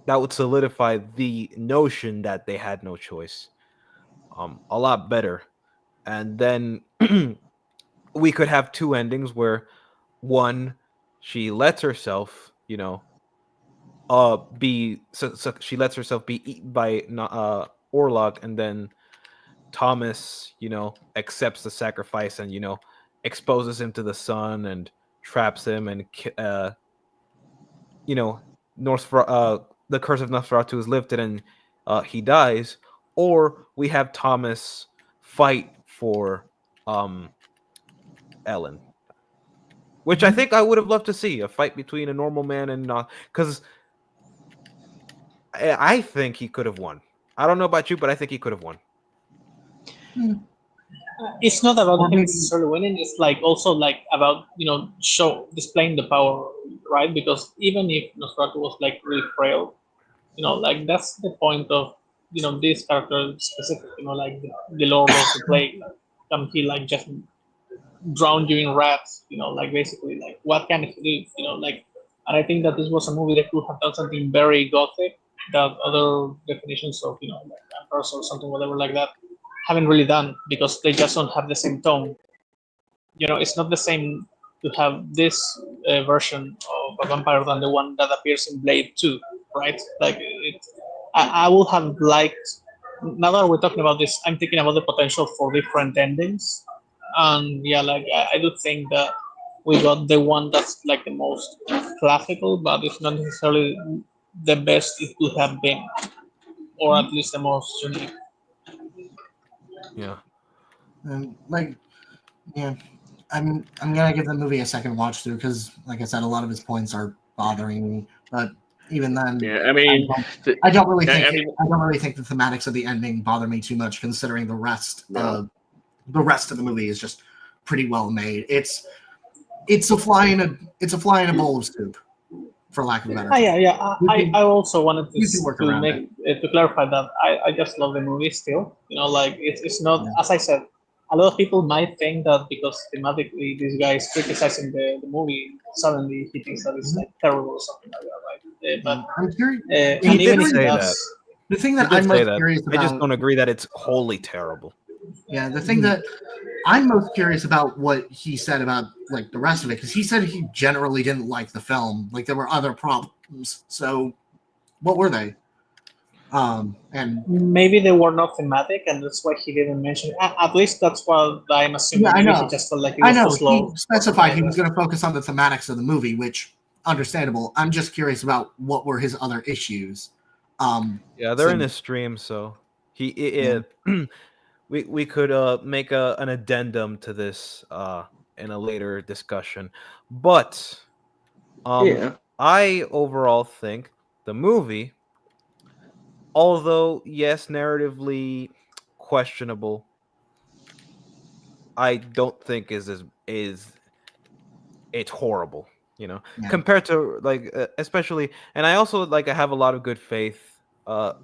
the notion that they had no choice. A lot better. And then we could have two endings where one, she lets herself, she lets herself be eaten by Orlok, and then Thomas, accepts the sacrifice and exposes him to the sun and traps him, and the curse of Nosferatu is lifted and he dies. Or we have Thomas fight for Ellen, which I think I would have loved to see, a fight between a normal man and not, because I think he could have won. I don't know about you, but I think he could have won. It's not about him necessarily winning. It's like also like about displaying the power, right? Because even if Nosferatu was like really frail, like that's the point of this character specific. Like the Lord of the Plague, can he like just drown you in rats? Like basically like what can he do? Like, and I think that this was a movie that could have done something very gothic that other definitions of like vampires or something whatever like that haven't really done, because they just don't have the same tone. It's not the same to have this version of a vampire than the one that appears in Blade 2, right? Like, I would have liked, now that we're talking about this, I'm thinking about the potential for different endings. And yeah, like, I do think that we got the one that's like the most classical, but it's not necessarily the best it could have been, or at least the most unique. Yeah. I'm gonna give the movie a second watch through because, like I said, a lot of its points are bothering me. But even then, I don't really think the thematics of the ending bother me too much, considering the rest of the movie is just pretty well made. It's a fly in a bowl of soup, for lack of a better. I also wanted to clarify that I just love the movie still. Like it's not, as I said, a lot of people might think that because thematically this guy is criticizing the movie, suddenly he thinks that it's like terrible or something like that, right? But I'm curious. And even if he does, the thing that I'm most curious about, I just don't agree that it's wholly terrible. Yeah, the thing that I'm most curious about what he said about like the rest of it, because he said he generally didn't like the film. Like there were other problems. So what were they? And maybe they were not thematic, and that's why he didn't mention it. At least that's what I'm assuming. Yeah, I know. He just felt like it was too slow. He specified he was going to focus on the thematics of the movie, which understandable. I'm just curious about what were his other issues. Yeah, they're in his stream, so we could make an addendum to this in a later discussion. But I overall think the movie, although yes, narratively questionable, I don't think is it's horrible, Yeah. compared to like especially, and I also like I have a lot of good faith that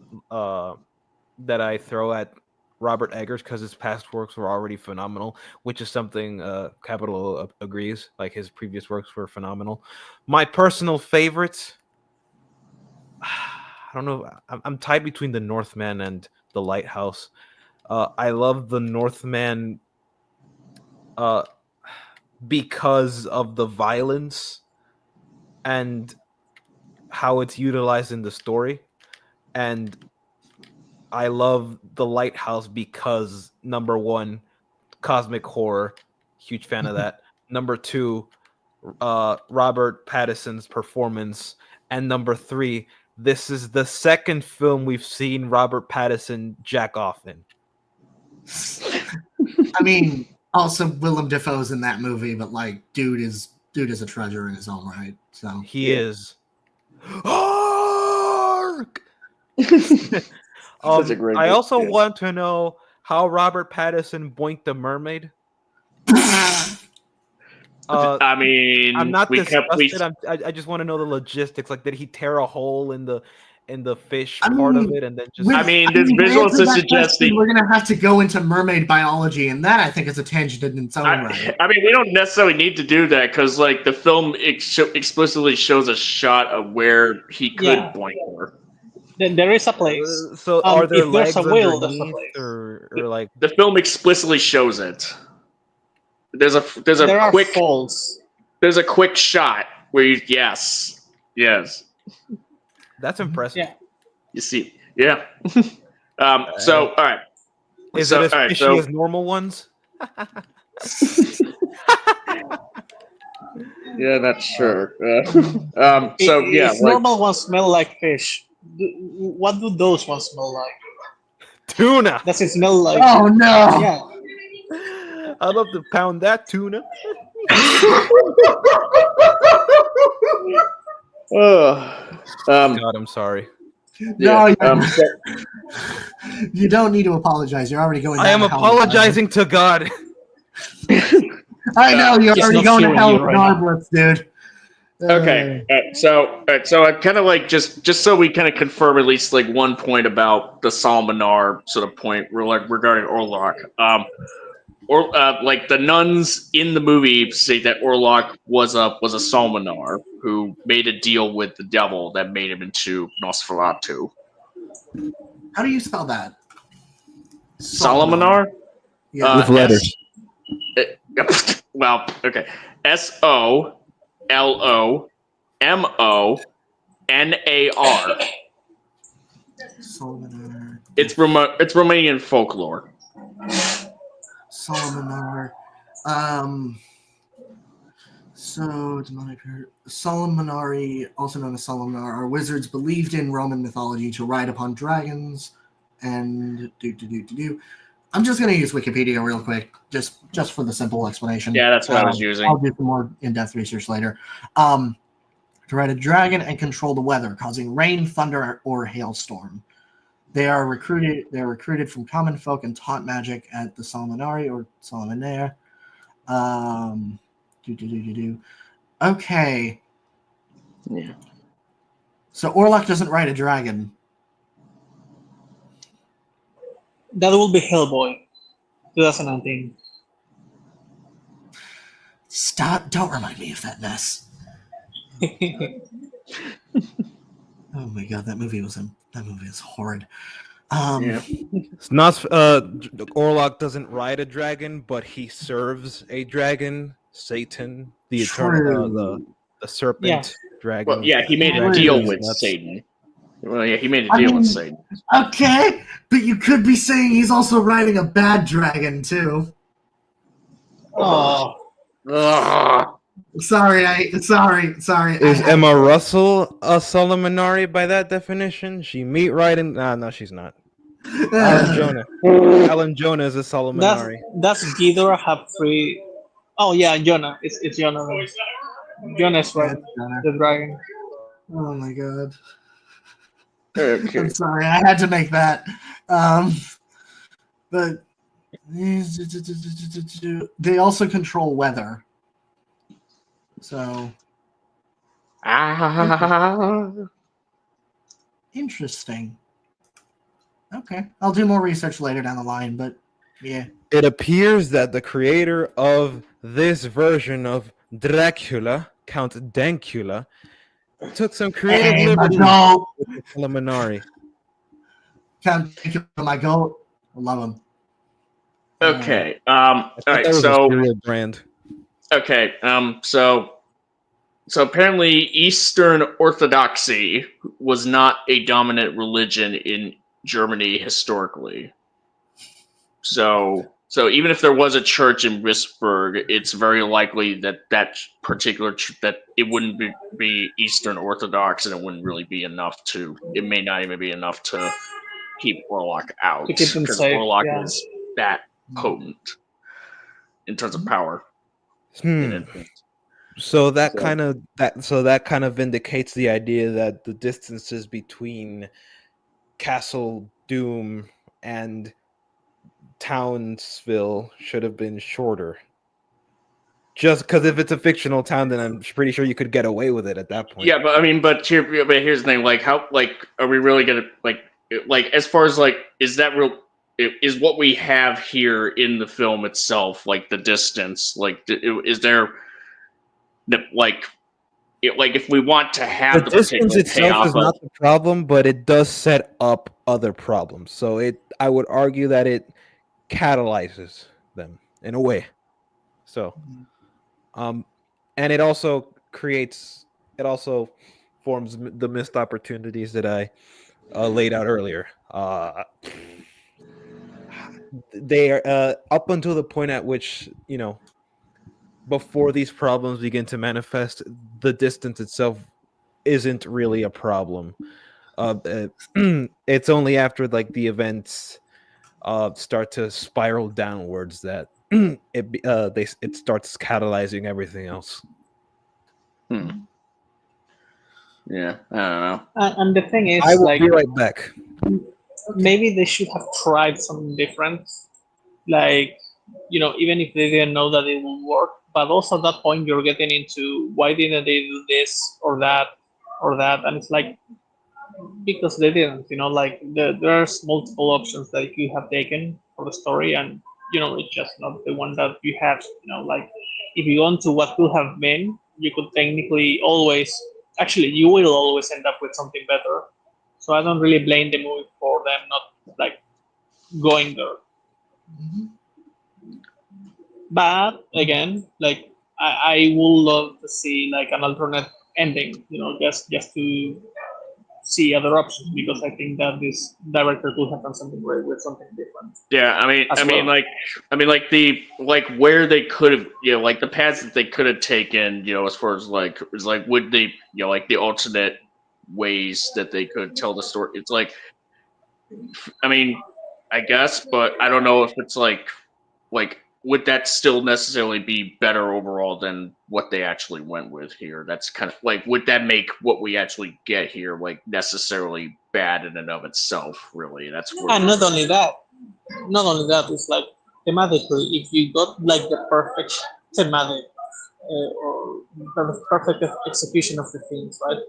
I throw at Robert Eggers because his past works were already phenomenal, which is something Capital agrees. Like his previous works were phenomenal. My personal favorite, I don't know. I'm tied between the Northman and the Lighthouse. I love the Northman because of the violence and how it's utilized in the story, and I love the Lighthouse because number one, cosmic horror, huge fan of that. Number two, Robert Pattinson's performance, and number three, this is the second film we've seen Robert Pattinson jack off in. I mean, also Willem Dafoe's in that movie, but like, dude is a treasure in his own right. So he is. Ark! Such a great I also movie. want to know how Robert Pattinson boinked the mermaid. I mean, I'm not disgusted. I just want to know the logistics. Like, did he tear a hole in the fish part of it, and then just? I mean, there's visuals to suggest that we're gonna have to go into mermaid biology, and that I think is a tangent in its own right. I mean, we don't necessarily need to do that because, like, the film explicitly shows a shot of where he could boink her. Then there is a place. So are there if legs there's a will, there's a underneath, place. or like the film explicitly shows it? There's a there quick are falls. There's a quick shot where you yes. That's impressive. Yeah. You see, yeah. So all right. Is so, it as all right, fishy so, as normal ones? Yeah, not sure. So yeah, if normal ones smell like fish, what do those ones smell like? Tuna. Does it smell like? Oh no! Yeah. I'd love to pound that tuna. God, I'm sorry. No, you don't need to apologize. You're already going. I am apologizing to God. I know you're already going to hell regardless, dude. Okay, so I kind of like just so we kind of confirm at least like one point about the Salmanar sort of point regarding Orlok. Or like the nuns in the movie say that Orlok was a Salmanar who made a deal with the devil that made him into Nosferatu. How do you spell that? Salmanar? Yeah. With letters. Well, okay. SOLOMONAR. Salmanar. It's Romanian folklore. Salmanar. So demonic Salmanari, also known as Salmanar, are wizards believed in Roman mythology to ride upon dragons and do. I'm just going to use Wikipedia real quick, just for the simple explanation. Yeah, that's what I was using. I'll do some more in-depth research later. To ride a dragon and control the weather, causing rain, thunder, or hailstorm. They're recruited from common folk and taught magic at the Salmanari or Salmanair. Okay. Yeah. So Orlok doesn't ride a dragon. That will be Hellboy, 2019. Stop! Don't remind me of that mess. Oh my god, that movie is horrid. Yeah. It's not. Orlok doesn't ride a dragon, but he serves a dragon, Satan, the eternal, the serpent dragon. Well, yeah, he made a deal with Satan. Well, yeah, he made a deal with Satan. Okay, but you could be saying he's also riding a bad dragon too. Oh. Sorry. Is Emma Russell a Solomonari by that definition? She meat riding? No, she's not. Alan Jonah is a Solomonari. Does Ghidorah have three? Oh yeah, Jonah. It's Jonah. Jonah is right. The dragon. Oh my god. Okay. I'm sorry, I had to make that. But They also control weather. So interesting. Okay, I'll do more research later down the line, but yeah. It appears that the creator of this version of Dracula, Count Dankula, took some creative liberties with the preliminary. Count Dankula, my goat. I love him. Okay. I All right. that was So a cereal brand. okay. So apparently Eastern Orthodoxy was not a dominant religion in Germany historically. So even if there was a church in Wisburg, it's very likely that that particular that it wouldn't be Eastern Orthodox, and it wouldn't really be enough to. It may not even be enough to keep Orlok out, To keep them because safe, Orlok yeah. is that potent in terms of power. and influence. So that kind of vindicates the idea that the distances between Castle Doom and Townsville should have been shorter. Just because if it's a fictional town, then I'm pretty sure you could get away with it at that point. Yeah, but I mean, but here's the thing: like, how, like, are we really gonna like as far as like, is that real? Is what we have here in the film itself, like the distance, like, is there, like, if we want to have The the distance particular itself payoff is not the problem, but it does set up other problems. So I would argue that it catalyzes them in a way. So, and it also forms the missed opportunities that I laid out earlier. They are up until the point at which, before these problems begin to manifest, the distance itself isn't really a problem. It's only after like the events start to spiral downwards that it starts catalyzing everything else. Yeah, I don't know. And the thing is, I will like, be right back. maybe they should have tried something different. Like, even if they didn't know that it will work, but also at that point you're getting into why didn't they do this or that, and it's like, because they didn't. Like, there's multiple options that you have taken for the story, and it's just not the one that you have. Like, if you want to what could have been, you could technically always, actually, you will always end up with something better. So I don't really blame the movie for them not, like, going there. But again, like, I would love to see like an alternate ending, just to see other options, because I think that this director could have done something great with something different. Yeah, where they could have, like the paths that they could have taken, as far as like, is like, would they, like the alternate ways that they could tell the story. It's like, I mean, I guess, but I don't know if it's like, would that still necessarily be better overall than what they actually went with here? That's kind of like, would that make what we actually get here like necessarily bad in and of itself? Really, that's where. And not only that, it's like thematically, if you got like the perfect thematic or the perfect execution of the things, right?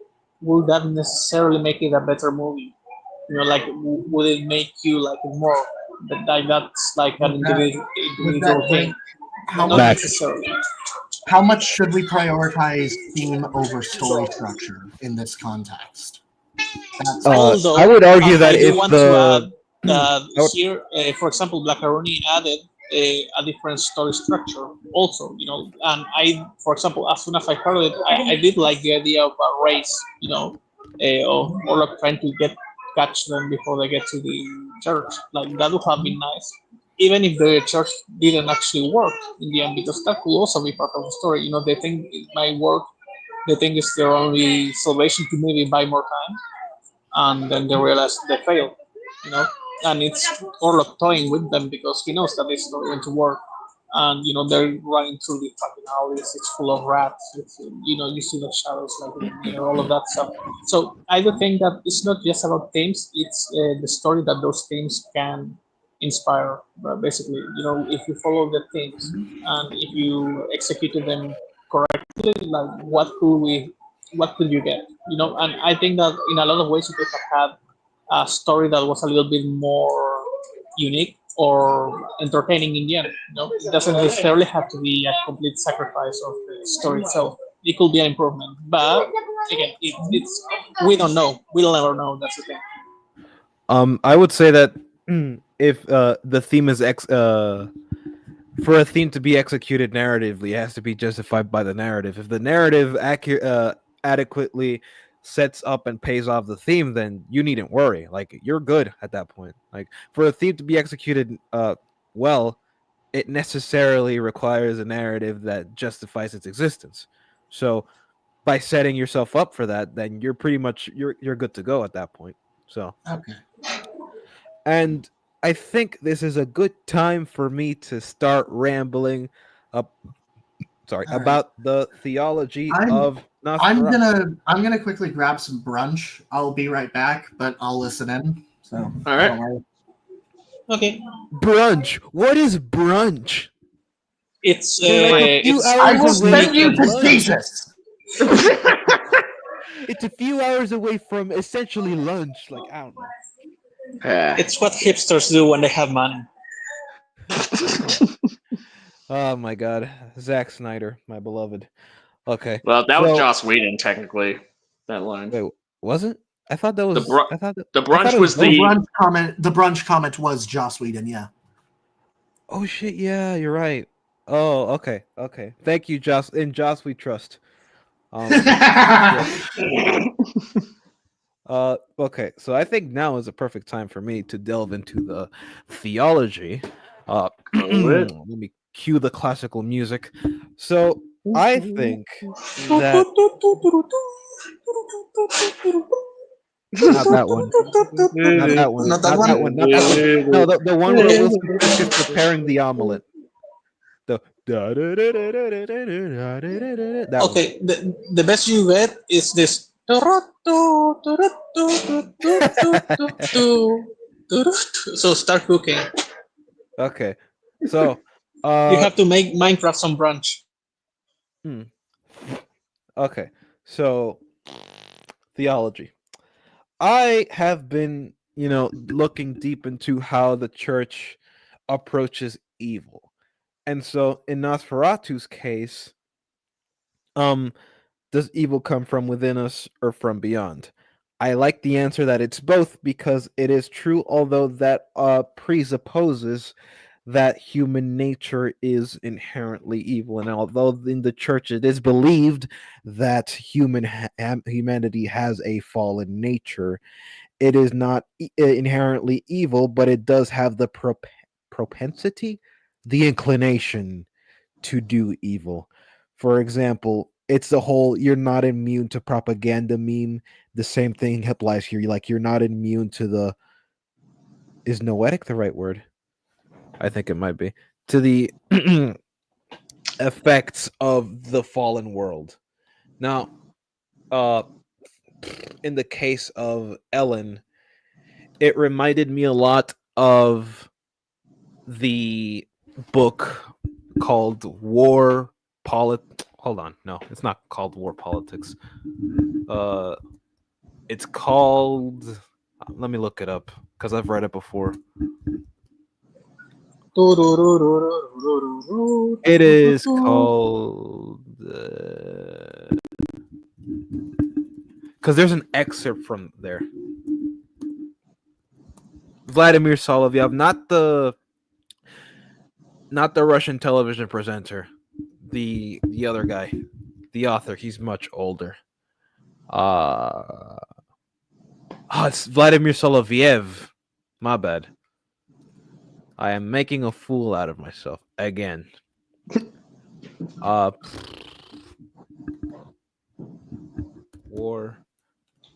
Would that necessarily make it a better movie? Like, would it make you like it more? Like, that's like an individual thing. How Not much, necessarily. how much should we prioritize theme over story structure in this context? Although, I would argue that I do if want to add that here, for example, Blackaroni added a different story structure also, and for example, as soon as I heard it, I did like the idea of a race, of Orlok trying to catch them before they get to the church. Like, that would have been nice, even if the church didn't actually work in the end, because that could also be part of the story. They think it might work, they think it's their only salvation to maybe buy more time, and then they realize they failed, and it's Orlok toying with them because he knows that it's not going to work. And they're running through the fucking alleys. It's full of rats. You see the shadows, like, all of that stuff. So I do think that it's not just about themes. It's the story that those themes can inspire. Basically, if you follow the themes and if you executed them correctly, like what could you get? And I think that in a lot of ways you could have had a story that was a little bit more unique or entertaining in the end. It doesn't necessarily have to be a complete sacrifice of the story itself. It could be an improvement, but again, it's we don't know. We'll never know. That's the thing. I would say that if the theme is for a theme to be executed narratively, it has to be justified by the narrative. If the narrative adequately sets up and pays off the theme, then you needn't worry. Like, you're good at that point. Like, for a theme to be executed well, it necessarily requires a narrative that justifies its existence. So by setting yourself up for that, then you're pretty much you're good to go at that point. So okay. And I think this is a good time for me to start rambling up about the theology of Nosferatu. I'm gonna quickly grab some brunch. I'll be right back, but I'll listen in. So all right. Okay. Brunch. What is brunch? It's I will send you to Jesus. It's a few hours away from essentially lunch. Like, I don't know. It's what hipsters do when they have money. Oh my God, Zack Snyder, my beloved. Okay. Well, that was Joss Whedon, technically. That line. Wait, was it? I thought that was the brunch was the brunch comment. The brunch comment was Joss Whedon. Yeah. Oh shit! Yeah, you're right. Oh, okay. Thank you, Joss. In Joss, we trust. Okay, so I think now is a perfect time for me to delve into the theology. Let me cue the classical music. So I think that not that one. Not that one. Not that one. Not that one. No, the one where Will Smith is preparing the omelet. Okay, the best you get is this. So start cooking. Okay, so you have to make Minecraft some brunch. Okay, so theology. I have been, looking deep into how the church approaches evil. And so in Nosferatu's case, does evil come from within us or from beyond? I like the answer that it's both, because it is true, although that presupposes that human nature is inherently evil. And although in the church it is believed that humanity has a fallen nature, it is not inherently evil, but it does have the propensity, the inclination to do evil. For example, it's the whole "you're not immune to propaganda" meme. The same thing applies here. You're not immune to the is noetic the right word? I think it might be to the effects of the fallen world. Now, in the case of Ellen, it reminded me a lot of the book called War Politics. Hold on, no, it's not called War Politics. It's called. Let me look it up because I've read it before. It is called. Because there's an excerpt from there. Vladimir Solovyov, not the Russian television presenter, the other guy, the author. He's much older. It's Vladimir Soloviev. My bad. I am making a fool out of myself again. War.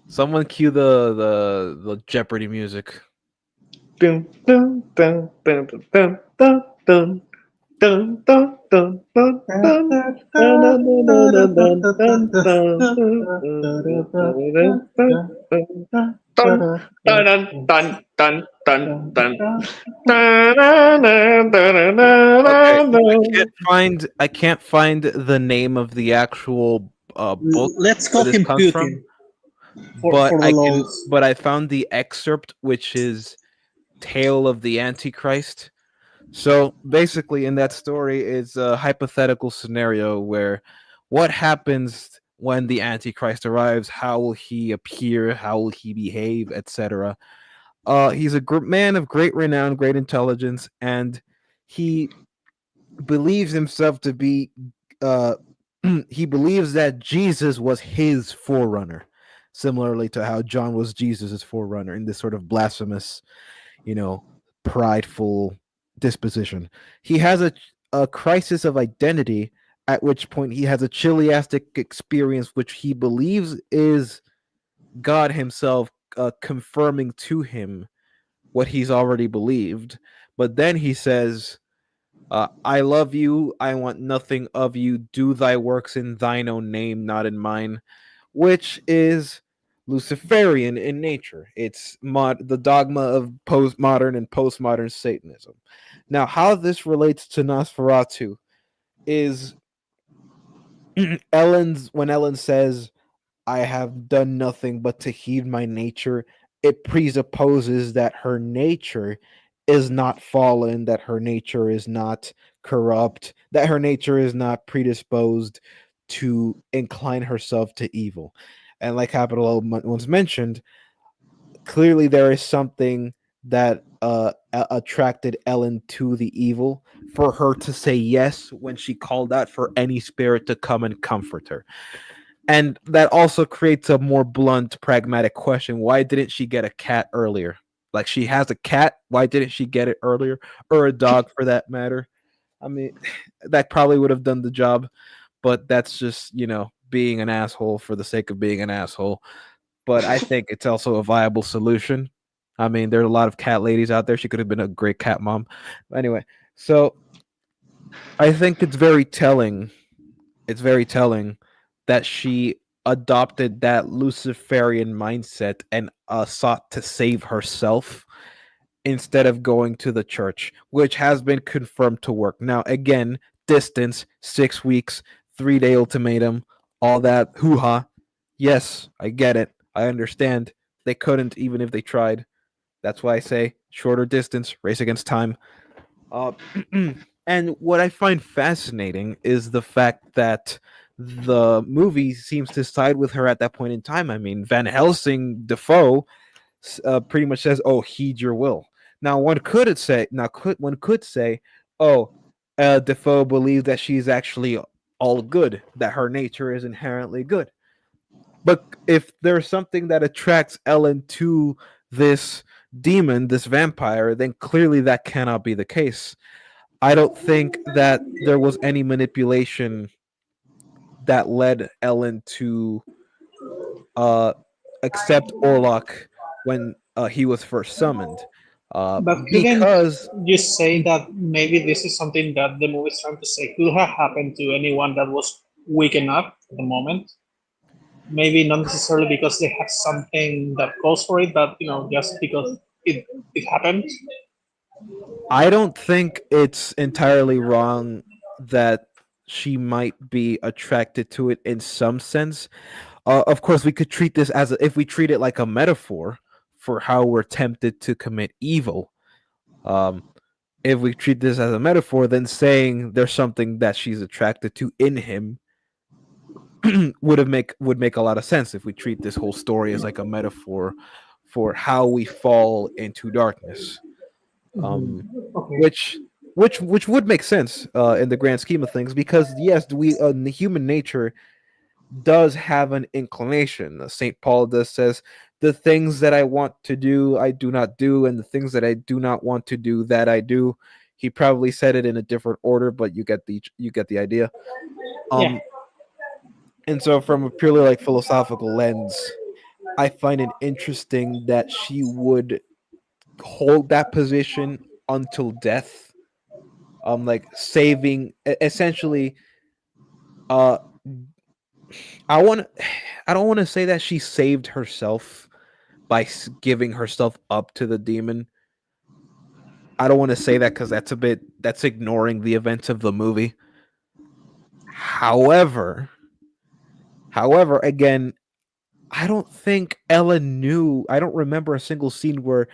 Someone cue the Jeopardy music. Dun, dun, dun, dun, dun, dun, dun, dun, dun, dun, dun, dun, dun, dun, dun, dun, dun, dun, dun. Okay, I can't find the name of the actual book Let's where call this him comes from, Putin for the lols. but I found the excerpt, which is Tale of the Antichrist. So basically, in that story, it's a hypothetical scenario where what happens when the Antichrist arrives, how will he appear, how will he behave, etc. He's a man of great renown, great intelligence, and he believes himself to be uh he believes that Jesus was his forerunner, similarly to how John was Jesus's forerunner in this sort of blasphemous, you know, prideful disposition. He has a crisis of identity, at which point he has a chiliastic experience which he believes is God himself confirming to him what he's already believed. But then he says, I love you. I want nothing of you. Do thy works in thine own name, not in mine, which is Luciferian in nature. It's the dogma of postmodern and postmodern Satanism. Now, how this relates to Nosferatu is when Ellen says, I have done nothing but to heed my nature, it presupposes that her nature is not fallen, that her nature is not corrupt, that her nature is not predisposed to incline herself to evil. And like Capital O once mentioned, clearly there is something that attracted Ellen to the evil for her to say yes when she called out for any spirit to come and comfort her. And that also creates a more blunt, pragmatic question. Why didn't she get a cat earlier? Like, she has a cat. Why didn't she get it earlier? Or a dog, for that matter? I mean, that probably would have done the job, but that's just, being an asshole for the sake of being an asshole. But I think it's also a viable solution. I mean, there are a lot of cat ladies out there. She could have been a great cat mom. Anyway, so I think it's very telling. It's very telling that she adopted that Luciferian mindset and sought to save herself instead of going to the church, which has been confirmed to work. Now, again, distance, 6 weeks, 3-day ultimatum, all that hoo ha. Yes, I get it. I understand. They couldn't even if they tried. That's why I say shorter distance, race against time. And what I find fascinating is the fact that the movie seems to side with her at that point in time. I mean, Van Helsing Defoe pretty much says, "Oh, heed your will." Now, one could say, "Oh, Defoe believes that she's actually all good, that her nature is inherently good." But if there's something that attracts Ellen to this demon, this vampire, then clearly that cannot be the case. I don't think that there was any manipulation that led Ellen to accept Orlok when he was first summoned. But couldn't Because you say that maybe this is something that the movie is trying to say could have happened to anyone that was weak enough at the moment? Maybe not necessarily because they have something that calls for it, but just because it happened. I don't think it's entirely wrong that she might be attracted to it in some sense. Of course, we could treat this if we treat it like a metaphor for how we're tempted to commit evil. If we treat this as a metaphor, then saying there's something that she's attracted to in him would make a lot of sense if we treat this whole story as like a metaphor for how we fall into darkness. Okay. Which would make sense in the grand scheme of things, because yes, the human nature does have an inclination. St. Paul does says, "The things that I want to do, I do not do, and the things that I do not want to do, that I do." He probably said it in a different order, but you get the idea. Yeah. And so, from a purely like philosophical lens, I find it interesting that she would hold that position until death. like saving essentially. I want. I don't want to say that she saved herself by giving herself up to the demon. I don't want to say that because that's ignoring the events of the movie. However, again, I don't think Ella knew. I don't remember a single scene where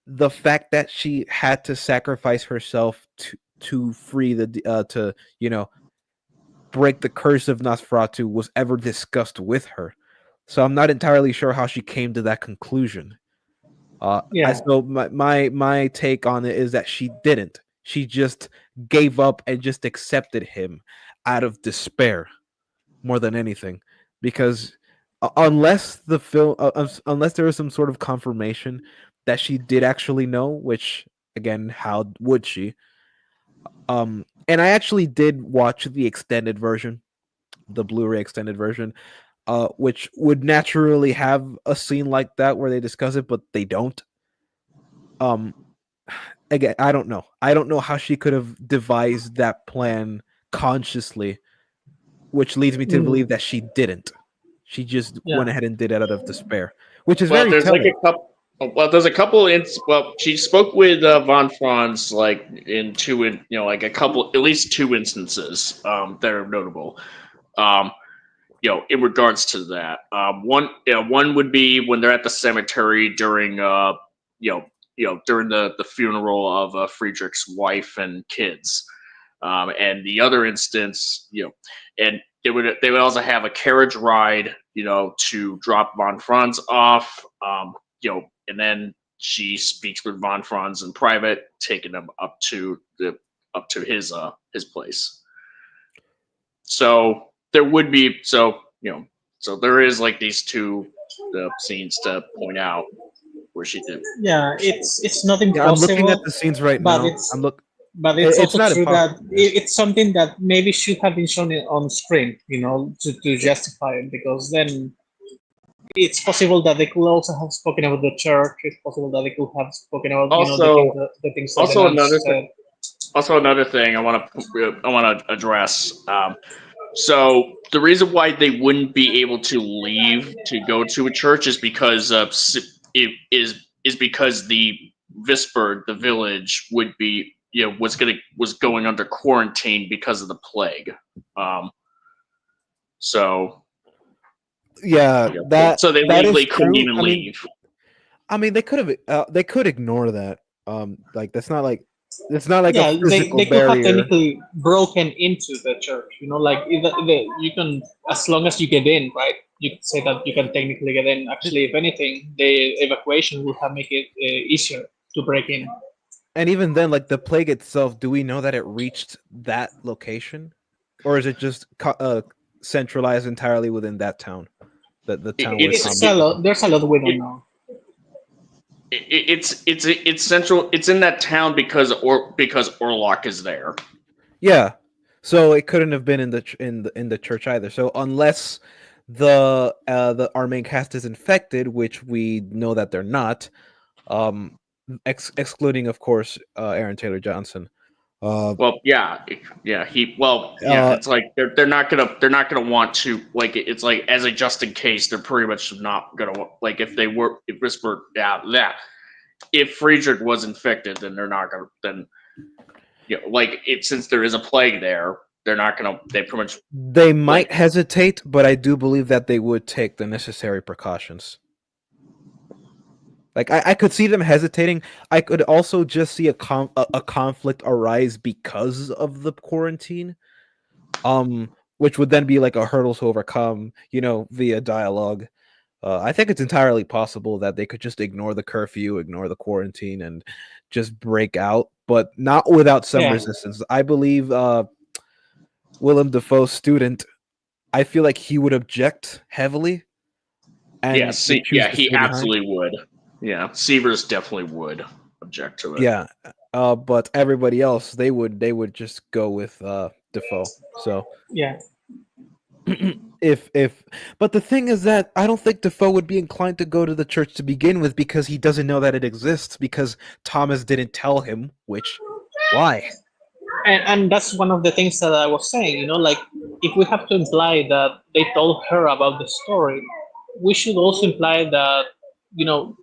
the fact that she had to sacrifice herself to free the to break the curse of Nosferatu was ever discussed with her. So I'm not entirely sure how she came to that conclusion. So my take on it is that she didn't. She just gave up and just accepted him out of despair more than anything, because unless the film, unless there is some sort of confirmation that she did actually know, which again, how would she? And I actually did watch the extended version, the Blu-ray extended version, which would naturally have a scene like that where they discuss it, but they don't. Again, I don't know. I don't know how she could have devised that plan consciously, which leads me to believe that she didn't. She just went ahead and did it out of despair, which is very there's telling. like a couple. Well, there's a couple. She spoke with von Franz like in like a couple, at least two instances that are notable. In regards to that, one would be when they're at the cemetery during during the funeral of Friedrich's wife and kids, and the other instance, and they would also have a carriage ride, to drop von Franz off, and then she speaks with von Franz in private, taking him up to his place. So there would be so there is like these two scenes to point out where she did. Yeah, it's not impossible. Yeah, I'm looking at the scenes right now. But it's also not true impossible. that it's something that maybe should have been shown on screen, to justify it, because then it's possible that they could also have spoken about the church. It's possible that they could have spoken about the things that also the nuns another said. Also, another thing I want to address. So the reason why they wouldn't be able to leave to go to a church is because because the Visburg, the village, would be was going under quarantine because of the plague. So so they legally couldn't even leave. I mean, they could have. They could ignore that. Like that's not like. It's not like a physical they could barrier. have technically broken into the church. Like you can, as long as you get in, right? You could say that you can technically get in. Actually, if anything, the evacuation will have make it easier to break in. And even then, like the plague itself, do we know that it reached that location, or is it just centralized entirely within that town? The town. There's a lot we don't know. It's central. It's in that town because Orlok is there. Yeah, so it couldn't have been in the church either. So unless our main cast is infected, which we know that they're not, excluding of course Aaron Taylor Johnson. It's like they're not gonna want to, like, it's like, as a just in case, they're pretty much not gonna, like, if Whisper, if Friedrich was infected, then they're not gonna, since there is a plague there, they're not gonna, they might hesitate, but I do believe that they would take the necessary precautions. Like I could see them hesitating. I could also just see a conflict arise because of the quarantine, which would then be like a hurdle to overcome, via dialogue. I think it's entirely possible that they could just ignore the curfew, ignore the quarantine, and just break out, but not without some resistance. I believe Willem Dafoe's student, I feel like he would object heavily. And he absolutely would. Yeah, Severs definitely would object to it. Yeah, but everybody else, they would just go with Dafoe. So yeah, but the thing is that I don't think Dafoe would be inclined to go to the church to begin with, because he doesn't know that it exists, because Thomas didn't tell him. Why? And that's one of the things that I was saying. Like if we have to imply that they told her about the story, we should also imply that you know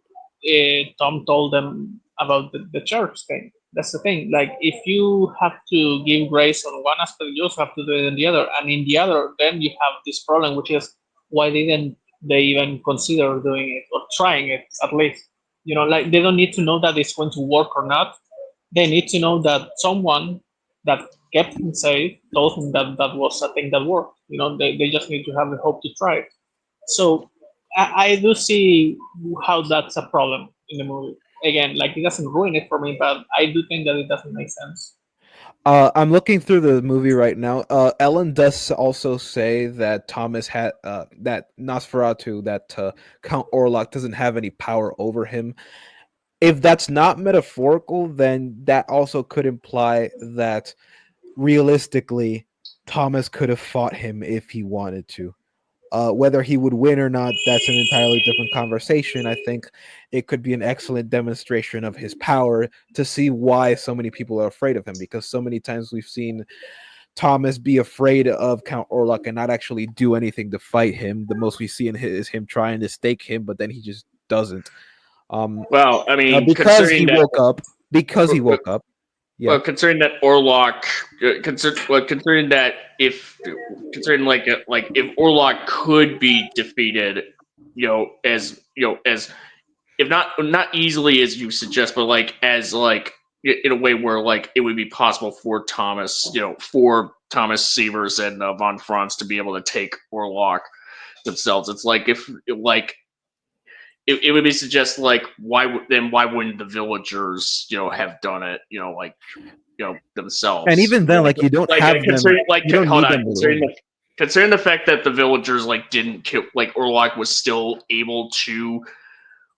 Tom told them about the church thing. That's the thing. Like if you have to give grace on one aspect, you also have to do it in the other, and in the other, then you have this problem, which is why didn't they even consider doing it or trying it at least? Like they don't need to know that it's going to work or not. They need to know that someone that kept him safe told him that that was a thing that worked. They just need to have the hope to try it. So I do see how that's a problem in the movie. Again, like it doesn't ruin it for me, but I do think that it doesn't make sense. I'm looking through the movie right now. Ellen does also say that Thomas had that Nosferatu, that Count Orlok doesn't have any power over him. If that's not metaphorical, then that also could imply that realistically Thomas could have fought him if he wanted to. Whether he would win or not, that's an entirely different conversation. I think it could be an excellent demonstration of his power to see why so many people are afraid of him, because so many times we've seen Thomas be afraid of Count Orlok and not actually do anything to fight him. The most we see in is him trying to stake him, but then he just doesn't. Well, I mean, because he that, woke up. Because he woke up. Yeah. Well, considering that Orlok, considering that considering like if Orlok could be defeated, as if not easily as you suggest, but as in a way where it would be possible for Thomas, for Thomas Severs and von Franz to be able to take Orlok themselves. It's like if it would be suggest why wouldn't the villagers have done it themselves. And even then, you don't have them. You don't hold need on, them considering the fact that the villagers didn't kill, Orlok was still able to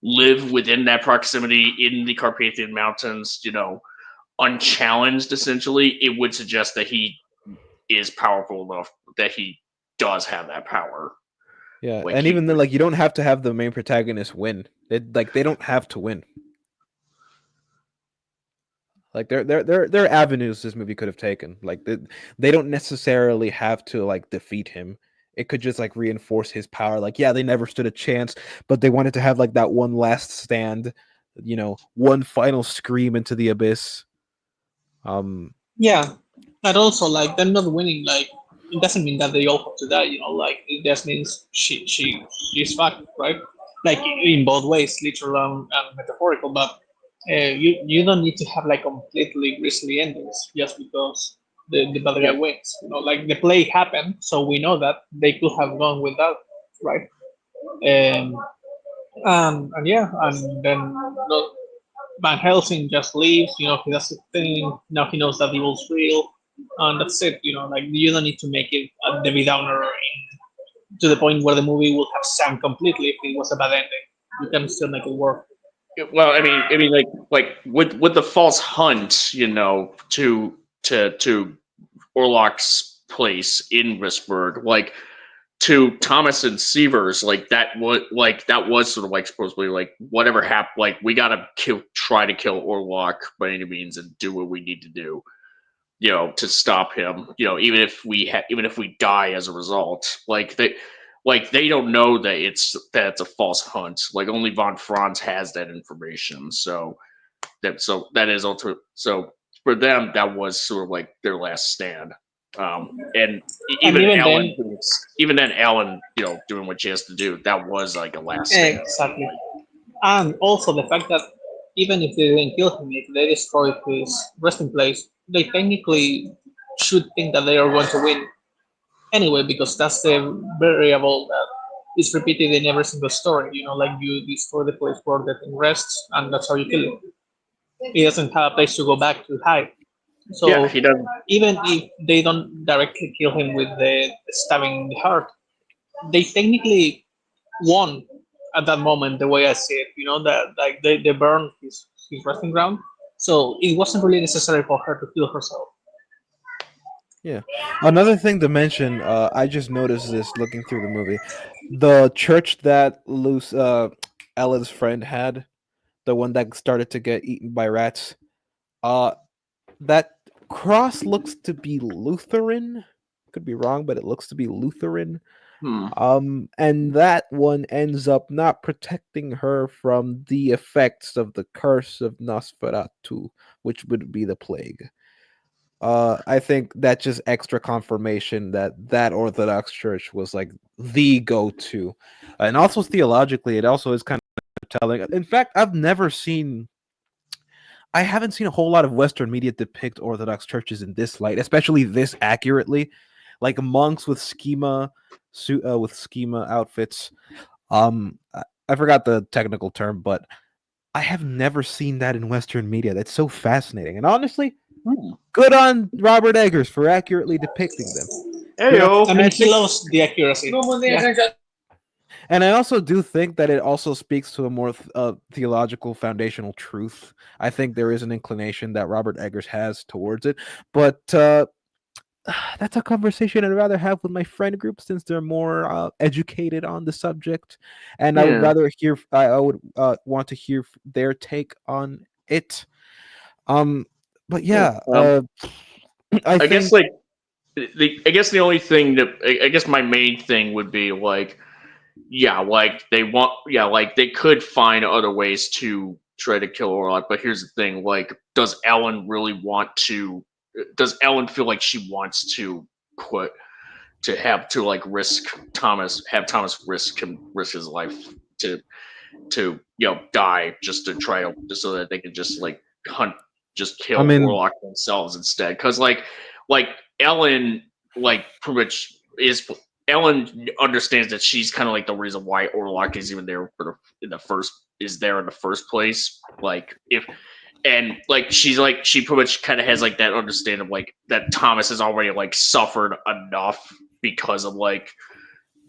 live within that proximity in the Carpathian Mountains, unchallenged. Essentially, it would suggest that he is powerful enough that he does have that power. Yeah, and even then, you don't have to have the main protagonist win. They don't have to win. There are avenues this movie could have taken. They don't necessarily have to defeat him. It could just reinforce his power. Yeah, they never stood a chance, but they wanted to have that one last stand, one final scream into the abyss. Yeah, and also they're not winning. It doesn't mean that they all have to die. It just means she's fucked, right? In both ways, literal and metaphorical. But you don't need to have completely grisly endings just because the bad guy wins. The play happened, so we know that they could have gone with that, right? And yeah, and then Van Helsing just leaves. He does the thing. Now he knows that evil's real, and that's it. You don't need to make it a Debbie Downer to the point where the movie would have sank completely if it was a bad ending. You can still make it work. Well, I mean, with the false hunt, to Orlok's place in Rissburg, to Thomas and Severs, that was sort of supposedly whatever happened, we gotta try to kill Orlok by any means and do what we need to do, to stop him, even if we die as a result. They don't know that it's a false hunt. Only von Franz has that information. So that is ultimate. So for them, that was sort of their last stand. And even then, Ellen, doing what she has to do, that was a last stand. Exactly. And also the fact that even if they didn't kill him, if they destroyed his resting place, they technically should think that they are going to win anyway, because that's the variable that is repeated in every single story. You destroy the place where the thing rests, and that's how you kill him. He doesn't have a place to go back to hide. So yeah, he doesn't. Even if they don't directly kill him with the stabbing in the heart, they technically won at that moment. The way I see it, that they burned his resting ground, so it wasn't really necessary for her to kill herself. Yeah. Another thing to mention, I just noticed this looking through the movie. The church that Ella's friend had, the one that started to get eaten by rats, that cross looks to be Lutheran. Could be wrong, but it looks to be Lutheran. And that one ends up not protecting her from the effects of the curse of Nosferatu, which would be the plague. I think that's just extra confirmation that Orthodox Church was like the go-to, and also theologically, it also is kind of telling. In fact, I haven't seen a whole lot of Western media depict Orthodox churches in this light, especially this accurately, like monks with schema outfits. I forgot the technical term, but I have never seen that in Western media. That's so fascinating, and honestly, good on Robert Eggers for accurately depicting them. I mean, he loves the accuracy. Yeah. And I also do think that it also speaks to a more theological foundational truth. I think there is an inclination that Robert Eggers has towards it, but that's a conversation I'd rather have with my friend group since they're more educated on the subject, and I would rather hear. I would want to hear their take on it. But yeah, I guess like I guess the only thing that I guess my main thing would be like, yeah, like they could find other ways to try to kill Orlok, but here's the thing: like, does Ellen really want to? Does Ellen feel like she wants to put like risk Thomas, have Thomas risk his life to die just to try to just so that they can just like just kill Orlok themselves instead? Because like Ellen pretty much is. Ellen understands that she's kind of like the reason why Orlok is even there in the first place. Like she pretty much kind of has like that understanding of like that Thomas has already like suffered enough because of like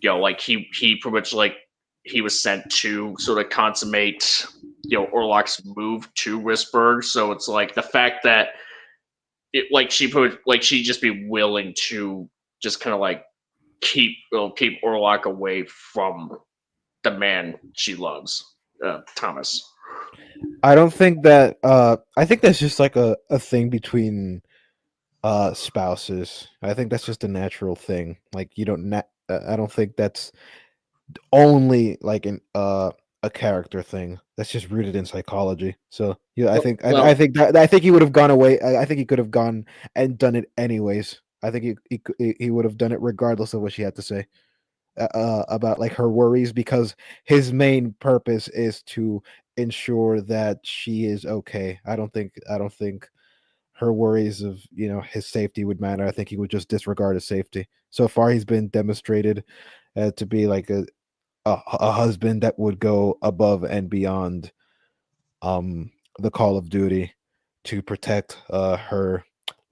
he pretty much like he was sent to sort of consummate Orlok's move to Rissberg. So it's like the fact that she'd just be willing to just kind of like keep Orlok away from the man she loves, Thomas. I don't think that. I think that's just like a thing between spouses. I think that's just a natural thing. Like you don't. I don't think that's only like a character thing. That's just rooted in psychology. So yeah, I think I think he would have gone away. I think he could have gone and done it anyways. I think he would have done it regardless of what she had to say about like her worries, because his main purpose is to ensure that she is okay. I don't think her worries of his safety would matter. I think he would just disregard his safety. So far, he's been demonstrated to be like a husband that would go above and beyond the call of duty to protect her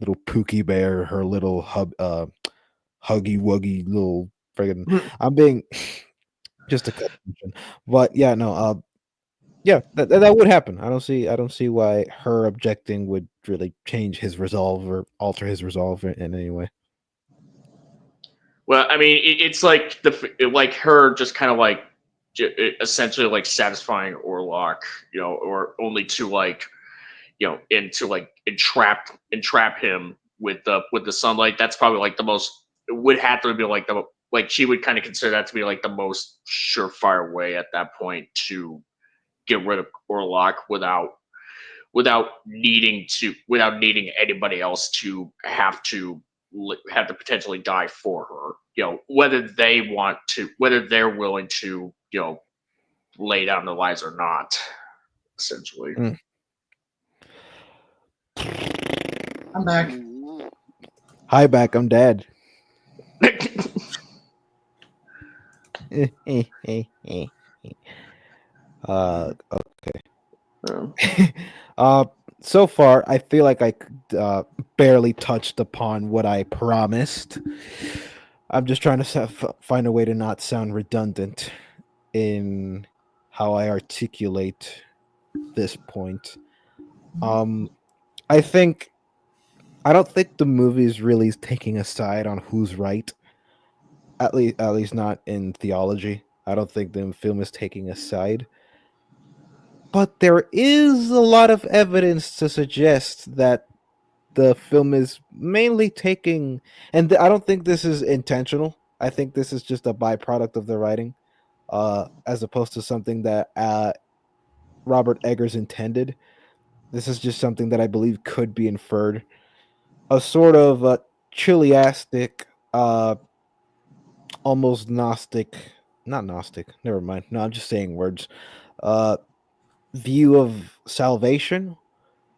little Pookie bear, her little huggy wuggy little friggin' I'm being just a confusion. But yeah, no, yeah, that would happen. I don't see why her objecting would really change his resolve or alter his resolve in any way. Well, I mean, it's like her just kind of like essentially like satisfying Orlok, or only to like, and to like entrap him with the sunlight. That's probably like the most. It would have to be like she would kind of consider that to be like the most surefire way at that point to get rid of Orlok without needing anybody else to have to potentially die for her. Whether they're willing to lay down their lives or not, essentially. I'm back. Hi, back. I'm dead. Okay. So far, I feel like I barely touched upon what I promised. I'm just trying to find a way to not sound redundant in how I articulate this point. I don't think the movie is really taking a side on who's right. At least not in theology. I don't think the film is taking a side. But there is a lot of evidence to suggest that the film is mainly taking, and I don't think this is intentional. I think this is just a byproduct of the writing, as opposed to something that Robert Eggers intended. This is just something that I believe could be inferred. A sort of chiliastic, almost Gnostic, not Gnostic, never mind. No, I'm just saying words. Uh, view of salvation,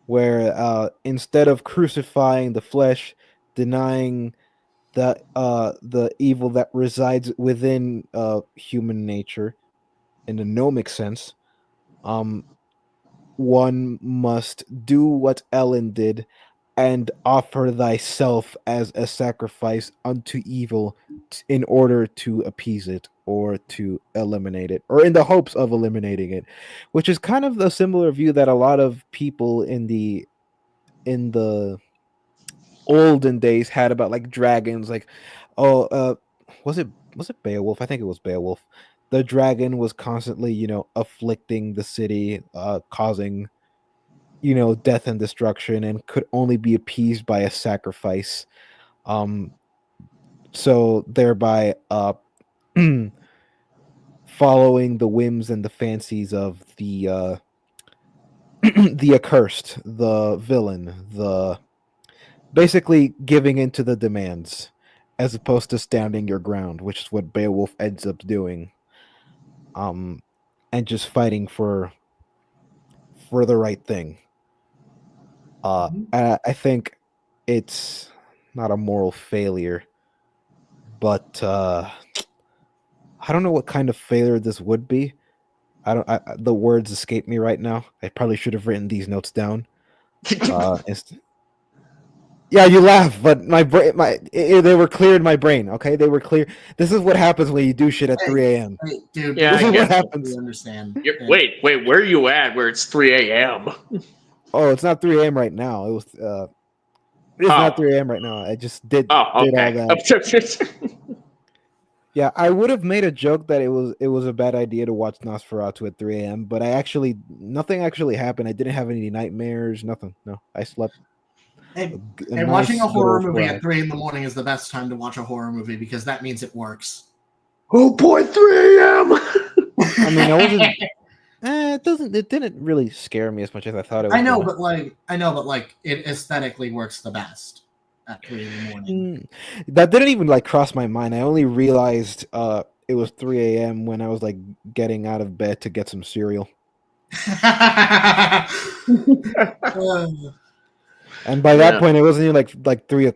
where instead of crucifying the flesh, denying the evil that resides within human nature in a gnomic sense, one must do what Ellen did and offer thyself as a sacrifice unto evil in order to appease it or to eliminate it, or in the hopes of eliminating it, which is kind of a similar view that a lot of people in the olden days had about like dragons. Like, oh, was it Beowulf? I think it was Beowulf. The dragon was constantly, afflicting the city, causing, death and destruction, and could only be appeased by a sacrifice. So thereby following the whims and the fancies of the the accursed, the villain, the basically giving into the demands as opposed to standing your ground, which is what Beowulf ends up doing. And just fighting for the right thing. I think it's not a moral failure, but I don't know what kind of failure this would be. The words escape me right now. I probably should have written these notes down. Yeah, you laugh, but my brain, they were clear in my brain. Okay, they were clear. This is what happens when you do shit at 3 a.m. Hey, dude, Yeah, this I is what guess. happens. You understand? Wait, where are you at? Where it's 3 a.m.? Oh, it's not 3 a.m. right now. It was. It's not 3 a.m. right now. I just did Oh, okay. did all that. Yeah, I would have made a joke that it was a bad idea to watch Nosferatu at 3 a.m., but nothing actually happened. I didn't have any nightmares, nothing. No, I slept. And watching a horror movie at 3 in the morning is the best time to watch a horror movie because that means it works. Oh boy, 3 a.m. I mean, I wasn't. It didn't really scare me as much as I thought it was. I know, but it aesthetically works the best at 3 in the morning. That didn't even like cross my mind. I only realized it was 3 a.m. when I was like getting out of bed to get some cereal. And by that point, it wasn't even like 3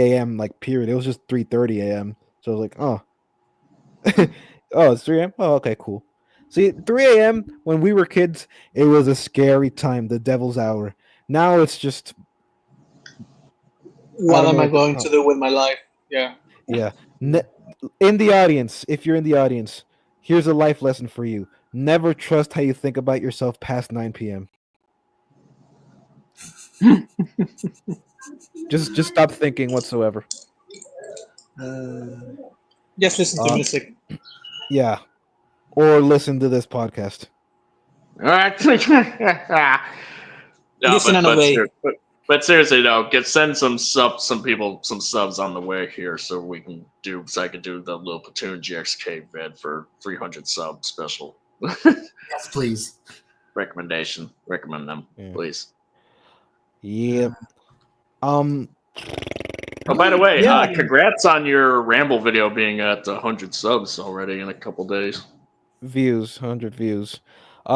a.m. like period. It was just 3:30 a.m. So I was like, oh, oh, it's 3 a.m. Oh, okay, cool. See, 3 a.m. when we were kids, it was a scary time, the devil's hour. Now it's just. What am I going to do with my life? Yeah. Yeah. In the audience, if you're in the audience, here's a life lesson for you. Never trust how you think about yourself past 9 p.m. just stop thinking whatsoever. Just listen to music. Yeah. Or listen to this podcast. But seriously though, send some people some subs on the way here so I can do the little Platoon GXK vid for 300 sub special. Yes, please. Recommend them, please. Yep. Oh, by the way, congrats on your Ramble video being at 100 subs already in a couple days. 100 views.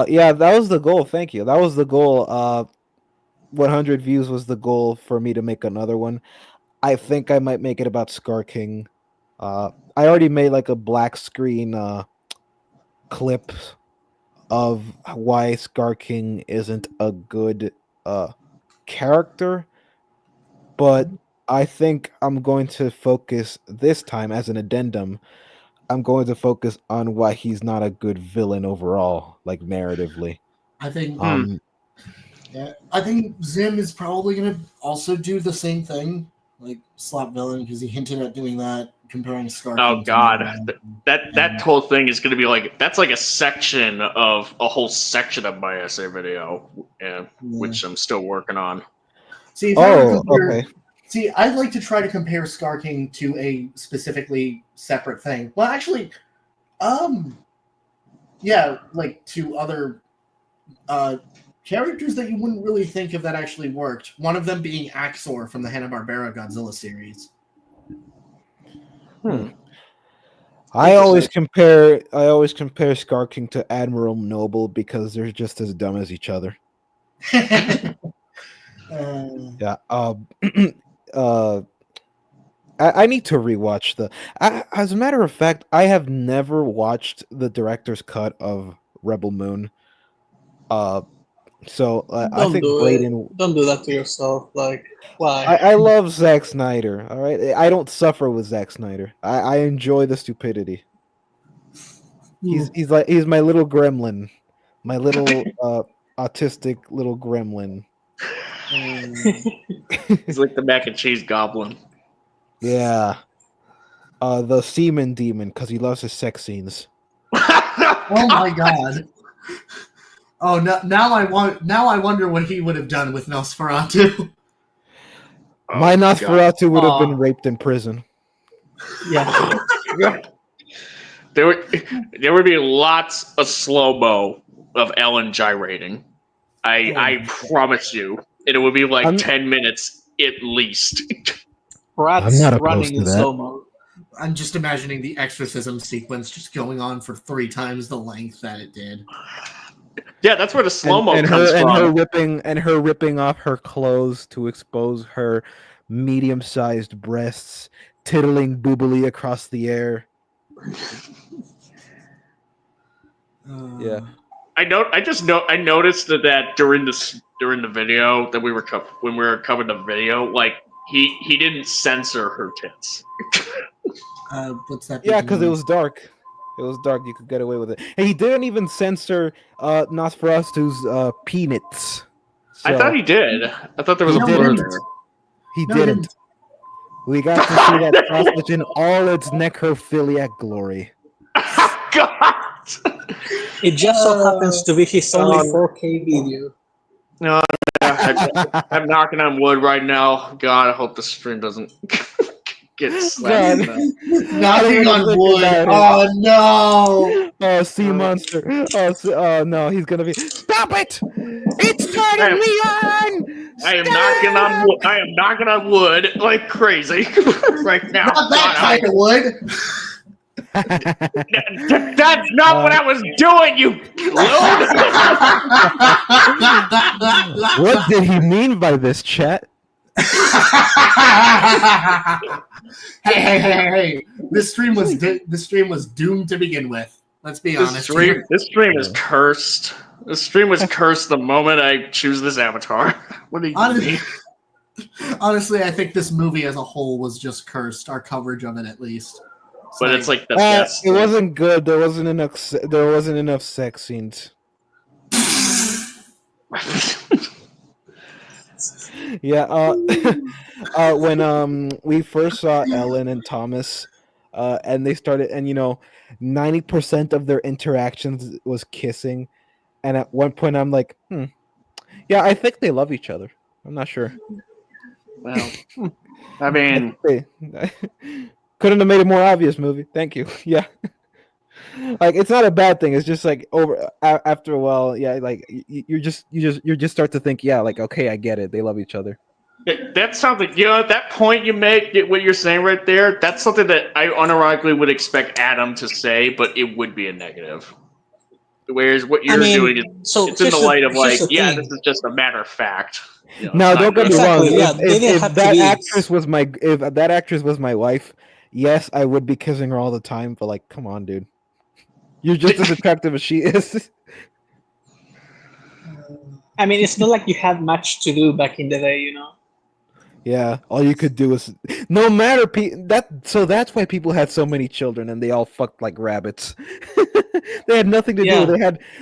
Yeah, that was the goal. Thank you. That was the goal. 100 views was the goal for me to make another one. I think I might make it about Scar King. I already made like a black screen clip of why Scar King isn't a good character, but I think I'm going to focus this time as an addendum. I'm going to focus on why he's not a good villain overall, like narratively. I think. Yeah, I think Zim is probably going to also do the same thing, like slap villain, because he hinted at doing that, comparing Scar. Oh God, that whole thing is going to be that's like a section of a whole section of my essay video, which I'm still working on. See, if I were to Oh, compare, okay. see, I'd like to try to compare Scar King to a specifically separate thing. Well, actually, yeah, like to other characters that you wouldn't really think of that actually worked. One of them being Axor from the Hanna-Barbera Godzilla series. I always compare Scar King to Admiral Noble because they're just as dumb as each other. Yeah. I need to rewatch as a matter of fact, I have never watched the director's cut of Rebel Moon. So I think Braden. Don't do that to yourself. Like, why? I love Zack Snyder. All right, I don't suffer with Zack Snyder. I enjoy the stupidity. He's my little gremlin, my little autistic little gremlin. He's like the mac and cheese goblin. Yeah. The semen demon because he loves his sex scenes. Oh my god. Oh, no, now I wonder what he would have done with Nosferatu. My Nosferatu would have been raped in prison. Yeah. There would be lots of slow-mo of Ellen gyrating. I promise you. And it would be like 10 minutes at least. Rats I'm not opposed running to in that. slow-mo. I'm just imagining the exorcism sequence just going on for 3 times the length that it did. Yeah, that's where the slow-mo and comes from. Her ripping off her clothes to expose her medium-sized breasts, tittling boobily across the air. Yeah. I noticed that during the video that when we were covering the video, like he didn't censor her tits. What's that? Yeah, because it was dark. It was dark. You could get away with it. And he didn't even censor Nosferatu's peanuts. I thought he did. I thought there was a blur there. He didn't. We got to see that sausage in all its necrophiliac glory. God! It just so happens to be his only 4K video. No, I'm knocking on wood right now. God, I hope the stream doesn't get slapped. Knocking on wood. Oh no! Oh, sea monster. Oh no, he's gonna be. Stop it! It's turning me on. I am knocking on wood like crazy right now. Not that kind of wood. That's not what I was doing, you load. What did he mean by this, chat? Hey! This stream was doomed to begin with. Let's be honest. This stream is cursed. This stream was cursed the moment I choose this avatar. What do you mean? Honestly, I think this movie as a whole was just cursed. Our coverage of it, at least. But it's like the best. It wasn't good. There wasn't enough sex scenes. Yeah. When we first saw Ellen and Thomas, and they started, and 90% of their interactions was kissing, and at one point I'm like, yeah, I think they love each other. I'm not sure. Well, I mean, couldn't have made it more obvious, movie. Thank you. Yeah. Like, it's not a bad thing. It's just like after a while, yeah, like you just start to think, yeah, like, okay, I get it. They love each other. That sounds like, that point you make, what you're saying right there, that's something that I unironically would expect Adam to say, but it would be a negative. Whereas what you're doing is, it's in the light of like, yeah, this is just a matter of fact. Now, don't get me wrong. Yeah, If that actress was my wife, yes, I would be kissing her all the time. But like, come on, dude, you're just as attractive as she is. I mean, it's not like you had much to do back in the day, Yeah, all you could do was no matter so that's why people had so many children and they all fucked like rabbits. They had nothing to do.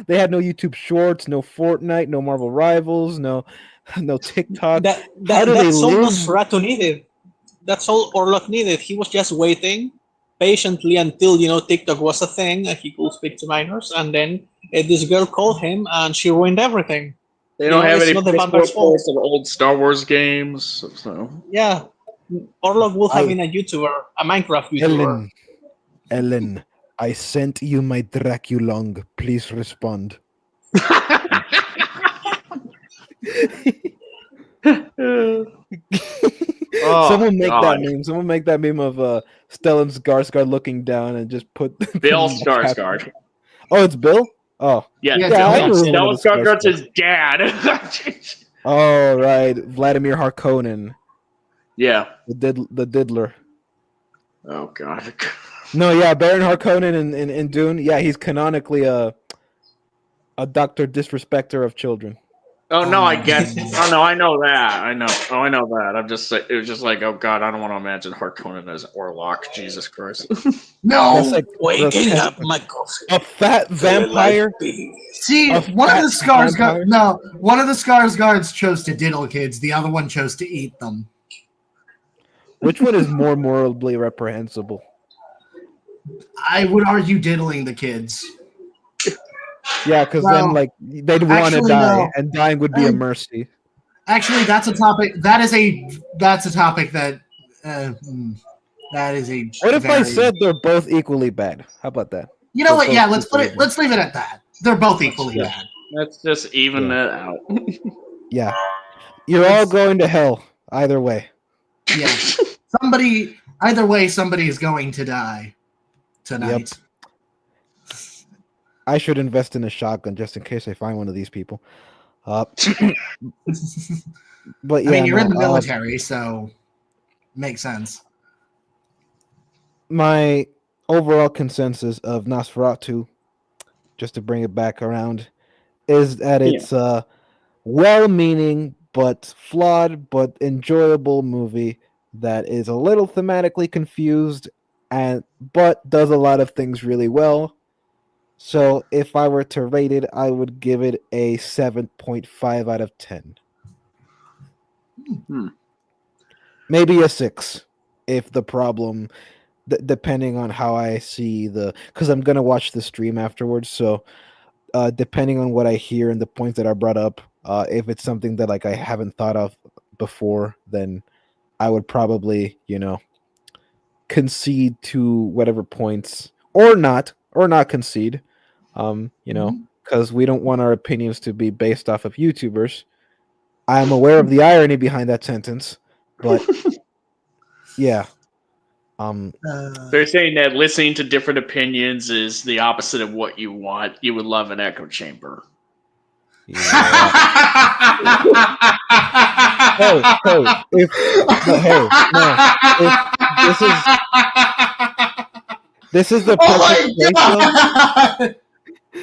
They had no YouTube Shorts, no Fortnite, no Marvel Rivals, no TikTok. That's all Nosferatu needed. That's all Orlok needed. He was just waiting patiently until TikTok was a thing and he could speak to minors, and then this girl called him and she ruined everything. They don't have it's any not the PS4 Vanguard's fault. ports of old Star Wars games. So Yeah, Orlok will have been a YouTuber, a Minecraft YouTuber. Ellen, I sent you my Draculong. Please respond. Someone make that meme. Someone make that meme of Stellan Skarsgård looking down and just put Bill Skarsgård. Oh, it's Bill. Oh, yeah. I knew one Stellan of the Skarsgård's Skarsgård. his dad. Oh, right, Vladimir Harkonnen. Yeah. The diddler. Oh God. No, yeah, Baron Harkonnen in Dune. Yeah, he's canonically a Doctor Disrespecter of children. Oh no, I get. Oh no, I know that. I know. Oh, I know that. I'm just. It was just like, oh God, I don't want to imagine Harkonnen as Orlok. Jesus Christ. No, That's like waking up my coffee. A fat vampire. See, one of the Skarsgårds chose to diddle kids. The other one chose to eat them. Which one is more morally reprehensible? I would argue diddling the kids. Yeah, because then like they'd want to die, no. and dying would be a mercy. Actually, that's a topic. That is a topic that that is a. What if I said they're both equally bad? How about that? You know They're what? both Yeah, let's equally leave it at that. They're both equally bad. Let's just even it out. Yeah, you're all going to hell either way. Yeah, either way, somebody is going to die tonight. Yep. I should invest in a shotgun just in case I find one of these people. But yeah, I mean, you're in the military, so makes sense. My overall consensus of Nosferatu, just to bring it back around, is that it's a well-meaning but flawed but enjoyable movie that is a little thematically confused but does a lot of things really well. So if I were to rate it, I would give it a 7.5 out of 10. Maybe a 6 if the problem, depending on how I see because I'm going to watch the stream afterwards. So depending on what I hear and the points that are brought up, if it's something that like I haven't thought of before, then I would probably, concede to whatever points or not concede. Because we don't want our opinions to be based off of YouTubers. I'm aware of the irony behind that sentence, but yeah. They're saying that listening to different opinions is the opposite of what you want. You would love an echo chamber. Yeah. This is the perfect place.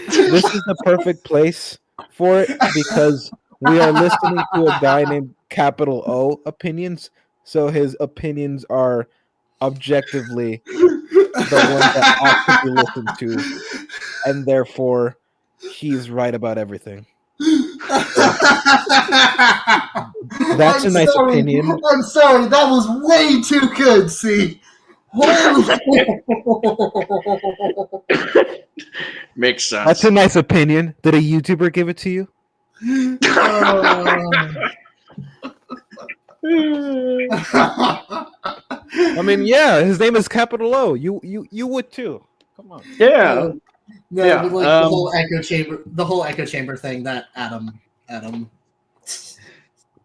This is the perfect place for it because we are listening to a guy named Capital O Opinions. So his opinions are objectively the ones that ought to be listened to, and therefore he's right about everything. That's a nice opinion. I'm sorry, that was way too good. See, makes sense. That's a nice opinion. Did a YouTuber give it to you? I mean, yeah, his name is Capital O. You would too. Come on. Yeah. The whole echo chamber thing that Adam. And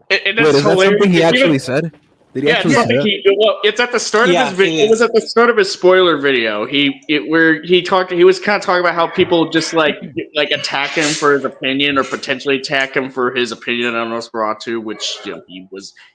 wait, is that something he actually said? Did he actually say that? It's at the start of his video. It was at the start of his spoiler video. He was kind of talking about how people just like attack him for his opinion or potentially attack him for his opinion on Nosferatu, which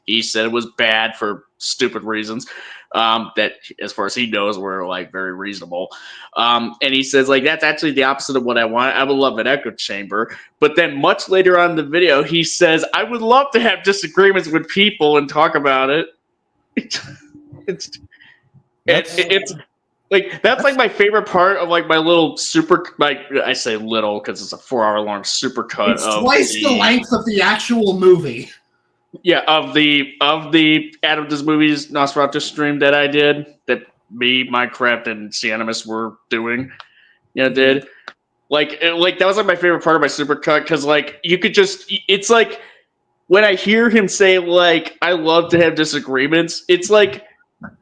he said was bad for stupid reasons. That as far as he knows were like very reasonable. And he says like that's actually the opposite of what I want. I would love an echo chamber. But then much later on in the video, he says, I would love to have disagreements with people and talk about it. It's like that's like my favorite part of like my little I say little because it's a 4-hour long super cut. It's twice the length of the actual movie. Yeah, of the Adam Does Movies Nosferatu stream that I did, that me, Minecraft, and Cianimus were doing. Did. Like that was like my favorite part of my supercut because like you could just it's like when I hear him say like I love to have disagreements, it's like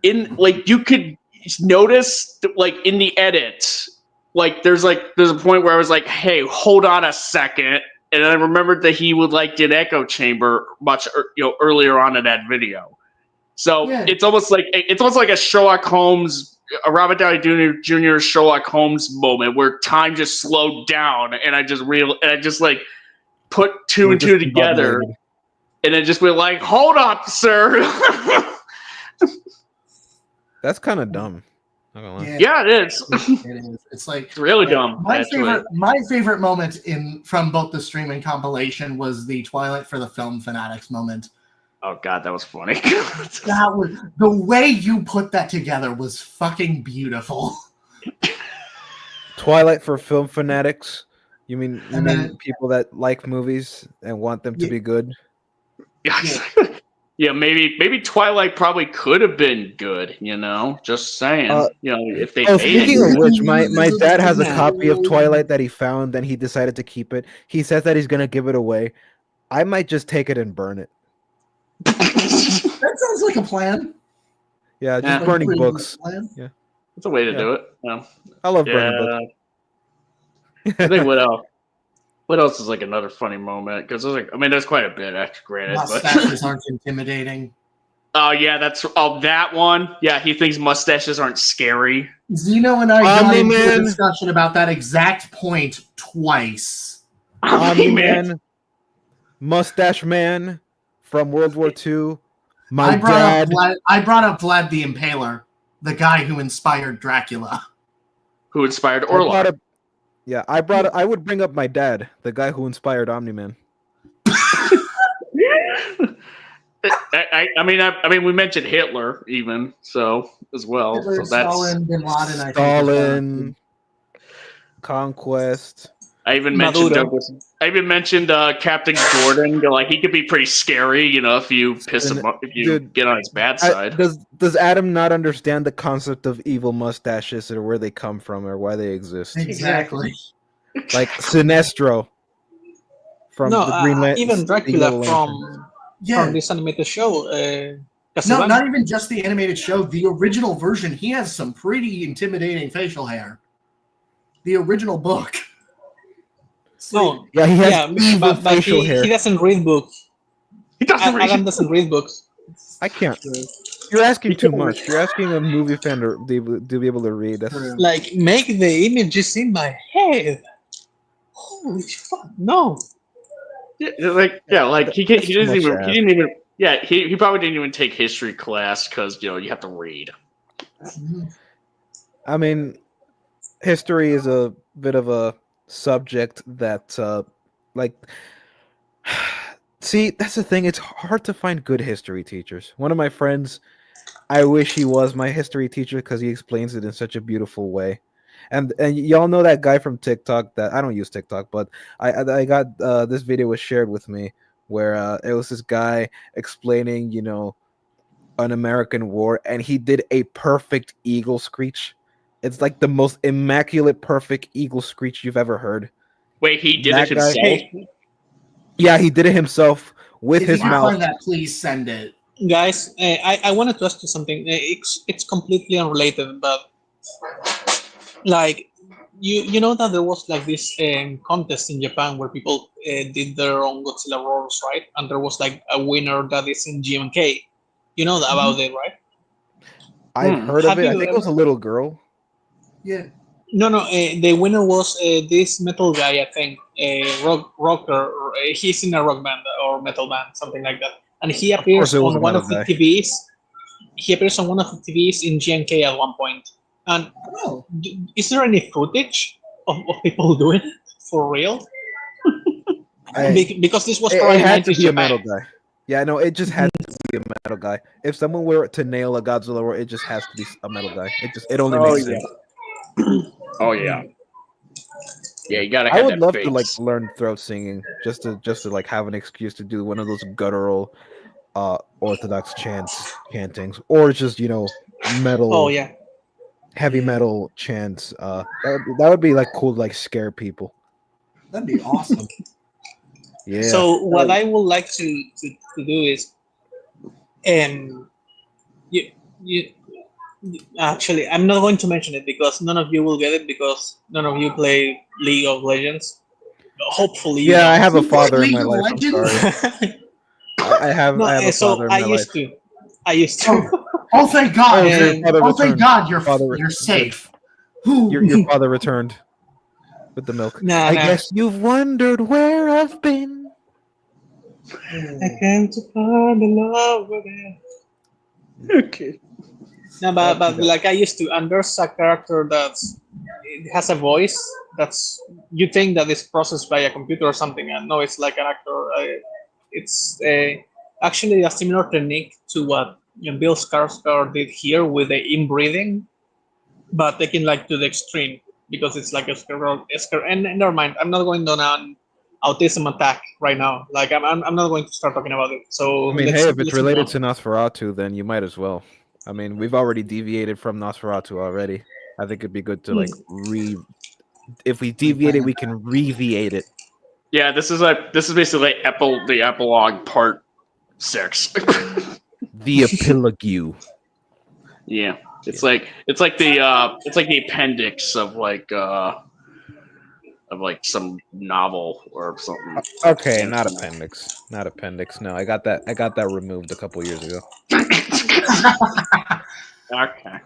in like you could notice like in the edit, like there's a point where I was like, hey, hold on a second. And I remembered that he would like did Echo Chamber much earlier on in that video. So it's almost like a Sherlock Holmes, a Robert Downey Jr. Sherlock Holmes moment where time just slowed down, and I just like put two and two together, and it just went like, "Hold up, sir." That's kind of dumb. Yeah, it is. It is. It's like it's really dumb. My favorite moment from both the stream and compilation was the Twilight for the Film Fanatics moment. Oh god, that was funny. That was the way you put that together was fucking beautiful. Twilight for film fanatics. You mean people that like movies and want them to be good? Yeah, maybe Twilight probably could have been good. Just saying. If they. Speaking of which, my dad has a copy of Twilight that he found, and he decided to keep it. He says that he's gonna give it away. I might just take it and burn it. That sounds like a plan. Yeah, just burning books. Yeah, that's a way to do it. Yeah. I love burning books. I think what else? What else is like another funny moment? Because there's quite a bit. Actually, granted, mustaches aren't intimidating. Oh yeah, that one. Yeah, he thinks mustaches aren't scary. Zeno and I got into a discussion about that exact point twice. Man, Mustache Man from World War II. I brought up Vlad the Impaler, the guy who inspired Dracula. Who inspired Orlok. I would bring up my dad, the guy who inspired Omni-Man. I mean, we mentioned Hitler even as well. Hitler, so that's Stalin, Bin Laden. Stalin, Conquest. I even mentioned Douglas. I even mentioned Captain Gordon. Like he could be pretty scary, if you piss him up, if you get on his bad side. Does Adam not understand the concept of evil mustaches or where they come from or why they exist? Exactly. Like Sinestro from the Green Lantern. Even Dracula from this animated show. No, not even just the animated show. The original version, he has some pretty intimidating facial hair. The original book. No, he has but facial hair. He doesn't read books. Adam doesn't read books. I can't. You're asking too much. You're asking a movie fan to be able to read. That's... Like, make the images in my head. Holy fuck! No. He didn't even. Yeah, he probably didn't even take history class because you have to read. I mean, history is a bit of a subject that see, that's the thing, it's hard to find good history teachers. One of my friends, I wish he was my history teacher because he explains it in such a beautiful way. And y'all know that guy from TikTok that I don't use TikTok, but I got this video was shared with me where it was this guy explaining an American war, and he did a perfect eagle screech. It's like the most immaculate, perfect eagle screech you've ever heard. Wait, he did it himself? Yeah, he did it himself with his mouth. If you find that, please send it. Guys, I wanted to ask you something. It's completely unrelated, but like you know that there was like this contest in Japan where people did their own Godzilla roars, right? And there was like a winner that is in GMK. You know about it, right? I've heard of it. I think it was a little girl. Yeah. No. The winner was this metal guy. I think rocker. He's in a rock band or metal band, something like that. And he appears on one of the TVs. He appears on one of the TVs in GNK at one point. And is there any footage of people doing it for real? Because this was probably it had to be a metal guy. Yeah, no, it just had to be a metal guy. If someone were to nail a Godzilla roar, it just has to be a metal guy. It only makes sense. Oh yeah. Yeah, you gotta have I would love face. to like learn throat singing just to like have an excuse to do one of those guttural Orthodox chantings, or just metal. Oh yeah. heavy metal chants. That would be like cool to like scare people. That'd be awesome. Yeah. So what I would like to do is, you you actually I'm not going to mention it because none of you will get it because none of you play League of Legends. Hopefully, you Yeah, I don't. have a father in League my of life. I'm Legends? sorry. I have No, a so father in my life. I used to. Oh, thank God! Oh, so your father Oh, thank returned. God! Father You're good. safe. Your father returned with the milk. Nah, I nah. guess you've wondered where I've been. I came to find the love within. Okay. No, but like I used to, and there's a character that's it has a voice that's you think that is processed by a computer or something, and no, it's like an actor. It's actually a similar technique to what Bill Skarsgård did here with the inbreeding, but taken like to the extreme because it's like a and never mind. I'm not going on an autism attack right now. Like I'm not going to start talking about it. So I mean, let's hey, if it's move related on. to Nosferatu, then you might as well. I mean, we've already deviated from Nosferatu already. I think it'd be good to like if we deviate it, we can reviate it. Yeah, this is basically the epilogue part 6. The epilogue. Yeah. It's like the appendix of some novel or something. Okay, not appendix. Not appendix. No, I got that removed a couple years ago. Okay.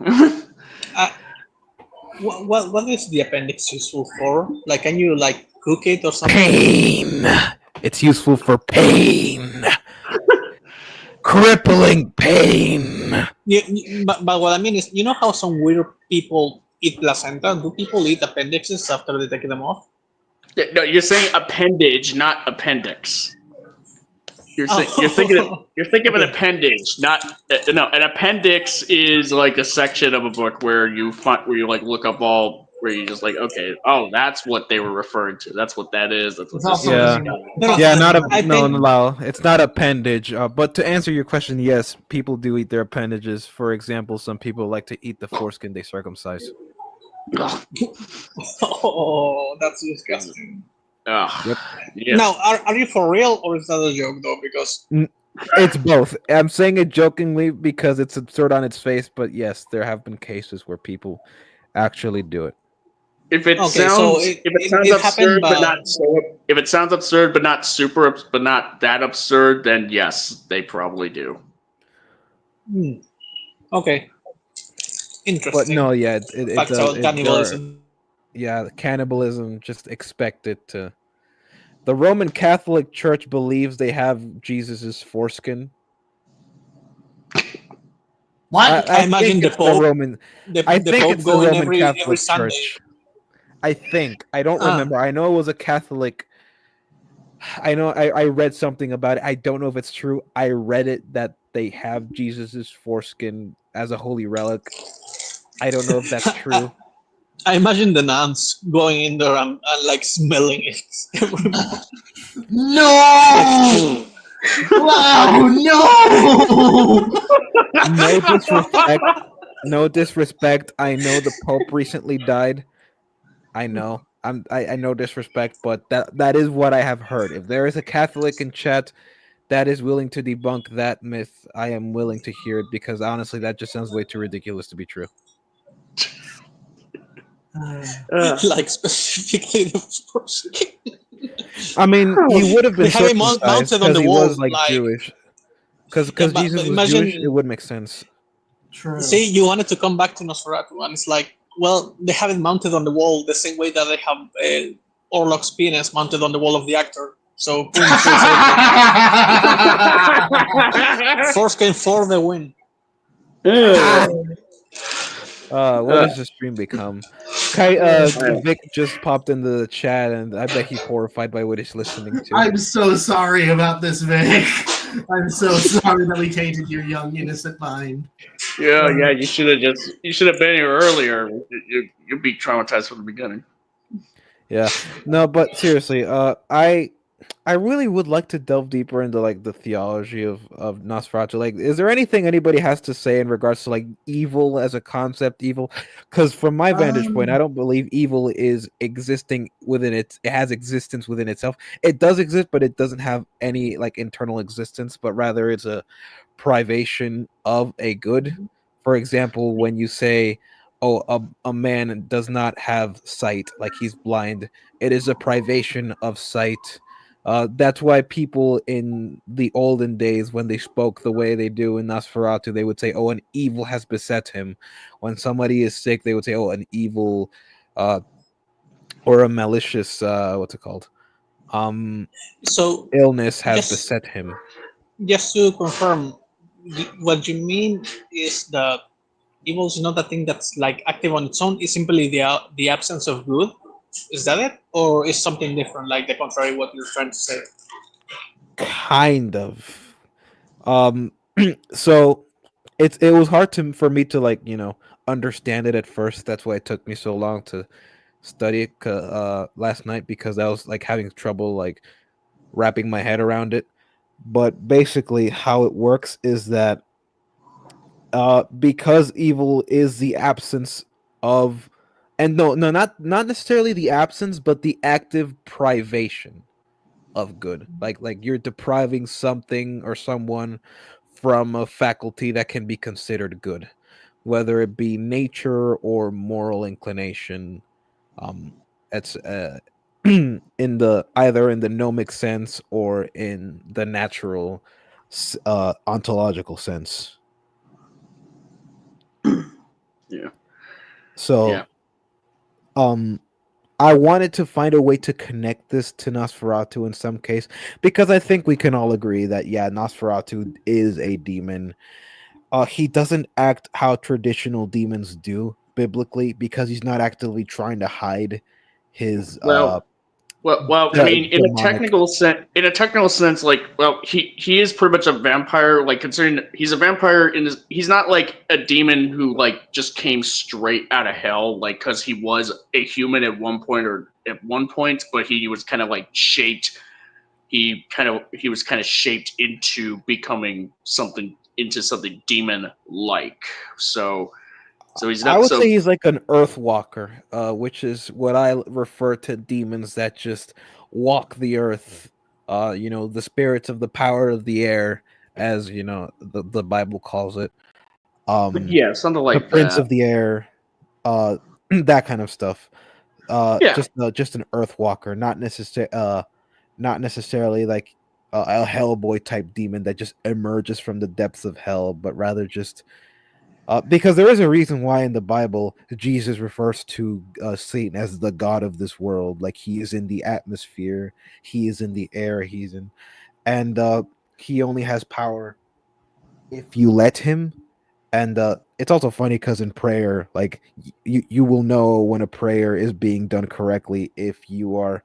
What is the appendix useful for? Like, can you like cook it or something? Pain. It's useful for pain. Crippling pain. But what I mean is, you know how some weird people eat placenta? Do people eat appendixes after they take them off? No, you're saying appendage, not appendix. You're thinking of an appendage, not no. An appendix is like a section of a book where you like look up where you just like, okay, oh, that's what they were referring to. That's what that is. That's what this is. No, it's not appendage. But to answer your question, yes, people do eat their appendages. For example, some people like to eat the foreskin they circumcise. Oh, that's disgusting. Yep. Yeah. Now, are you for real or is that a joke though? Because it's both. I'm saying it jokingly because it's absurd on its face, but yes, there have been cases where people actually do it. If it sounds absurd, but not so. If it sounds absurd, but not super, but not that absurd, then yes, they probably do. Okay. Interesting. But no, yeah, it Facts does. about cannibalism. Yeah, cannibalism. Just expect it to. The Roman Catholic Church believes they have Jesus's foreskin. What? I imagine the Pope. I think Pope it's the going Roman every Catholic Sunday. Church. I think. I don't remember. I know it was a Catholic. I know I read something about it. I don't know if it's true. I read it that they have Jesus's foreskin as a holy relic. I don't know if that's true. I imagine the nuns going in there and like smelling it. No! Wow, no! No disrespect. No disrespect. I know the Pope recently died. I know. I know disrespect, but that is what I have heard. If there is a Catholic in chat that is willing to debunk that myth, I am willing to hear it because honestly, that just sounds way too ridiculous to be true. Like specifically the foreskin. I mean, he would have been They have it circumcised mounted on because the he wall, was like Jewish. Because but Jesus was imagine- Jewish, it would make sense. True. See, you wanted to come back to Nosferatu, and it's like, well, they have it mounted on the wall the same way that they have Orlok's penis mounted on the wall of the actor. So, foreskin for the win. What does the stream become? Vic just popped into the chat, and I bet he's horrified by what he's listening to. I'm so sorry about this, Vic. I'm so sorry that we tainted your young, innocent mind. Yeah, you should have been here earlier. You'd be traumatized from the beginning. Yeah, no, but seriously, I really would like to delve deeper into like the theology of Nosferatu. Like, is there anything anybody has to say in regards to like evil as a concept? Evil, because from my vantage point, I don't believe evil is existing within it. It has existence within itself. It does exist, but it doesn't have any like internal existence. But rather, it's a privation of a good. For example, when you say, "Oh, a man does not have sight, like he's blind," it is a privation of sight. That's why people in the olden days, when they spoke the way they do in Nosferatu, they would say, "Oh, an evil has beset him." When somebody is sick, they would say, "Oh, an evil, uh, or a malicious, what's it called? So Illness has just beset him." just to confirm, what you mean is that evil is not a thing that's like active on its own. It's simply the absence of good. Is that it, or is something different, like the contrary what you're trying to say? Kind of. Um, so it was hard for me to like understand it at first. That's why it took me so long to study it last night, because I was like having trouble like wrapping my head around it. But basically, how it works is that because evil is the absence of, and no, not necessarily the absence, but the active privation of good. Like you're depriving something or someone from a faculty that can be considered good, whether it be nature or moral inclination. It's in the either in the gnomic sense or in the natural ontological sense. Yeah. So, Yeah. I wanted to find a way to connect this to Nosferatu in some case, because I think we can all agree that yeah, Nosferatu is a demon. He doesn't act how traditional demons do biblically, because he's not actively trying to hide his Well, I mean, demonic. in a technical sense, like, well, he is pretty much a vampire. Like, considering he's a vampire, he's not like a demon who like just came straight out of hell, like because he was a human at one point but he was kind of like shaped. He was kind of shaped into becoming something demon like. So he's I not would say so. he's like an earth walker, which is what I refer to demons that just walk the earth. The spirits of the power of the air, as the Bible calls it. Yeah, something The like prince that. of the air, that kind of stuff. Yeah. Just an earth walker, not necessarily like a Hellboy type demon that just emerges from the depths of hell, but rather just because there is a reason why in the Bible Jesus refers to Satan as the god of this world. Like he is in the atmosphere, he is in the air, and he only has power if you let him. And it's also funny because in prayer, like you will know when a prayer is being done correctly if you are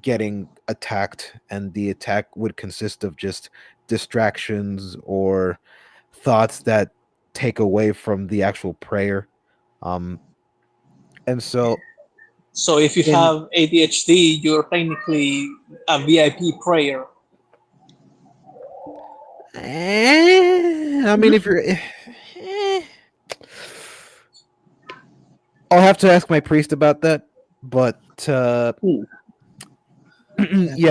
getting attacked, and the attack would consist of just distractions or thoughts that take away from the actual prayer. um and so So if you in have ADHD, you're technically a VIP prayer. I mean, if you're I'll have to ask my priest about that, but yeah,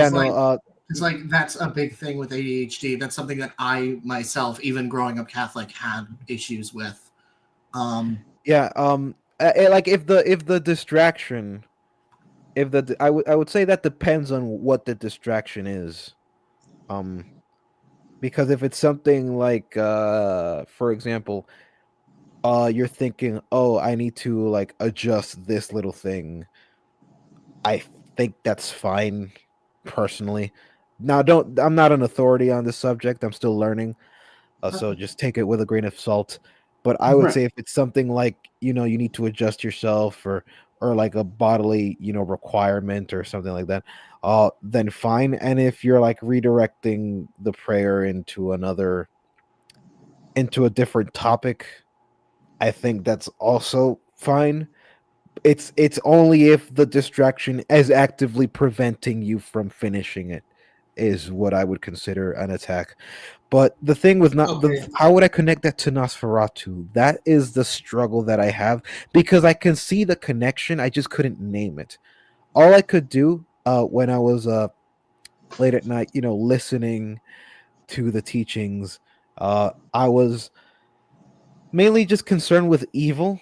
no, It's like that's a big thing with ADHD. That's something that I myself, even growing up Catholic, had issues with. Yeah, like if the distraction, if the I would say that depends on what the distraction is. Um, because if it's something like, for example, you're thinking, oh, I need to like adjust this little thing. I think that's fine, personally. Now, I'm not an authority on this subject. I'm still learning. So just take it with a grain of salt. But I would Right. say if it's something like, you need to adjust yourself, or like a bodily, requirement or something like that, then fine. And if you're like redirecting the prayer into a different topic, I think that's also fine. It's only if the distraction is actively preventing you from finishing it is what I would consider an attack. But the thing with how would I connect that to Nosferatu? That is the struggle that I have, because I can see the connection, I just couldn't name it. All I could do when I was late at night, listening to the teachings, I was mainly just concerned with evil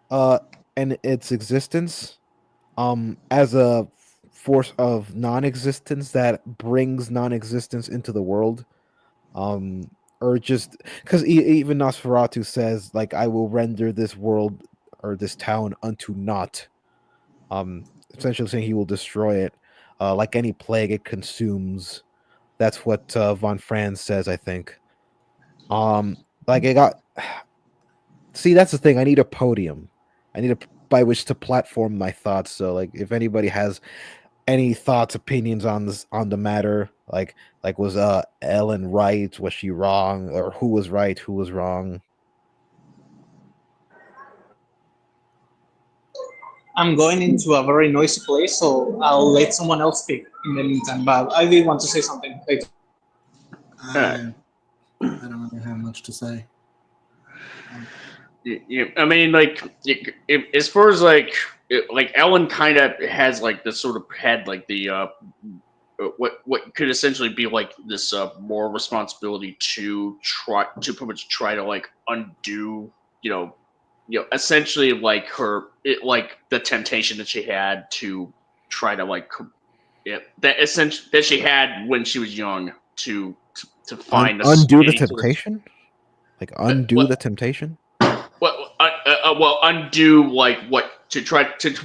and its existence as a force of non-existence that brings non-existence into the world, or just because even Nosferatu says, like, I will render this world or this town unto naught, essentially saying he will destroy it, like any plague it consumes. That's what von Franz says, I think. Like, I got see, that's the thing, I need a podium, I need a by which to platform my thoughts. So, like, if anybody has any thoughts, opinions on this, on the matter, like was Ellen right, was she wrong, or who was right, who was wrong? I'm going into a very noisy place, so I'll let someone else speak in the meantime. But I did want to say something. I don't really have much to say. I mean, like, as far as like Ellen kind of has like this sort of had like the what could essentially be like this moral responsibility to pretty much try to like undo, essentially like like the temptation that she had to try to like that essentially that she had when she was young to find undo the temptation, like undo the temptation. Well, undo like what to try to.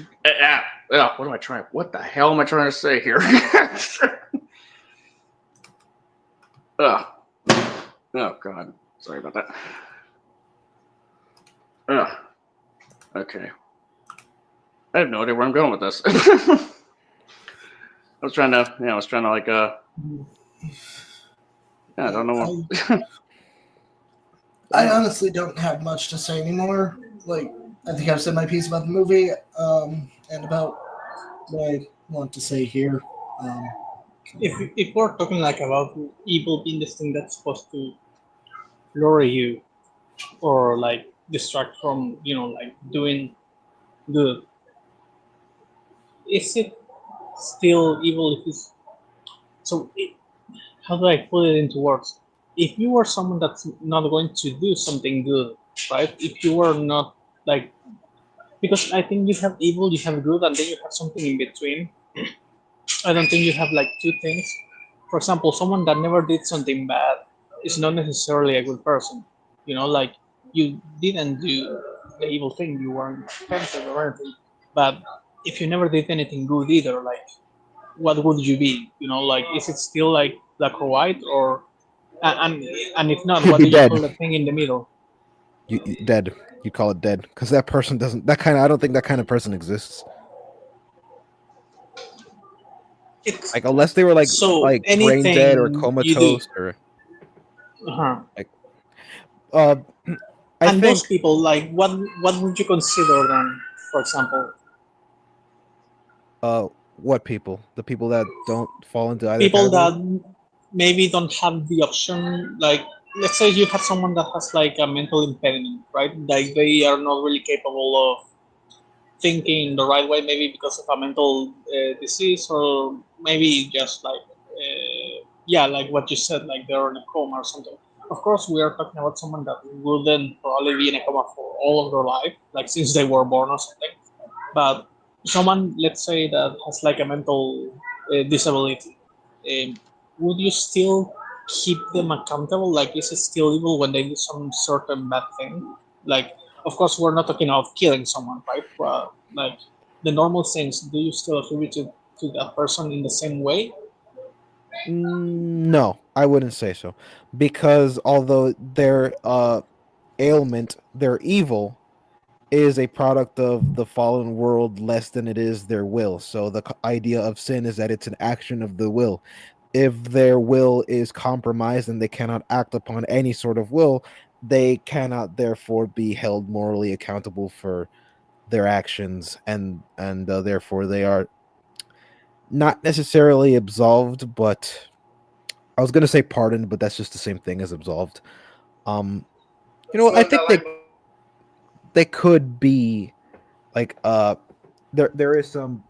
What am I trying? What the hell am I trying to say here? Oh God, sorry about that. Okay. I have no idea where I'm going with this. I was trying to like I don't know. I honestly don't have much to say anymore. Like, I think I've said my piece about the movie, and about what I want to say here. If we're talking like about evil being this thing that's supposed to lure you or like distract from like doing good, is it still evil if it's so? How do I put it into words? If you were someone that's not going to do something good, right? If you were not like, because I think you have evil, you have good, and then you have something in between. I don't think you have like two things. For example, someone that never did something bad is not necessarily a good person. Like you didn't do the evil thing, you weren't tempted or anything. But if you never did anything good either, like what would you be? Like is it still like black or white, or and if not, You'd what be do you dead. call the thing in the middle? You dead. You call it dead because that person doesn't. That kind of. I don't think that kind of person exists. Like, unless they were like brain dead or comatose or like. I and think those people, like, what would you consider them? For example, what people? The people that don't fall into either people category? that maybe don't have the option. Like, let's say you have someone that has like a mental impediment, right? Like they are not really capable of thinking the right way, maybe because of a mental disease, or maybe just like yeah, like what you said, like they're in a coma or something. Of course, we are talking about someone that wouldn't probably be in a coma for all of their life, like since they were born or something. But someone, let's say, that has like a mental disability, would you still keep them accountable? Like, is it still evil when they do some certain bad thing? Like, of course, we're not talking of killing someone, right? Like the normal things, do you still attribute it to that person in the same way? No, I wouldn't say so, because although their ailment, their evil, is a product of the fallen world less than it is their will. So the idea of sin is that it's an action of the will. If their will is compromised and they cannot act upon any sort of will, they cannot therefore be held morally accountable for their actions, and therefore they are not necessarily absolved, but I was gonna say pardoned, but that's just the same thing as absolved. I think they could be like there is some,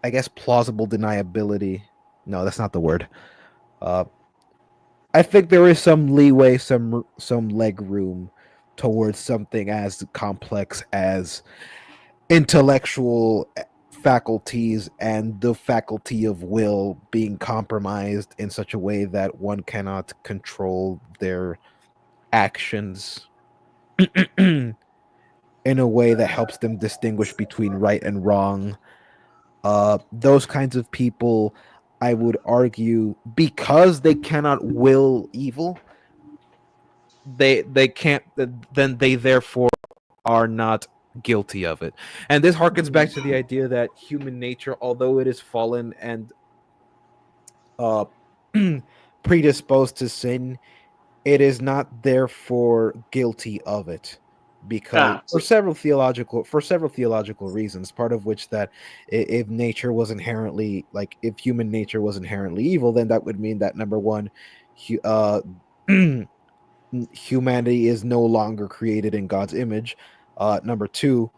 I guess, plausible deniability. No, that's not the word. I think there is some leeway, some leg room towards something as complex as intellectual faculties and the faculty of will being compromised in such a way that one cannot control their actions in a way that helps them distinguish between right and wrong. Those kinds of people, I would argue, because they cannot will evil, they can't. Then they therefore are not guilty of it. And this harkens back to the idea that human nature, although it is fallen and predisposed to sin, it is not therefore guilty of it, because for several theological reasons, part of which that if nature was inherently, like, if human nature was inherently evil, then that would mean that, number one, humanity is no longer created in God's image. Number two,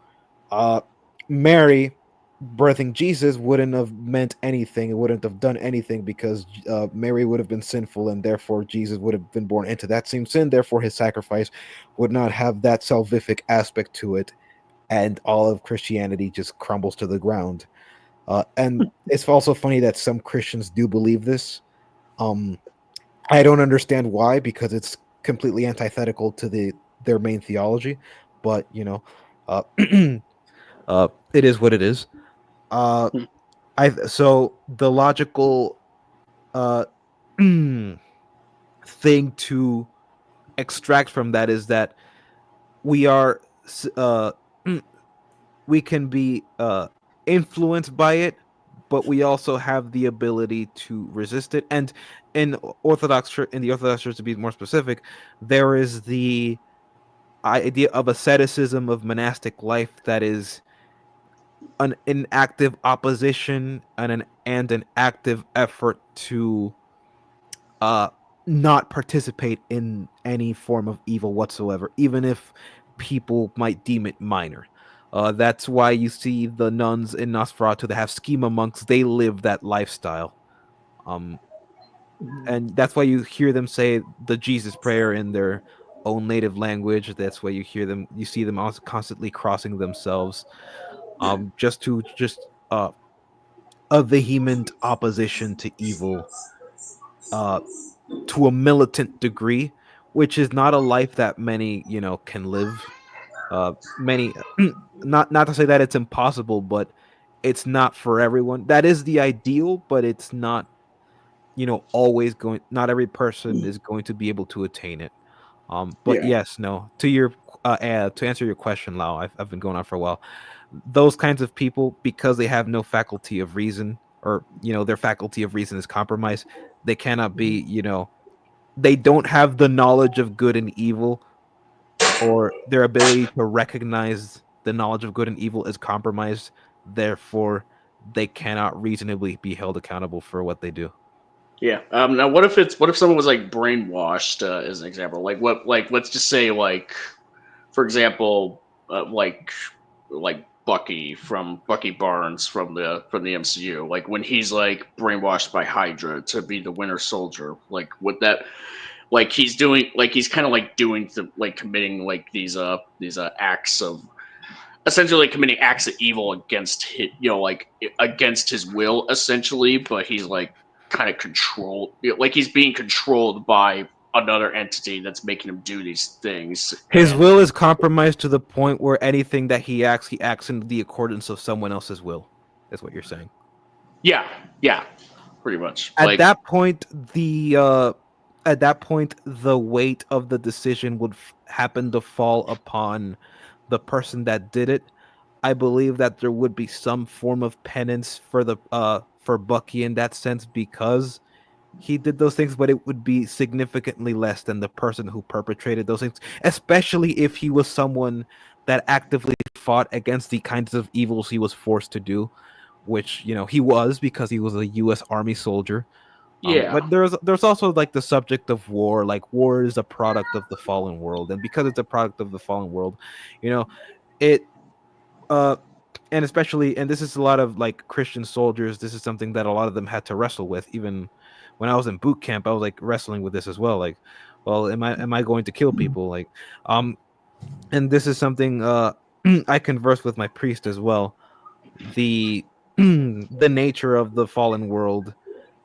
Mary birthing Jesus wouldn't have meant anything. It wouldn't have done anything, because Mary would have been sinful, and therefore Jesus would have been born into that same sin. Therefore, his sacrifice would not have that salvific aspect to it, and all of Christianity just crumbles to the ground. And it's also funny that some Christians do believe this. I don't understand why, because it's completely antithetical to their main theology. But it is what it is. So the logical thing to extract from that is that we are we can be influenced by it, but we also have the ability to resist it. And in the Orthodox Church, to be more specific, there is the idea of asceticism, of monastic life, that is an active opposition and an active effort to not participate in any form of evil whatsoever, even if people might deem it minor. That's why you see the nuns in Nosferatu that have schema monks. They live that lifestyle. And that's why you hear them say the Jesus prayer in their own native language. That's why you see them also constantly crossing themselves, just a vehement opposition to evil, to a militant degree, which is not a life that many can live. Many not to say that it's impossible, but it's not for everyone. That is the ideal, but it's not always going. Not every person is going to be able to attain it. But yes, no, to answer your question, Lau, I've been going on for a while. Those kinds of people, because they have no faculty of reason, or their faculty of reason is compromised, they cannot be, they don't have the knowledge of good and evil, or their ability to recognize the knowledge of good and evil is compromised. Therefore, they cannot reasonably be held accountable for what they do. Yeah. Now, what if someone was like brainwashed, as an example? Let's just say, for example, like Bucky Barnes from the MCU, like when he's like brainwashed by Hydra to be the Winter Soldier, like would that, like he's kind of like doing committing like these acts of, essentially committing acts of evil against his, against his will, essentially, but he's like kind of controlled, like he's being controlled by another entity that's making him do these things. His will is compromised to the point where anything that he acts in the accordance of someone else's will. Is what you're saying? Yeah, pretty much. At that point, the weight of the decision would happen to fall upon the person that did it. I believe that there would be some form of penance for Bucky in that sense, because he did those things, but it would be significantly less than the person who perpetrated those things, especially if he was someone that actively fought against the kinds of evils he was forced to do, which he was, because he was a U.S. Army soldier. Yeah. But there's also like the subject of war. Like war is a product of the fallen world, and because it's a product of the fallen world, you know, it and especially, and this is a lot of like Christian soldiers. This is something that a lot of them had to wrestle with. Even when I was in boot camp, I was like wrestling with this as well. Like, well, am I going to kill people? Like, and this is something I converse with my priest as well. The the nature of the fallen world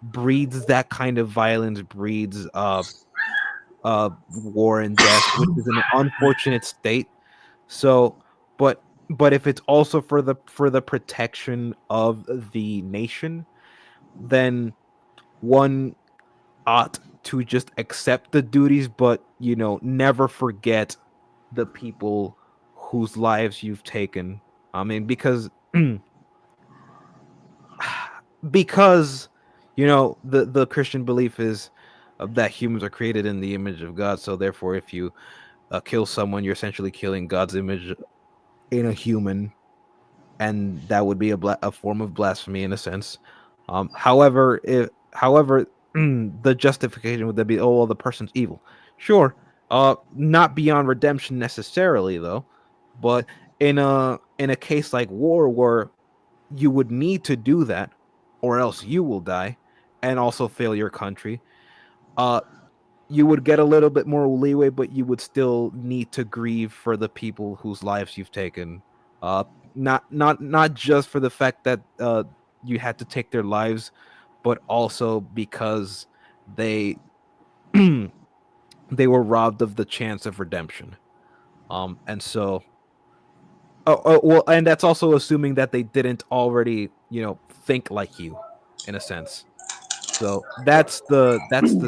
breeds that kind of violence, breeds war and death, which is an unfortunate state. So, but if it's also for the protection of the nation, then one ought to just accept the duties, but never forget the people whose lives you've taken. I mean, because because the Christian belief is that humans are created in the image of God. So therefore, if you kill someone, you're essentially killing God's image in a human, and that would be a form of blasphemy in a sense. However, the justification would then be, oh, well, the person's evil. Sure, not beyond redemption necessarily, though. But in a case like war, where you would need to do that, or else you will die, and also fail your country. You would get a little bit more leeway, but you would still need to grieve for the people whose lives you've taken. Not just for the fact that you had to take their lives, but also because they they were robbed of the chance of redemption. And so, well, and that's also assuming that they didn't already, think like you, in a sense. So that's the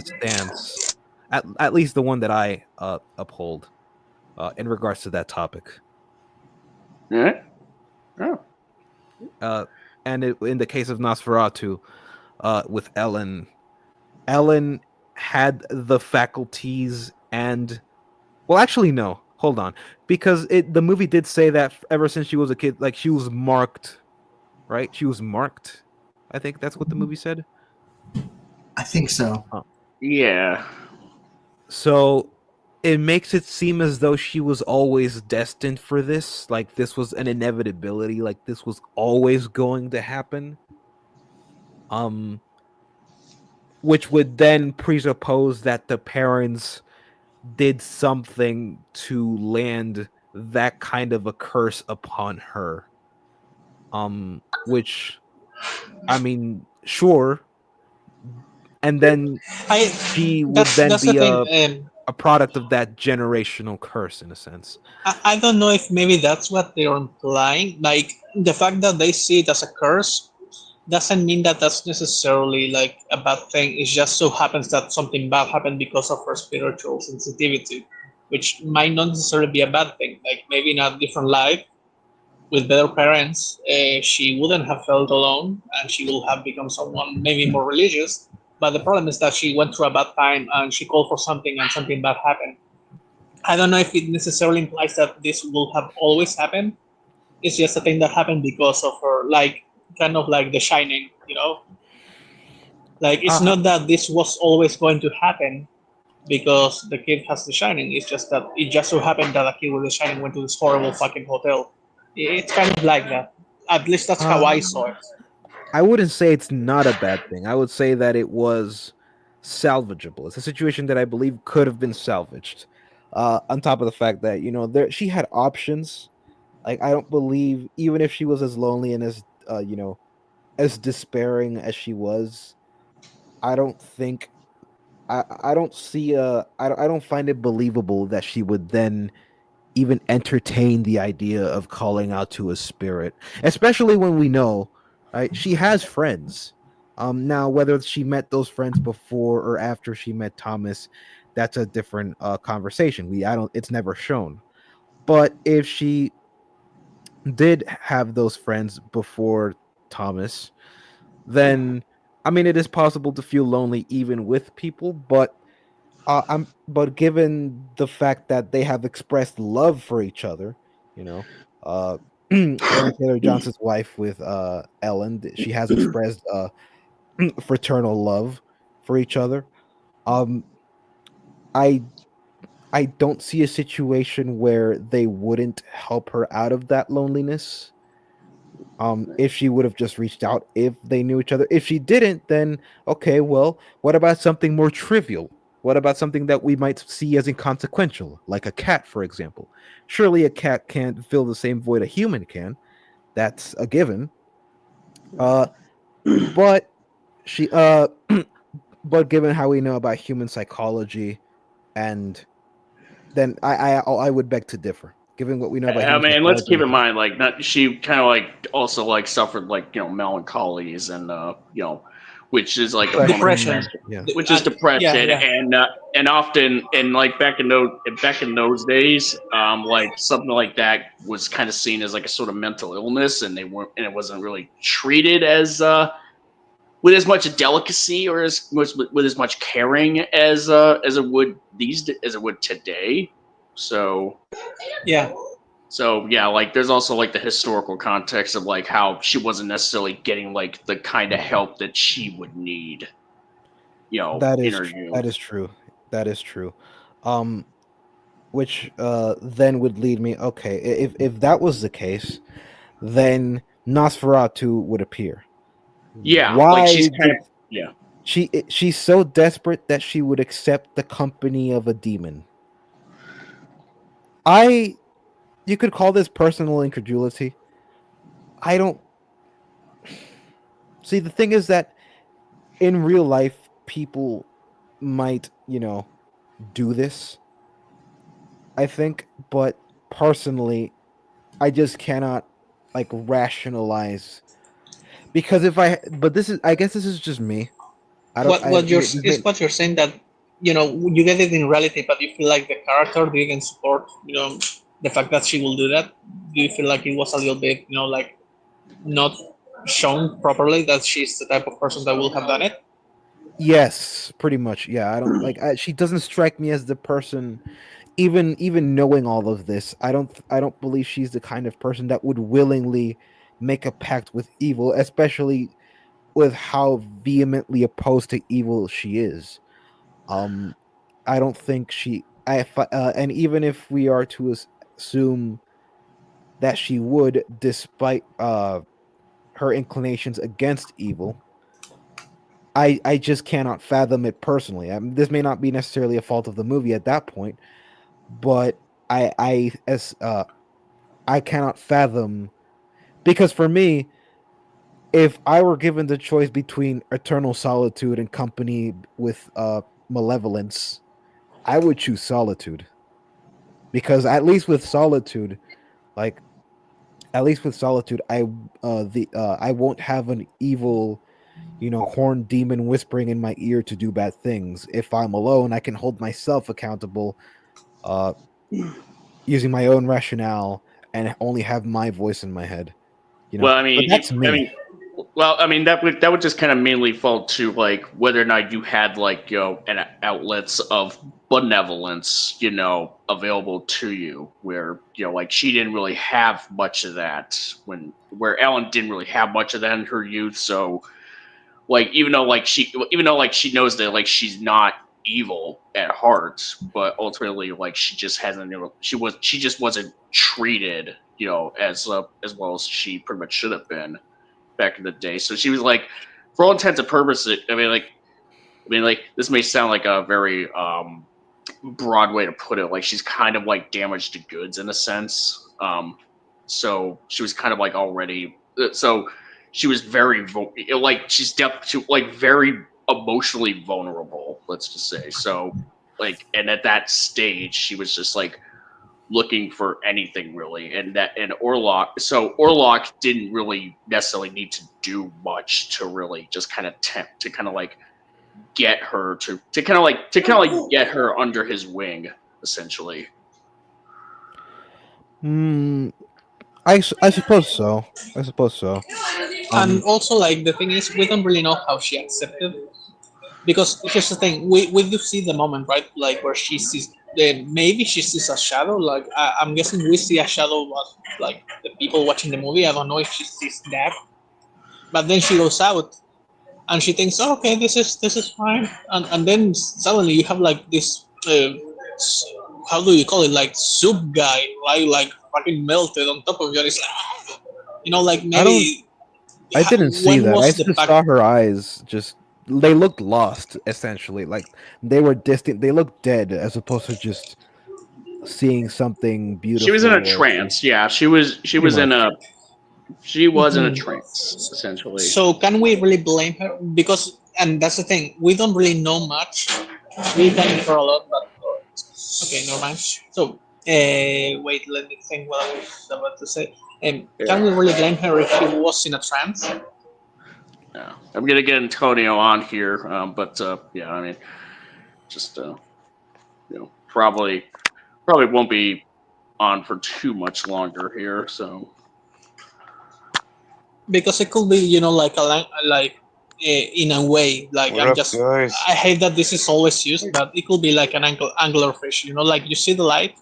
stance, at least the one that I uphold in regards to that topic. All right. Oh. And in the case of Nosferatu, with Ellen had the faculties and, well, actually no, hold on, because the movie did say that ever since she was a kid, like she was marked, right? She was marked. I think that's what the movie said. I think so. Yeah. So it makes it seem as though she was always destined for this. Like this was an inevitability. Like this was always going to happen. Which would then presuppose that the parents did something to land that kind of a curse upon her. Which, I mean, sure. And then she would then that's be the thing. a product of that generational curse, in a sense. I don't know if maybe that's what they're implying. Like the fact that they see it as a curse doesn't mean that that's necessarily like a bad thing. It just so happens that something bad happened because of her spiritual sensitivity, which might not necessarily be a bad thing. Like maybe in a different life with better parents, she wouldn't have felt alone and she will have become someone maybe more religious. But the problem is that she went through a bad time and she called for something and something bad happened. I don't know if it necessarily implies that this will have always happened. It's just a thing that happened because of her, like, kind of like The Shining, Like, it's not that this was always going to happen because the kid has The Shining. It's just that it just so happened that a kid with The Shining went to this horrible fucking hotel. It's kind of like that. At least that's how I saw it. I wouldn't say it's not a bad thing. I would say that it was salvageable. It's a situation that I believe could have been salvaged. On top of the fact that she had options. Like I don't believe, even if she was as lonely and as as despairing as she was, I don't think I don't see I don't find it believable that she would then even entertain the idea of calling out to a spirit, especially when we know, right? She has friends. Now whether she met those friends before or after she met Thomas, that's a different conversation. It's never shown. But if she did have those friends before Thomas, then I mean it is possible to feel lonely even with people, but given the fact that they have expressed love for each other, Aaron Taylor Johnson's wife with Ellen, she has expressed fraternal love for each other. Um, I I don't see a situation where they wouldn't help her out of that loneliness. If she would have just reached out if they knew each other. If she didn't, then okay, well, what about something more trivial? What about something that we might see as inconsequential, like a cat, for example? Surely a cat can't fill the same void a human can. That's a given. But she but given how we know about human psychology, and then I would beg to differ. Given what we know about I human mean, let's keep psychology, in mind, like, not she kind of like also like suffered like melancholies and which is like a form of Depression. yeah, which is Yeah, depression, yeah. and often and like back in those days, like something like that was kind of seen as like a sort of mental illness, and they weren't, and it wasn't really treated as with as much delicacy or as much with as much caring as it would as it would today. So Yeah. so yeah, like there's also like the historical context of like how she wasn't necessarily getting like the kind of help that she would need, in her youth. that is true. That is true. Um, which then would lead me, okay, if that was the case, then Nosferatu would appear. Yeah, like she's Why kind did of yeah. she's so desperate that she would accept the company of a demon? I You could call this personal incredulity. I don't see. The thing is that in real life, people might, do this, I think, but personally, I just cannot like rationalize, because but I guess this is just me. I don't, I, this may, What you're saying, that you get it in reality, but you feel like the character didn't support the fact that she will do that. Do you feel like it was a little bit like not shown properly that she's the type of person that will have done it? yes, pretty much. Yeah, I don't like, she doesn't strike me as the person, even knowing all of this, I don't believe she's the kind of person that would willingly make a pact with evil, especially with how vehemently opposed to evil she is. Um, I don't think and even if we are to assume that she would, despite her inclinations against evil, I just cannot fathom it personally. This may not be necessarily a fault of the movie at that point, but I cannot fathom, because for me, if I were given the choice between eternal solitude and company with malevolence, I would choose solitude, because like at least with solitude, I won't have an evil, horned demon whispering in my ear to do bad things. If I'm alone, I can hold myself accountable, uh, using my own rationale, and only have my voice in my head. Well, But that's me. that would just kind of mainly fall to like whether or not you had like an outlets of benevolence available to you, where like she didn't really have much of that where Ellen didn't really have much of that in her youth. So like even though like she knows that like she's not evil at heart, but ultimately like she just hasn't she just wasn't treated as well as she pretty much should have been back in the day. So she was like, for all intents and purposes, I mean, this may sound like a very broad way to put it. Like she's kind of like damaged to goods in a sense. So she was kind of like already. So she was very like like very emotionally vulnerable. Let's just say so. Like, and at that stage, she was just like looking for anything really, and Orlok didn't really necessarily need to do much to really just kind of tempt to kind of like get her to kind of like get her under his wing essentially. I suppose so. I suppose so. And also, like, the thing is, we don't really know how she accepted, because here's the thing: we do see the moment, right? Like where she sees, maybe she sees a shadow. Like I'm guessing we see a shadow of like the people watching the movie. I don't know if she sees that, but then she goes out, and she thinks, oh, okay, this is fine, and then suddenly you have like this how do you call it, like soup guy, right, like fucking melted on top of you, and it's like, like maybe I didn't see when that. I was the just pack. saw her eyes just they looked lost essentially. Like they were distant. They looked dead as opposed to just seeing something She was beautiful in a or trance. Yeah, she was. She pretty was in much. a. She was in a Mhm. trance essentially. So can we really blame her? Because, and that's the thing, we don't really know much. We can infer a lot, but okay, never mind. So, wait, let me think what I was about to say. Can we really blame her if she was in a trance? Yeah, I'm gonna get Antonio on here, but yeah, I mean, just probably won't be on for too much longer here. So Because it could be, like in a way, like What I'm up, just. guys? I hate that this is always used, but it could be like an angler fish. Like you see the light,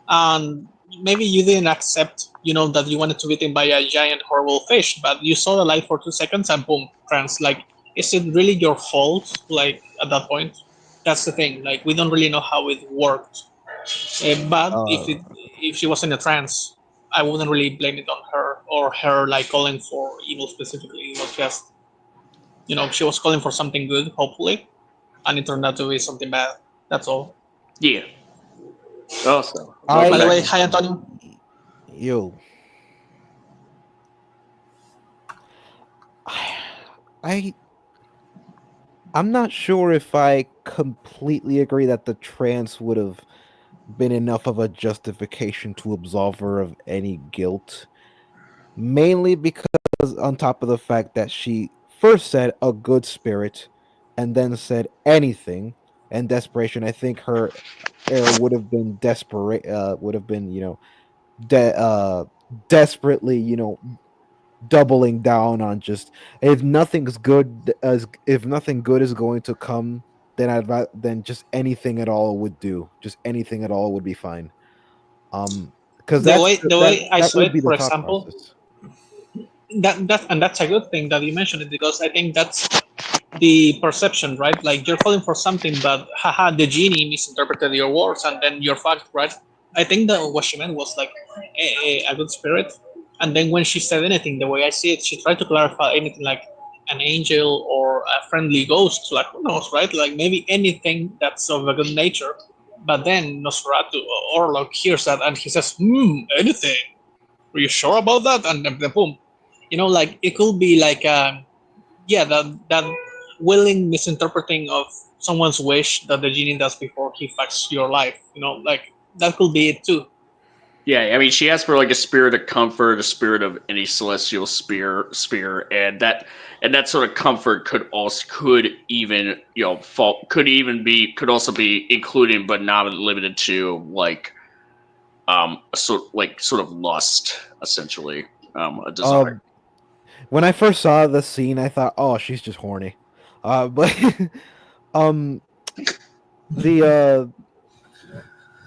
and maybe you didn't accept, that you wanted to be eaten by a giant horrible fish, but you saw the light for 2 seconds and boom, trans. Like, is it really your fault? Like at that point, that's the thing. Like we don't really know how it worked. But Uh, if she was in a trance, I wouldn't really blame it on her or her like calling for evil specifically. It was just, she was calling for something good, hopefully, and it turned out to be something bad. That's all. yeah. Also, By the okay. way, hi Antonio. Yo, I I'm not sure if I completely agree that the trance would have been enough of a justification to absolve her of any guilt. Mainly because, on top of the fact that she first said a good spirit and then said anything and desperation, I think her error would have been desperate, would have been, desperately, doubling down on just if nothing good is going to come, then then just anything at all would do. Just anything at all would be fine. Because The way the way I that saw would it, be the for thought example, process. that's a good thing that you mentioned it, because I think that's the perception, right? Like you're calling for something, but haha, the genie misinterpreted your words, and then you're fucked, right? I think that what she meant was like a good spirit, and then when she said anything, the way I see it, she tried to clarify anything like an angel or a friendly ghost, like who knows, right? Like maybe anything that's of a good nature. But then Nosferatu or Orlok hears that and he says, anything. Are you sure about that? And then boom. Like it could be like yeah, that willing misinterpreting of someone's wish that the genie does before he fucks your life. Like that could be it too. Yeah, I mean, she asked for like a spirit of comfort, a spirit of any celestial spear, and that sort of comfort could even could also be included, but not limited to like a sort of lust, essentially, a desire. When I first saw the scene, I thought, "Oh, she's just horny," but um, the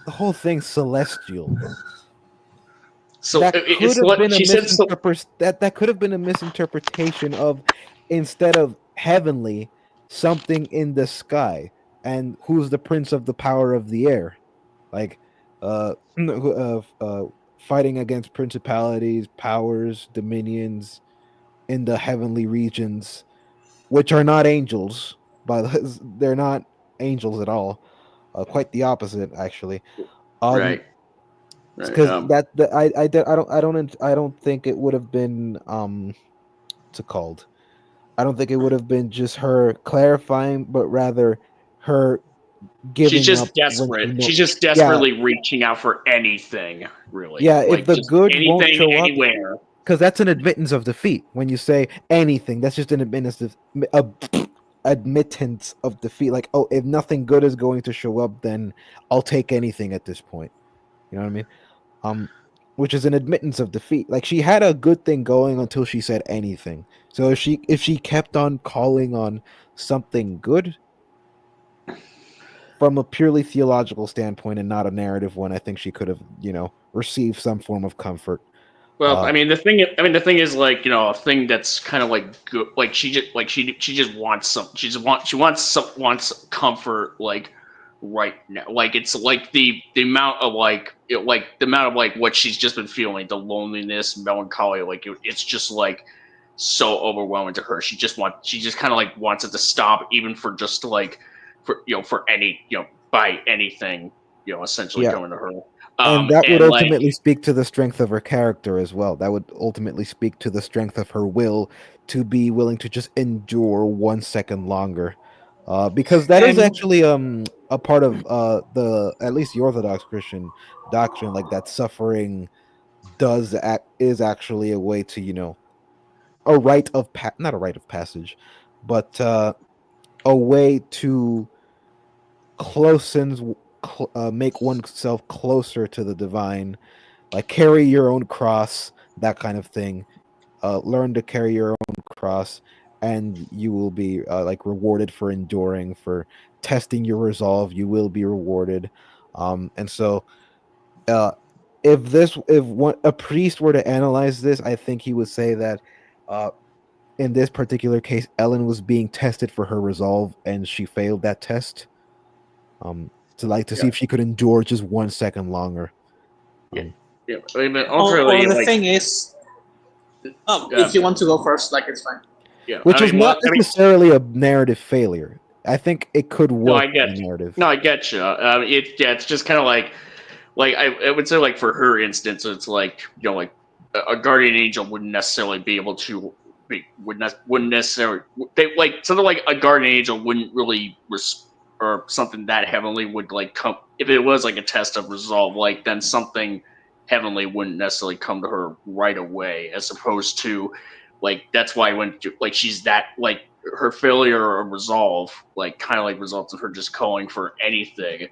whole thing celestial. So That could it's have what been a she said. So that could have been a misinterpretation of, instead of heavenly, something in the sky. And who's the prince of the power of the air? Like fighting against principalities, powers, dominions in the heavenly regions, which are not angels, but they're not angels at all. Quite the opposite, actually. Um, right, right. because I don't think it would have been what's it called? I don't think it would have been just her clarifying, but rather her She's giving up just when she desperate. know. She's just Yeah, desperately reaching out for anything, really, yeah. If like the just good won't anything, show up, anywhere. because that's an admittance of defeat. When you say anything, that's just an admittance of defeat. Like, oh, if nothing good is going to show up, then I'll take anything at this point. You know what I mean? Um, which is an admittance of defeat. Like she had a good thing going until she said anything. So if she kept on calling on something good from a purely theological standpoint and not a narrative one, I think she could have, received some form of comfort. Well, I mean, the thing is, like, a thing that's kind of like good. Like, she just wants some. She wants comfort, like, right now. Like, it's like the amount of like what she's just been feeling, the loneliness, melancholy. Like, it's just like so overwhelming to her. She just kind of like wants it to stop, even for just like for any by anything essentially Yeah. coming to her. And that would And like. ultimately speak to the strength of her character as well. That would ultimately speak to the strength of her will to be willing to just endure 1 second longer. Because that is And actually a part of the at least the Orthodox Christian doctrine, like that suffering is actually a way to, a rite of not a rite of passage, but a way to make oneself closer to the divine, like carry your own cross, that kind of thing. Learn to carry your own cross, and you will be like rewarded for enduring, for testing your resolve. You will be rewarded. And so uh a priest were to analyze this, I think he would say that uh in this particular case, Ellen was being tested for her resolve, and she failed that test. To see if she could endure just 1 second longer. Yeah, I mean, but or ultimately, the like, thing is, if you want to go first, like it's fine. yeah, Which I is mean, not necessarily a narrative failure. I think it could no, work I get in the narrative. no, I get you. It's just kind of like I would say, like, for her instance, it's like, like a guardian angel wouldn't necessarily be able to wouldn't necessarily, they like something like a guardian angel wouldn't really or something that heavenly would like come if it was like a test of resolve, like then something heavenly wouldn't necessarily come to her right away, as opposed to like that's why when like she's that like her failure of resolve like kind of like results in her just calling for anything.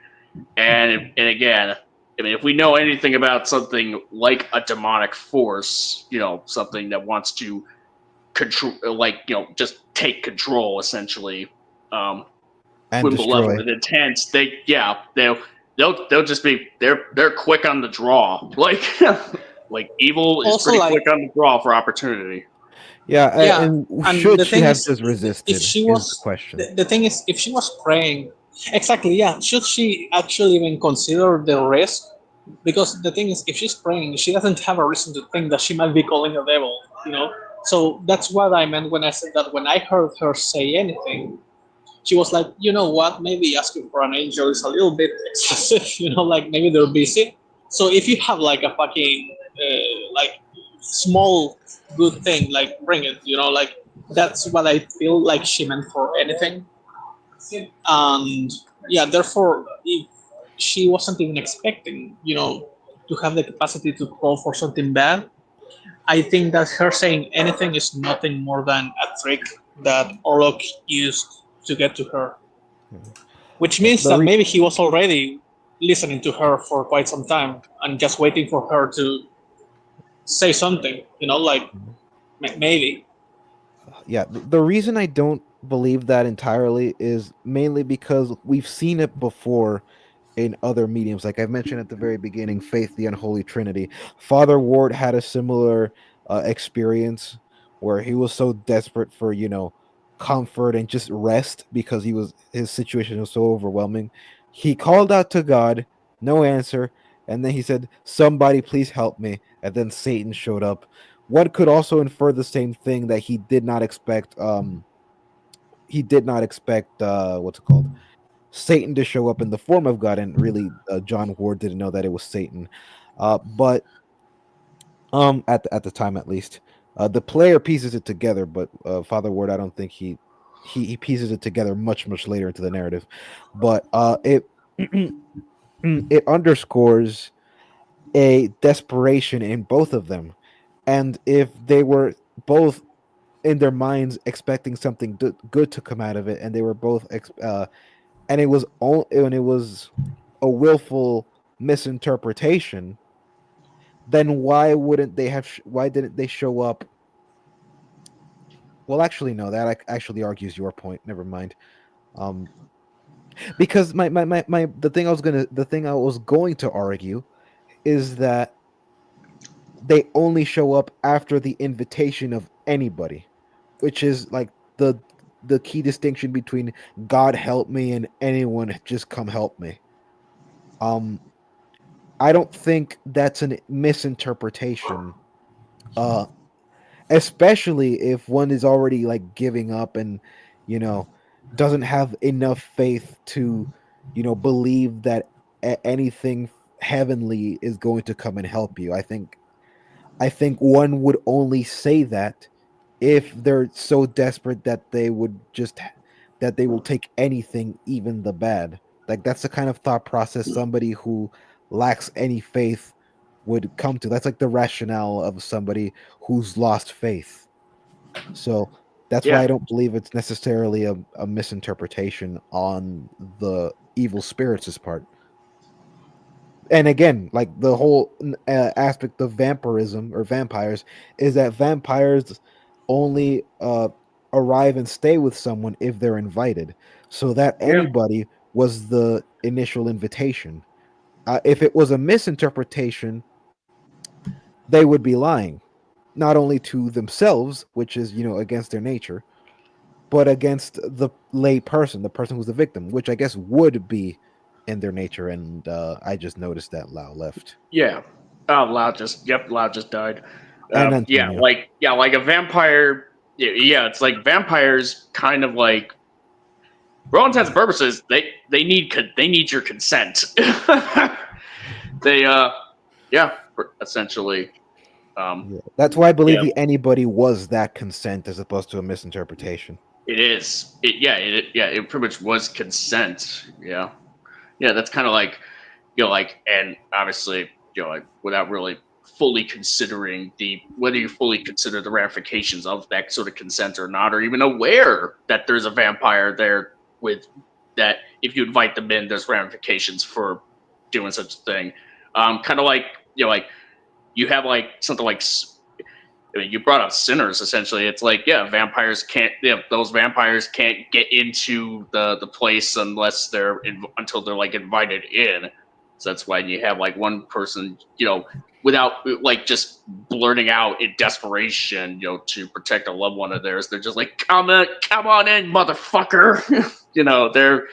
And again, I mean, if we know anything about something like a demonic force, something that wants to control, like, just take control essentially, And with destroy. malevolent intents, they'll just be they're quick on the draw. Like like evil is Also, pretty like, quick on the draw for opportunity. Yeah, yeah, and and should the she thing have is, just if resisted she is the was, question. the thing is, if she was praying, exactly, yeah, should she actually even consider the risk? Because the thing is, if she's praying, she doesn't have a reason to think that she might be calling a devil, you know. So that's what I meant when I said that when I heard her say anything, she was like, you know what, maybe asking for an angel is a little bit excessive, like maybe they're busy. So if you have like a fucking like small good thing, like bring it, like that's what I feel like she meant for anything. And yeah, therefore, if she wasn't even expecting, to have the capacity to call for something bad, I think that her saying anything is nothing more than a trick that Orlok used to get to her. Which means that maybe he was already listening to her for quite some time and just waiting for her to say something, like maybe. Yeah, the reason I don't believe that entirely is mainly because we've seen it before in other mediums. Like I mentioned at the very beginning, Faith, the Unholy Trinity. Father Ward had a similar experience where he was so desperate for, comfort and just rest because his situation was so overwhelming. He called out to God, no answer, and then he said, "Somebody please help me." And then Satan showed up. One could also infer the same thing, that he did not expect what's it called, Satan to show up in the form of God, and really John Ward didn't know that it was Satan. But at the time, at least, the player pieces it together, but Father Ward, I don't think he pieces it together much later into the narrative. But it it underscores a desperation in both of them. And if they were both in their minds expecting something good to come out of it, and they were both and it was a willful misinterpretation, then why didn't they show up? Well, actually, no, that actually argues your point. Never mind. Um, because the thing I was going to argue is that they only show up after the invitation of anybody, which is like the key distinction between God help me and anyone just come help me. I don't think that's a misinterpretation, especially if one is already like giving up and doesn't have enough faith to believe that anything heavenly is going to come and help you. I think one would only say that if they're so desperate that they will take anything, even the bad. Like that's the kind of thought process somebody who lacks any faith would come to. That's like the rationale of somebody who's lost faith. So that's why I don't believe it's necessarily a misinterpretation on the evil spirits' part. And again, like the whole aspect of vampirism or vampires is that vampires only arrive and stay with someone if they're invited. So that anybody was the initial invitation. If it was a misinterpretation, they would be lying, not only to themselves, which is against their nature, but against the lay person, the person who's the victim, which I guess would be in their nature. And I just noticed that Lau left. Yeah. Oh, Lau just died. And like a vampire. Yeah, it's like vampires kind of like, for all intents and purposes, they need your consent. They essentially. That's why I believe the anybody was that consent as opposed to a misinterpretation. It is. It pretty much was consent. Yeah. That's kind of like, and obviously, like without really fully considering whether you fully consider the ramifications of that sort of consent or not, or even aware that there's a vampire there with that. If you invite them in, there's ramifications for doing such a thing. Kind of like, like you have like something like, I mean, you brought up sinners. Essentially, it's like, vampires can't. Those vampires can't get into the place unless until they're like invited in. So that's why you have like one person, without like just blurting out in desperation, to protect a loved one of theirs. They're just like, come on in, motherfucker. They're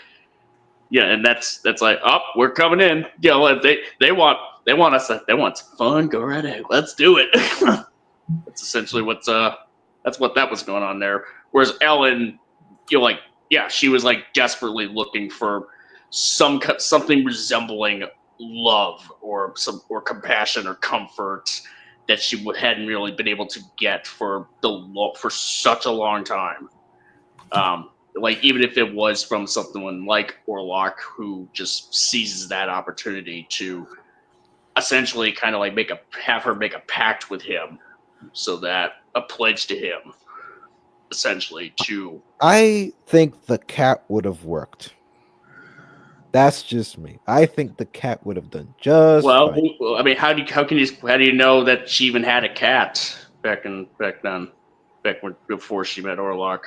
and that's like, oh, we're coming in. They want some fun. Go right ahead. Let's do it. That's essentially that's what that was going on there. Whereas Ellen, she was like desperately looking for something resembling love or compassion or comfort that she hadn't really been able to get for such a long time. Like even if it was from someone like Orlok, who just seizes that opportunity to essentially kind of like have her make a pact with him. So that a pledge to him, essentially, to. I think the cat would have worked. That's just me. I think the cat would have done just fine. I mean, how do you know that she even had a cat back before she met Orlok?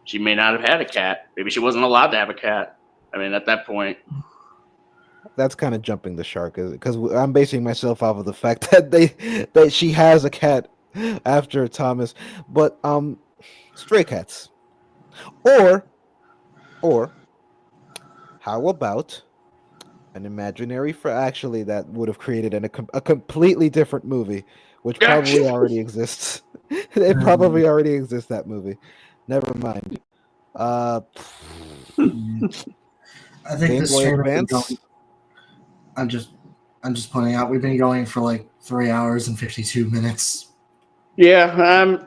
She may not have had a cat. Maybe she wasn't allowed to have a cat. I mean, at that point. That's kind of jumping the shark, because I'm basing myself off of the fact that she has a cat after Thomas, but stray cats, or how about an imaginary actually that would have created a completely different movie, which probably already exists. It probably already exists, that movie. Never mind. I think this stream has been going. I'm just pointing out we've been going for like 3 hours and 52 minutes. I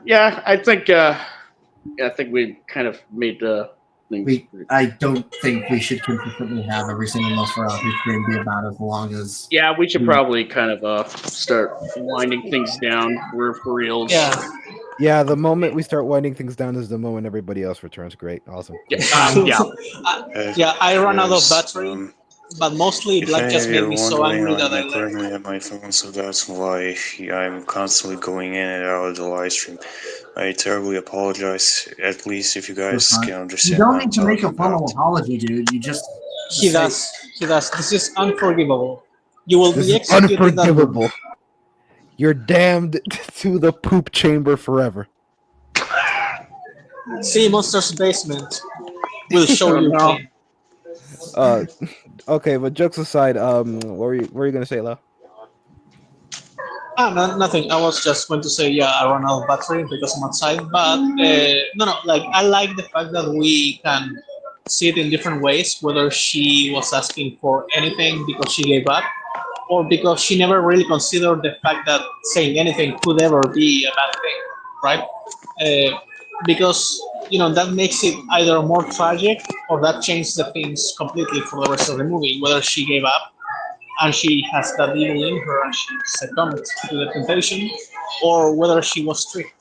think we kind of made the things. I don't think we should consistently have every single Nosferatu stream be about as long as. Yeah, we should probably kind of start winding things down. We're for reals. Yeah, the moment we start winding things down is the moment everybody else returns. Great, awesome. I run out of battery. But mostly, it just made me so angry that I currently at my phone, so that's why I'm constantly going in and out of the live stream. I terribly apologize. At least if you guys can understand. You don't need to make a formal apology, dude. You just. He does. This is unforgivable. You will be executed. Unforgivable. You're damned to the poop chamber forever. See Monster's Basement will show Oh, you no. pain. Okay, but jokes aside, what were you gonna say, Lau? No, nothing. I was just going to say, yeah, I run out of battery because I'm outside. But no. Like I like the fact that we can see it in different ways. Whether she was asking for anything because she gave up, or because she never really considered the fact that saying anything could ever be a bad thing, right? Because that makes it either more tragic or that changes the things completely for the rest of the movie. Whether she gave up and she has that evil in her and she succumbed to the temptation, or whether she was tricked.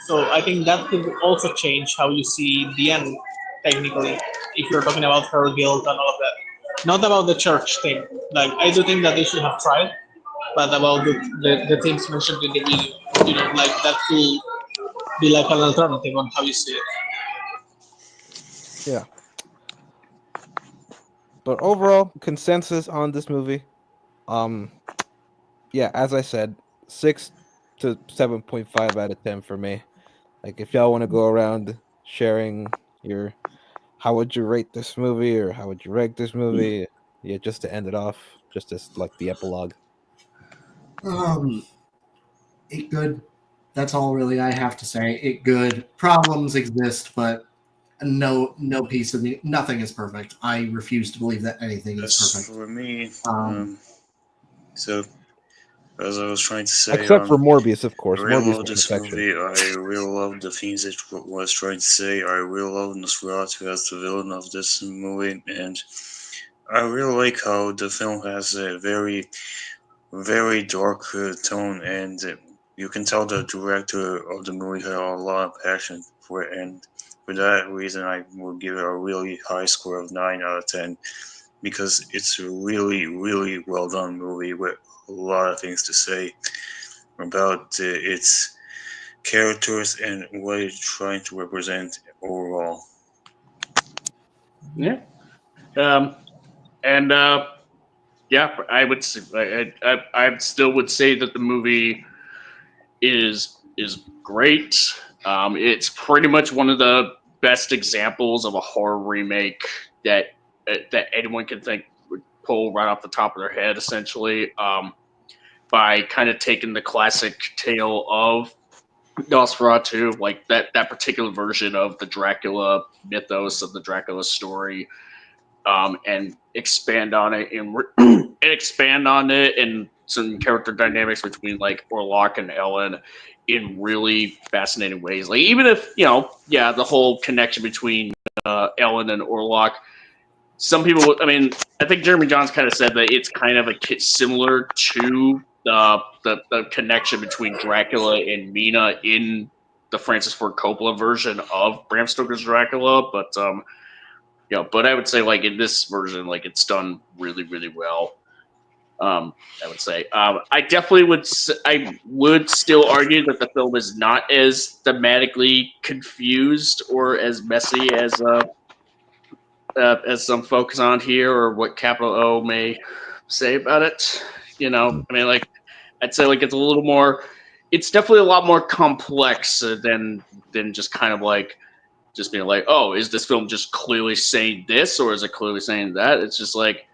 So I think that could also change how you see the end, technically, if you're talking about her guilt and all of that. Not about the church thing. Like I do think that they should have tried, but about the things mentioned in the video, like that could be like an alternative on how you see it. Yeah. But overall, consensus on this movie. Yeah, as I said, 6 to 7.5 out of 10 for me. Like, if y'all want to go around sharing your how would you rate this movie or how would you rank this movie, yeah, just to end it off, just as like the epilogue. It good. That's all really I have to say. It good. Problems exist, but no piece of me. Nothing is perfect. I refuse to believe that anything is As perfect. for me, so as I was trying to say, Except for Morbius, of course. I really Morbius love was this perfection. movie. I really love the things it was trying to say. I really love Nosferatu as the villain of this movie, and I really like how the film has a very, very dark tone, and you can tell the director of the movie had a lot of passion for it, and for that reason, I will give it a really high score of 9 out of 10 because it's a really, really well done movie with a lot of things to say about its characters and what it's trying to represent overall. Yeah. And yeah, I would. I still would say that the movie is great. It's pretty much one of the best examples of a horror remake that that anyone can think would pull right off the top of their head, essentially. By kind of taking the classic tale of Nosferatu, like that particular version of the Dracula mythos of the Dracula story, and expand on it and some character dynamics between like Orlok and Ellen in really fascinating ways. Like even if the whole connection between Ellen and Orlok. Some people, I mean, I think Jeremy Johns kind of said that it's kind of similar to the connection between Dracula and Mina in the Francis Ford Coppola version of Bram Stoker's Dracula, but but I would say like in this version, like it's done really, really well. I would say I definitely would still argue that the film is not as thematically confused or as messy as some folks on here or what Capital O may say about it. I mean, like I'd say like it's a little more. It's definitely a lot more complex than just kind of like just being like, oh, is this film just clearly saying this or is it clearly saying that? It's just like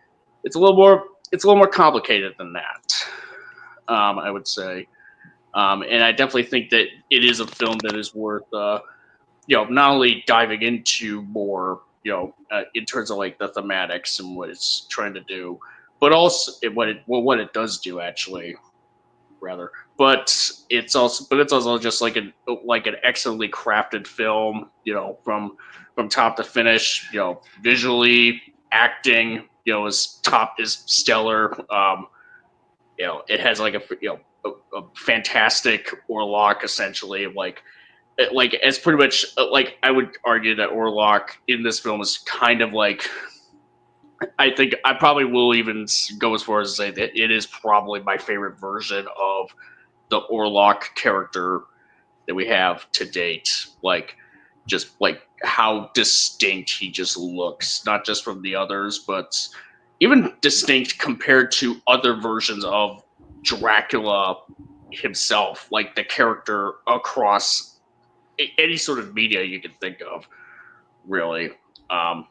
it's a little more complicated than that. I would say, and I definitely think that it is a film that is worth not only diving into more in terms of like the thematics and what it's trying to do, but also what it does do actually rather. But it's also just like an excellently crafted film, from top to finish. Visually, acting, is stellar. It has like a fantastic Orlok essentially, like as pretty much like I would argue that Orlok in this film is kind of like I think I probably will even go as far as to say that it is probably my favorite version of the Orlok character that we have to date. Like just like how distinct he just looks, not just from the others, but even distinct compared to other versions of Dracula himself, like the character across any sort of media you can think of, really. Are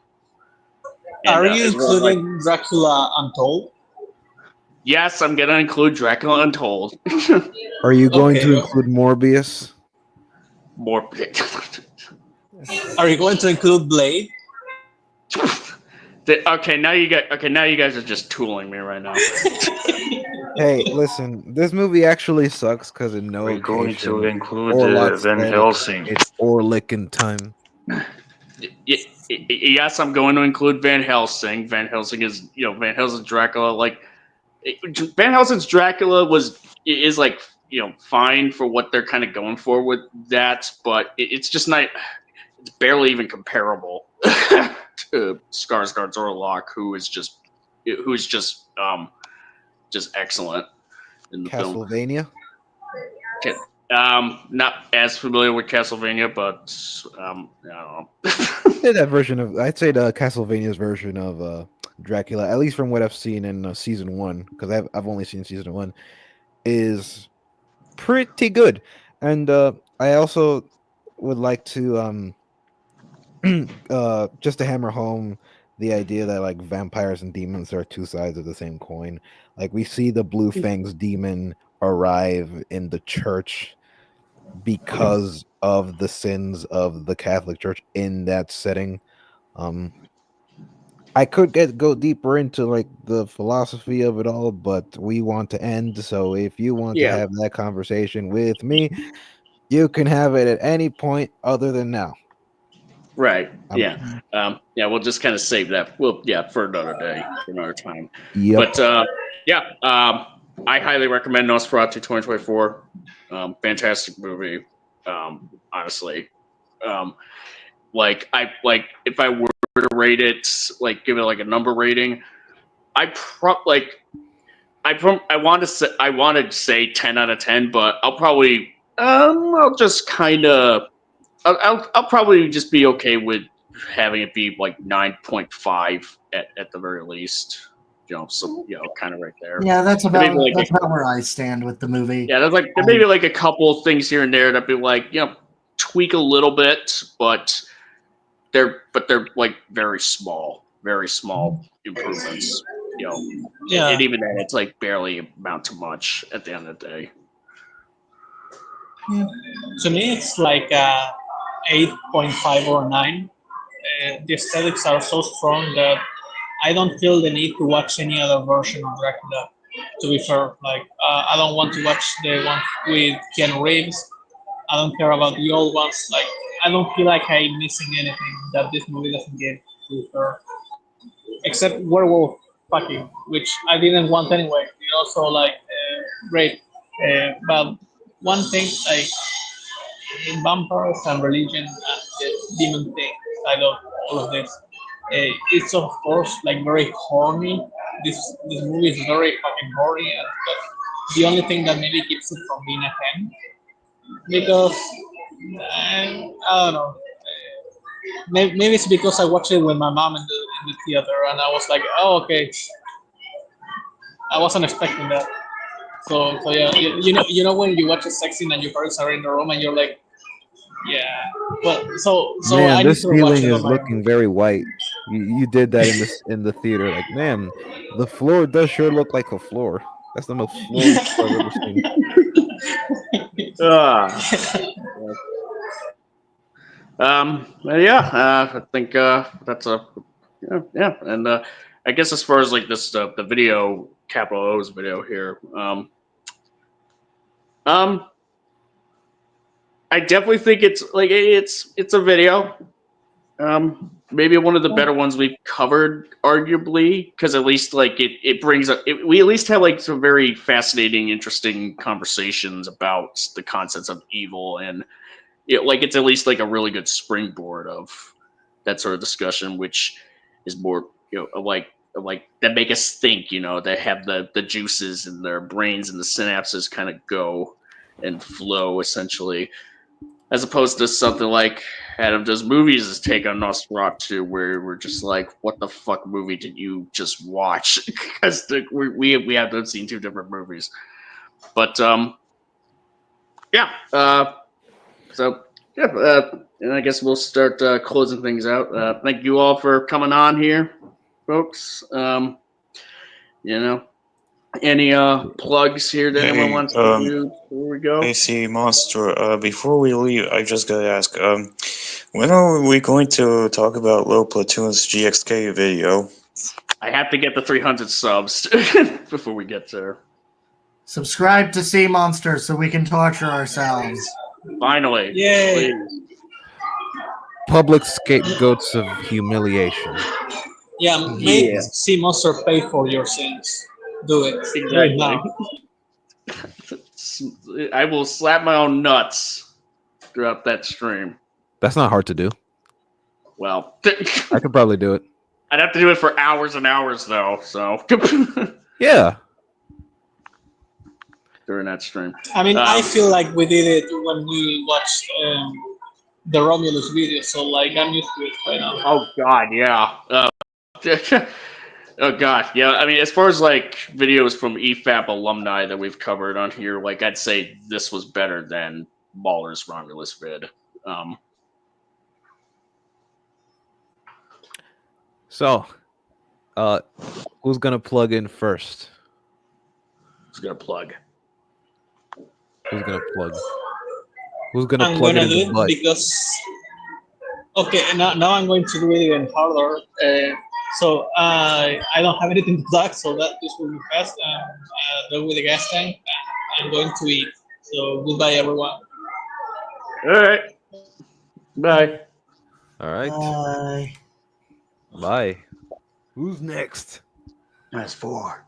you as well, like, including Dracula Untold? yes, I'm gonna include Dracula Untold. Are you going Okay. to include Morbius? More. Are you going to include Blade? Okay, now you guys are just tooling me right now. Hey, listen, this movie actually sucks because in no We're going to occasion include or lot Van said Helsing. it's Orlick time. Yes, I'm going to include Van Helsing. Van Helsing is, Van Helsing's Dracula. Like, Van Helsing's Dracula is like, fine for what they're kind of going for with that, but it's just not. It's barely even comparable to Skarsgård's Orlok, who's just excellent in the film. Castlevania? Okay. Not as familiar with Castlevania, but I don't know. I'd say the Castlevania's version of Dracula, at least from what I've seen in season 1, because I've only seen season 1, is pretty good. And I also would like to just to hammer home the idea that like vampires and demons are two sides of the same coin. Like we see the Blue Fangs demon arrive in the church because of the sins of the Catholic Church in that setting. I could go deeper into like the philosophy of it all, but we want to end. So if you want to have that conversation with me, you can have it at any point other than now. Right. Yeah. We'll just kind of save that. For another day, for another time. Yep. But I highly recommend Nosferatu 2024. Fantastic movie. Honestly, if I were to rate it, like give it like a number rating, I want to say 10 out of 10, but I'll probably I'll just kind of I'll probably just be okay with having it be like 9.5 at the very least. So kind of right there. Yeah, that's about like where I stand with the movie. Yeah, there maybe like a couple things here and there that be like tweak a little bit, but they're like very small improvements. And even then, it's like barely amount to much at the end of the day. Yeah. To me, it's like 8.5 or 9. The aesthetics are so strong that I don't feel the need to watch any other version of Dracula. To be fair, like I don't want to watch the one with Keanu Reeves. I don't care about the old ones. Like I don't feel like I'm missing anything that this movie doesn't give. To be fair, except werewolf fucking, which I didn't want anyway. So like great, but one thing like in vampires and religion and the demon thing, I love all of this. It's of course like very horny. This movie is very fucking horny, and that's the only thing that maybe keeps it from being a 10. Because I don't know. Maybe it's because I watched it with my mom in the theater, and I was like, oh okay. I wasn't expecting that. So yeah, you know when you watch a sex scene and your parents are in the room and you're like, yeah. But so man, I this need to watch ceiling it is looking very white. You did that in the theater. Like, man, the floor does sure look like a floor. That's the most floor I've ever seen. I think that's and I guess as far as like this the video, capital O's video here, I definitely think it's a video. Maybe one of the better ones we've covered, arguably, because at least like it brings up. We at least have like some very fascinating, interesting conversations about the concepts of evil, and it's at least like a really good springboard of that sort of discussion, which is more like that make us think. That have the juices in their brains and the synapses kind of go and flow essentially. As opposed to something like Adam Does Movies' take on Nosferatu, where we're just like, what the fuck movie did you just watch? Because we have seen two different movies. But yeah. So yeah, and I guess we'll start closing things out. Thank you all for coming on here, folks. You know, any plugs here that anyone Hey, wants to do before we go? I see, Monster. Before we leave, I just gotta ask, when are we going to talk about Low Platoon's GXK video? I have to get the 300 subs before we get there. Subscribe to Sea Monster so we can torture ourselves. Finally. Yay. Please. Public scapegoats of humiliation. Yeah, make Sea Monster pay for your sins. Do it right now. I will slap my own nuts throughout that stream. That's not hard to do. Well, I could probably do it. I'd have to do it for hours and hours, though. So yeah, during that stream. I mean, I feel like we did it when we watched the Romulus video, so like I'm used to it right now. Oh God, yeah. Oh God, yeah. I mean, as far as like videos from EFAP alumni that we've covered on here, like I'd say this was better than Baller's Romulus vid. So, who's gonna plug in first? Who's gonna plug? Who's gonna plug? Who's gonna I'm plug gonna it do in the it butt? because now I'm going to do it even harder. So I don't have anything to plug, so that this will be fast. Done with the gas tank. I'm going to eat. So goodbye, everyone. All right. Bye. All right. Bye. Bye. Who's next? That's 4.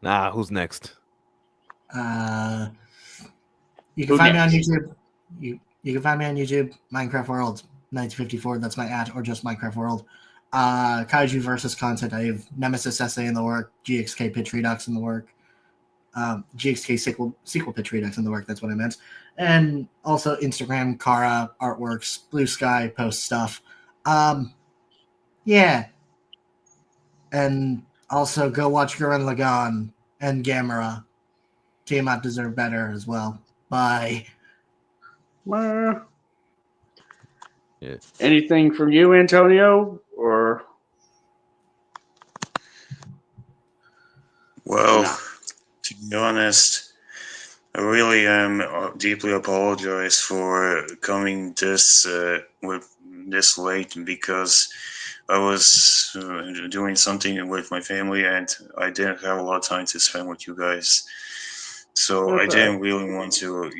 Nah, who's next? You can Who find me on next? YouTube. You can find me on YouTube, Minecraft World 1954. That's my @ or just Minecraft World. Kaiju versus content. I have Nemesis essay in the work, GXK pitch redux in the work, GXK sequel pitch redux in the work. That's what I meant. And also Instagram, Kara artworks, Blue Sky post stuff. Yeah. And also go watch Gurren Lagann and Gamera. Tiamat deserve better as well. Bye. Yeah. Yeah. Anything from you, Antonio, or? Well, to be honest, I really am deeply apologize for coming this late because I was doing something with my family and I didn't have a lot of time to spend with you guys. So I didn't really want to,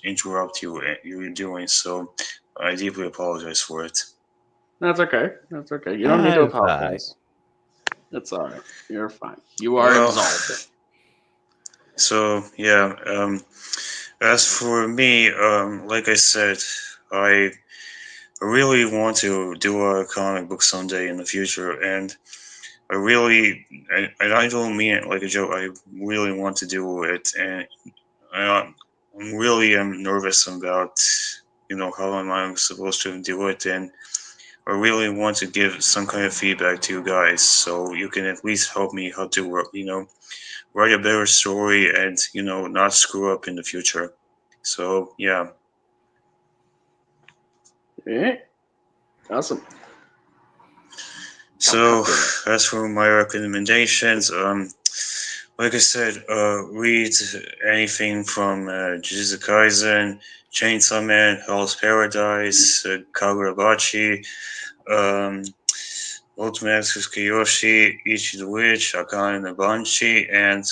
interrupt you were doing. So I deeply apologize for it. That's okay. That's okay. You don't need to apologize. That's all right. You're fine. You are exalted. So yeah, as for me, like I said, I really want to do a comic book someday in the future, and I don't mean it like a joke. I really want to do it, and I'm really nervous about how am I supposed to do it, and I really want to give some kind of feedback to you guys, so you can at least help me how to write a better story and not screw up in the future. So yeah. Yeah. Awesome. So as for my recommendations, like I said, read anything from Jujutsu Kaisen, Chainsaw Man, Hell's Paradise, Kagurabachi, Ultimate Exorcist Kiyoshi, Ichi the Witch, Akane the Banshee, and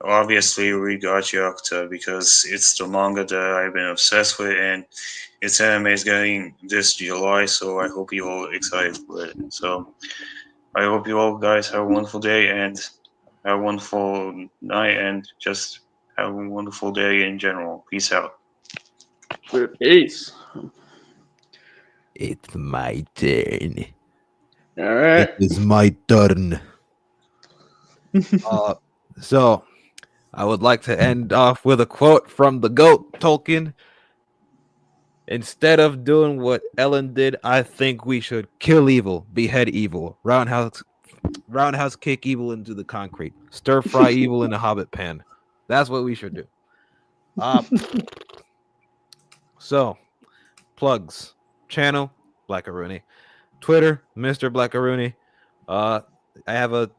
obviously read Gachiakta because it's the manga that I've been obsessed with, and its anime is getting this July, so I hope you all excited for it. So I hope you all guys have a wonderful day and have a wonderful night, and just have a wonderful day in general. Peace out. Peace. It's my turn. All right. It is my turn. So, I would like to end off with a quote from the GOAT, Tolkien. Instead of doing what Ellen did, I think we should kill evil, behead evil, roundhouse roundhouse kick evil into the concrete, stir fry evil in a hobbit pan. That's what we should do. So plugs: channel Blackaroonie, Twitter Mr. Blackaroonie. I have a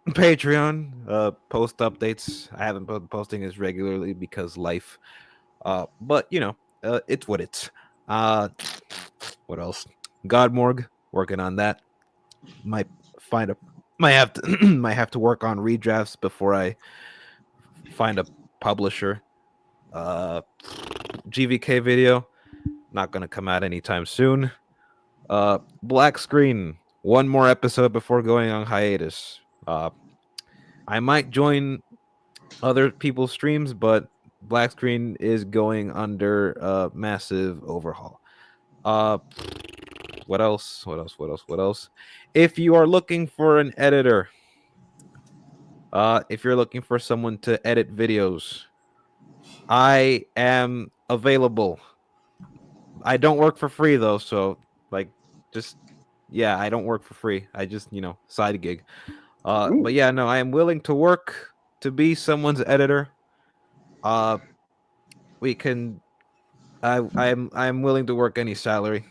Patreon. Post updates. I haven't been posting as regularly because life. But it's what it's. What else? Godmorg, working on that. Might have to might have to work on redrafts before I find a publisher. GVK video, not gonna come out anytime soon. Black Screen, one more episode before going on hiatus. I might join other people's streams, but Black Screen is going under a massive overhaul. What else? If you are looking for an editor, if you're looking for someone to edit videos, I am available. I don't work for free though, so I don't work for free. I just, side gig. But yeah, no, I am willing to work to be someone's editor. We can I'm willing to work any salary.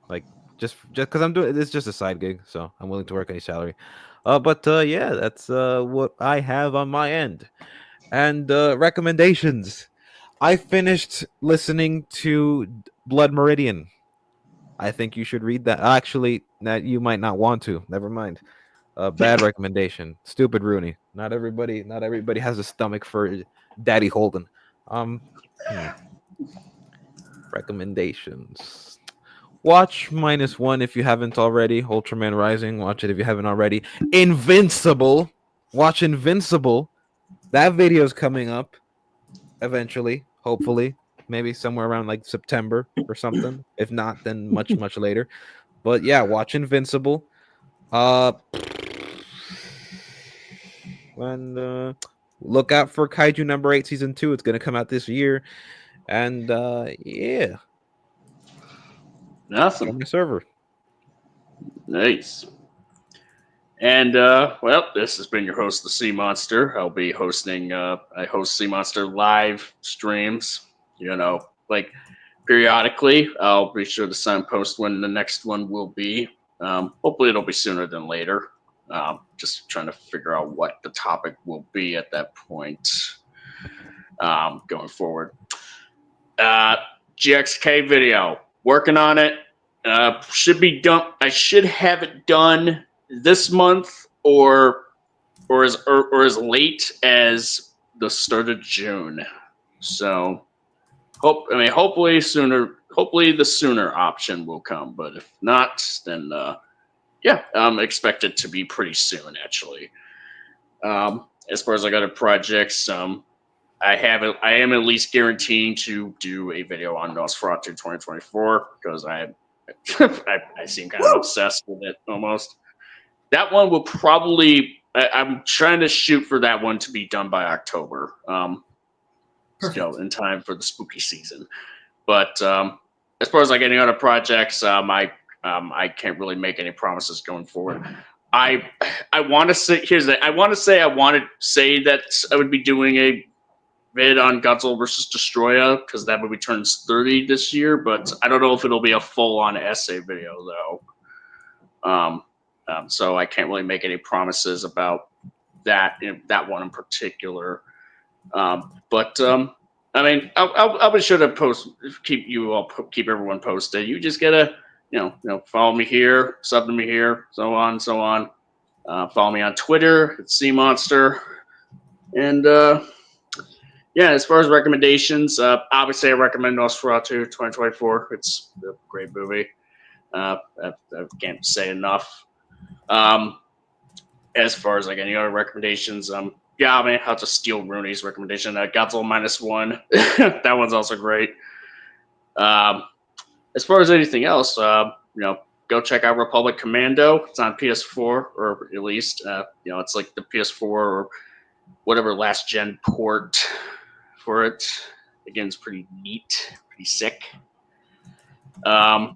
Like just because I'm doing it's just a side gig, so I'm willing to work any salary. But yeah, that's what I have on my end. And recommendations. I finished listening to Blood Meridian. I think you should read that. Actually, that you might not want to. Never mind. Bad recommendation. Stupid Rooney. Not everybody has a stomach for Daddy Holden. Recommendations. Watch -1 if you haven't already. Ultraman Rising. Watch it if you haven't already. Invincible. Watch Invincible. That video's coming up eventually, hopefully. Maybe somewhere around like September or something. If not, then much later. But yeah, watch Invincible. And look out for Kaiju number 8 season 2. It's gonna come out this year. And yeah. Awesome. On my server. Nice. And well, this has been your host, the Sea Monster. I'll be hosting I host Sea Monster live streams, like periodically. I'll be sure to signpost when the next one will be. Hopefully it'll be sooner than later. Just trying to figure out what the topic will be at that point. Going forward. GXK video. Working on it. Should be done. I should have it done this month or as late as the start of June. So hopefully sooner. Hopefully the sooner option will come. But if not, then expect it to be pretty soon. Actually, as far as other projects, I am at least guaranteeing to do a video on Nosferatu 2024 because I seem kind of obsessed with it almost. That one will probably. I'm trying to shoot for that one to be done by October. In time for the spooky season. But as far as any other projects, I can't really make any promises going forward. I want to say I want to say that I would be doing a vid on Godzilla vs. Destroya because that movie turns 30 this year, but I don't know if it'll be a full-on essay video though. So I can't really make any promises about that one in particular. But I'll be sure to keep everyone posted. You just gotta follow me here, sub to me here, so on. Follow me on Twitter, it's Sea Monster, and as far as recommendations, obviously I recommend Nosferatu 2024. It's a great movie. I can't say enough. As far as any other recommendations, I have to steal Rooney's recommendation. Godzilla -1. That one's also great. As far as anything else, go check out Republic Commando. It's on PS4, or at least, it's like the PS4 or whatever last gen port for it. Again, it's pretty neat, pretty sick. So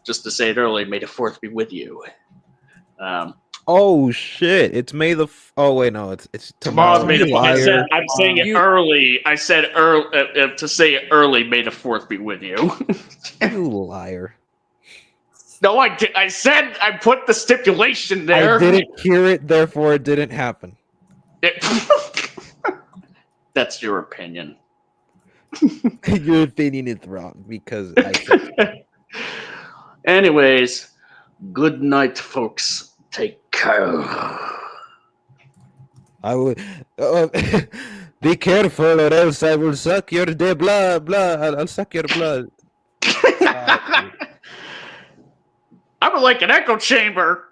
just to say it early, may the fourth be with you. Oh shit! It's May the. Oh wait, no, it's Tomorrow's tomorrow. May the You Fourth. liar. I'm saying it early. I said early to say it early. May the fourth be with you. You liar. No, I said I put the stipulation there. I didn't hear it, therefore it didn't happen. That's your opinion. Your opinion is wrong because I said. Anyways, good night, folks. Take care. I would be careful, or else I will suck your blood. I'll suck your blood. I'm like an echo chamber.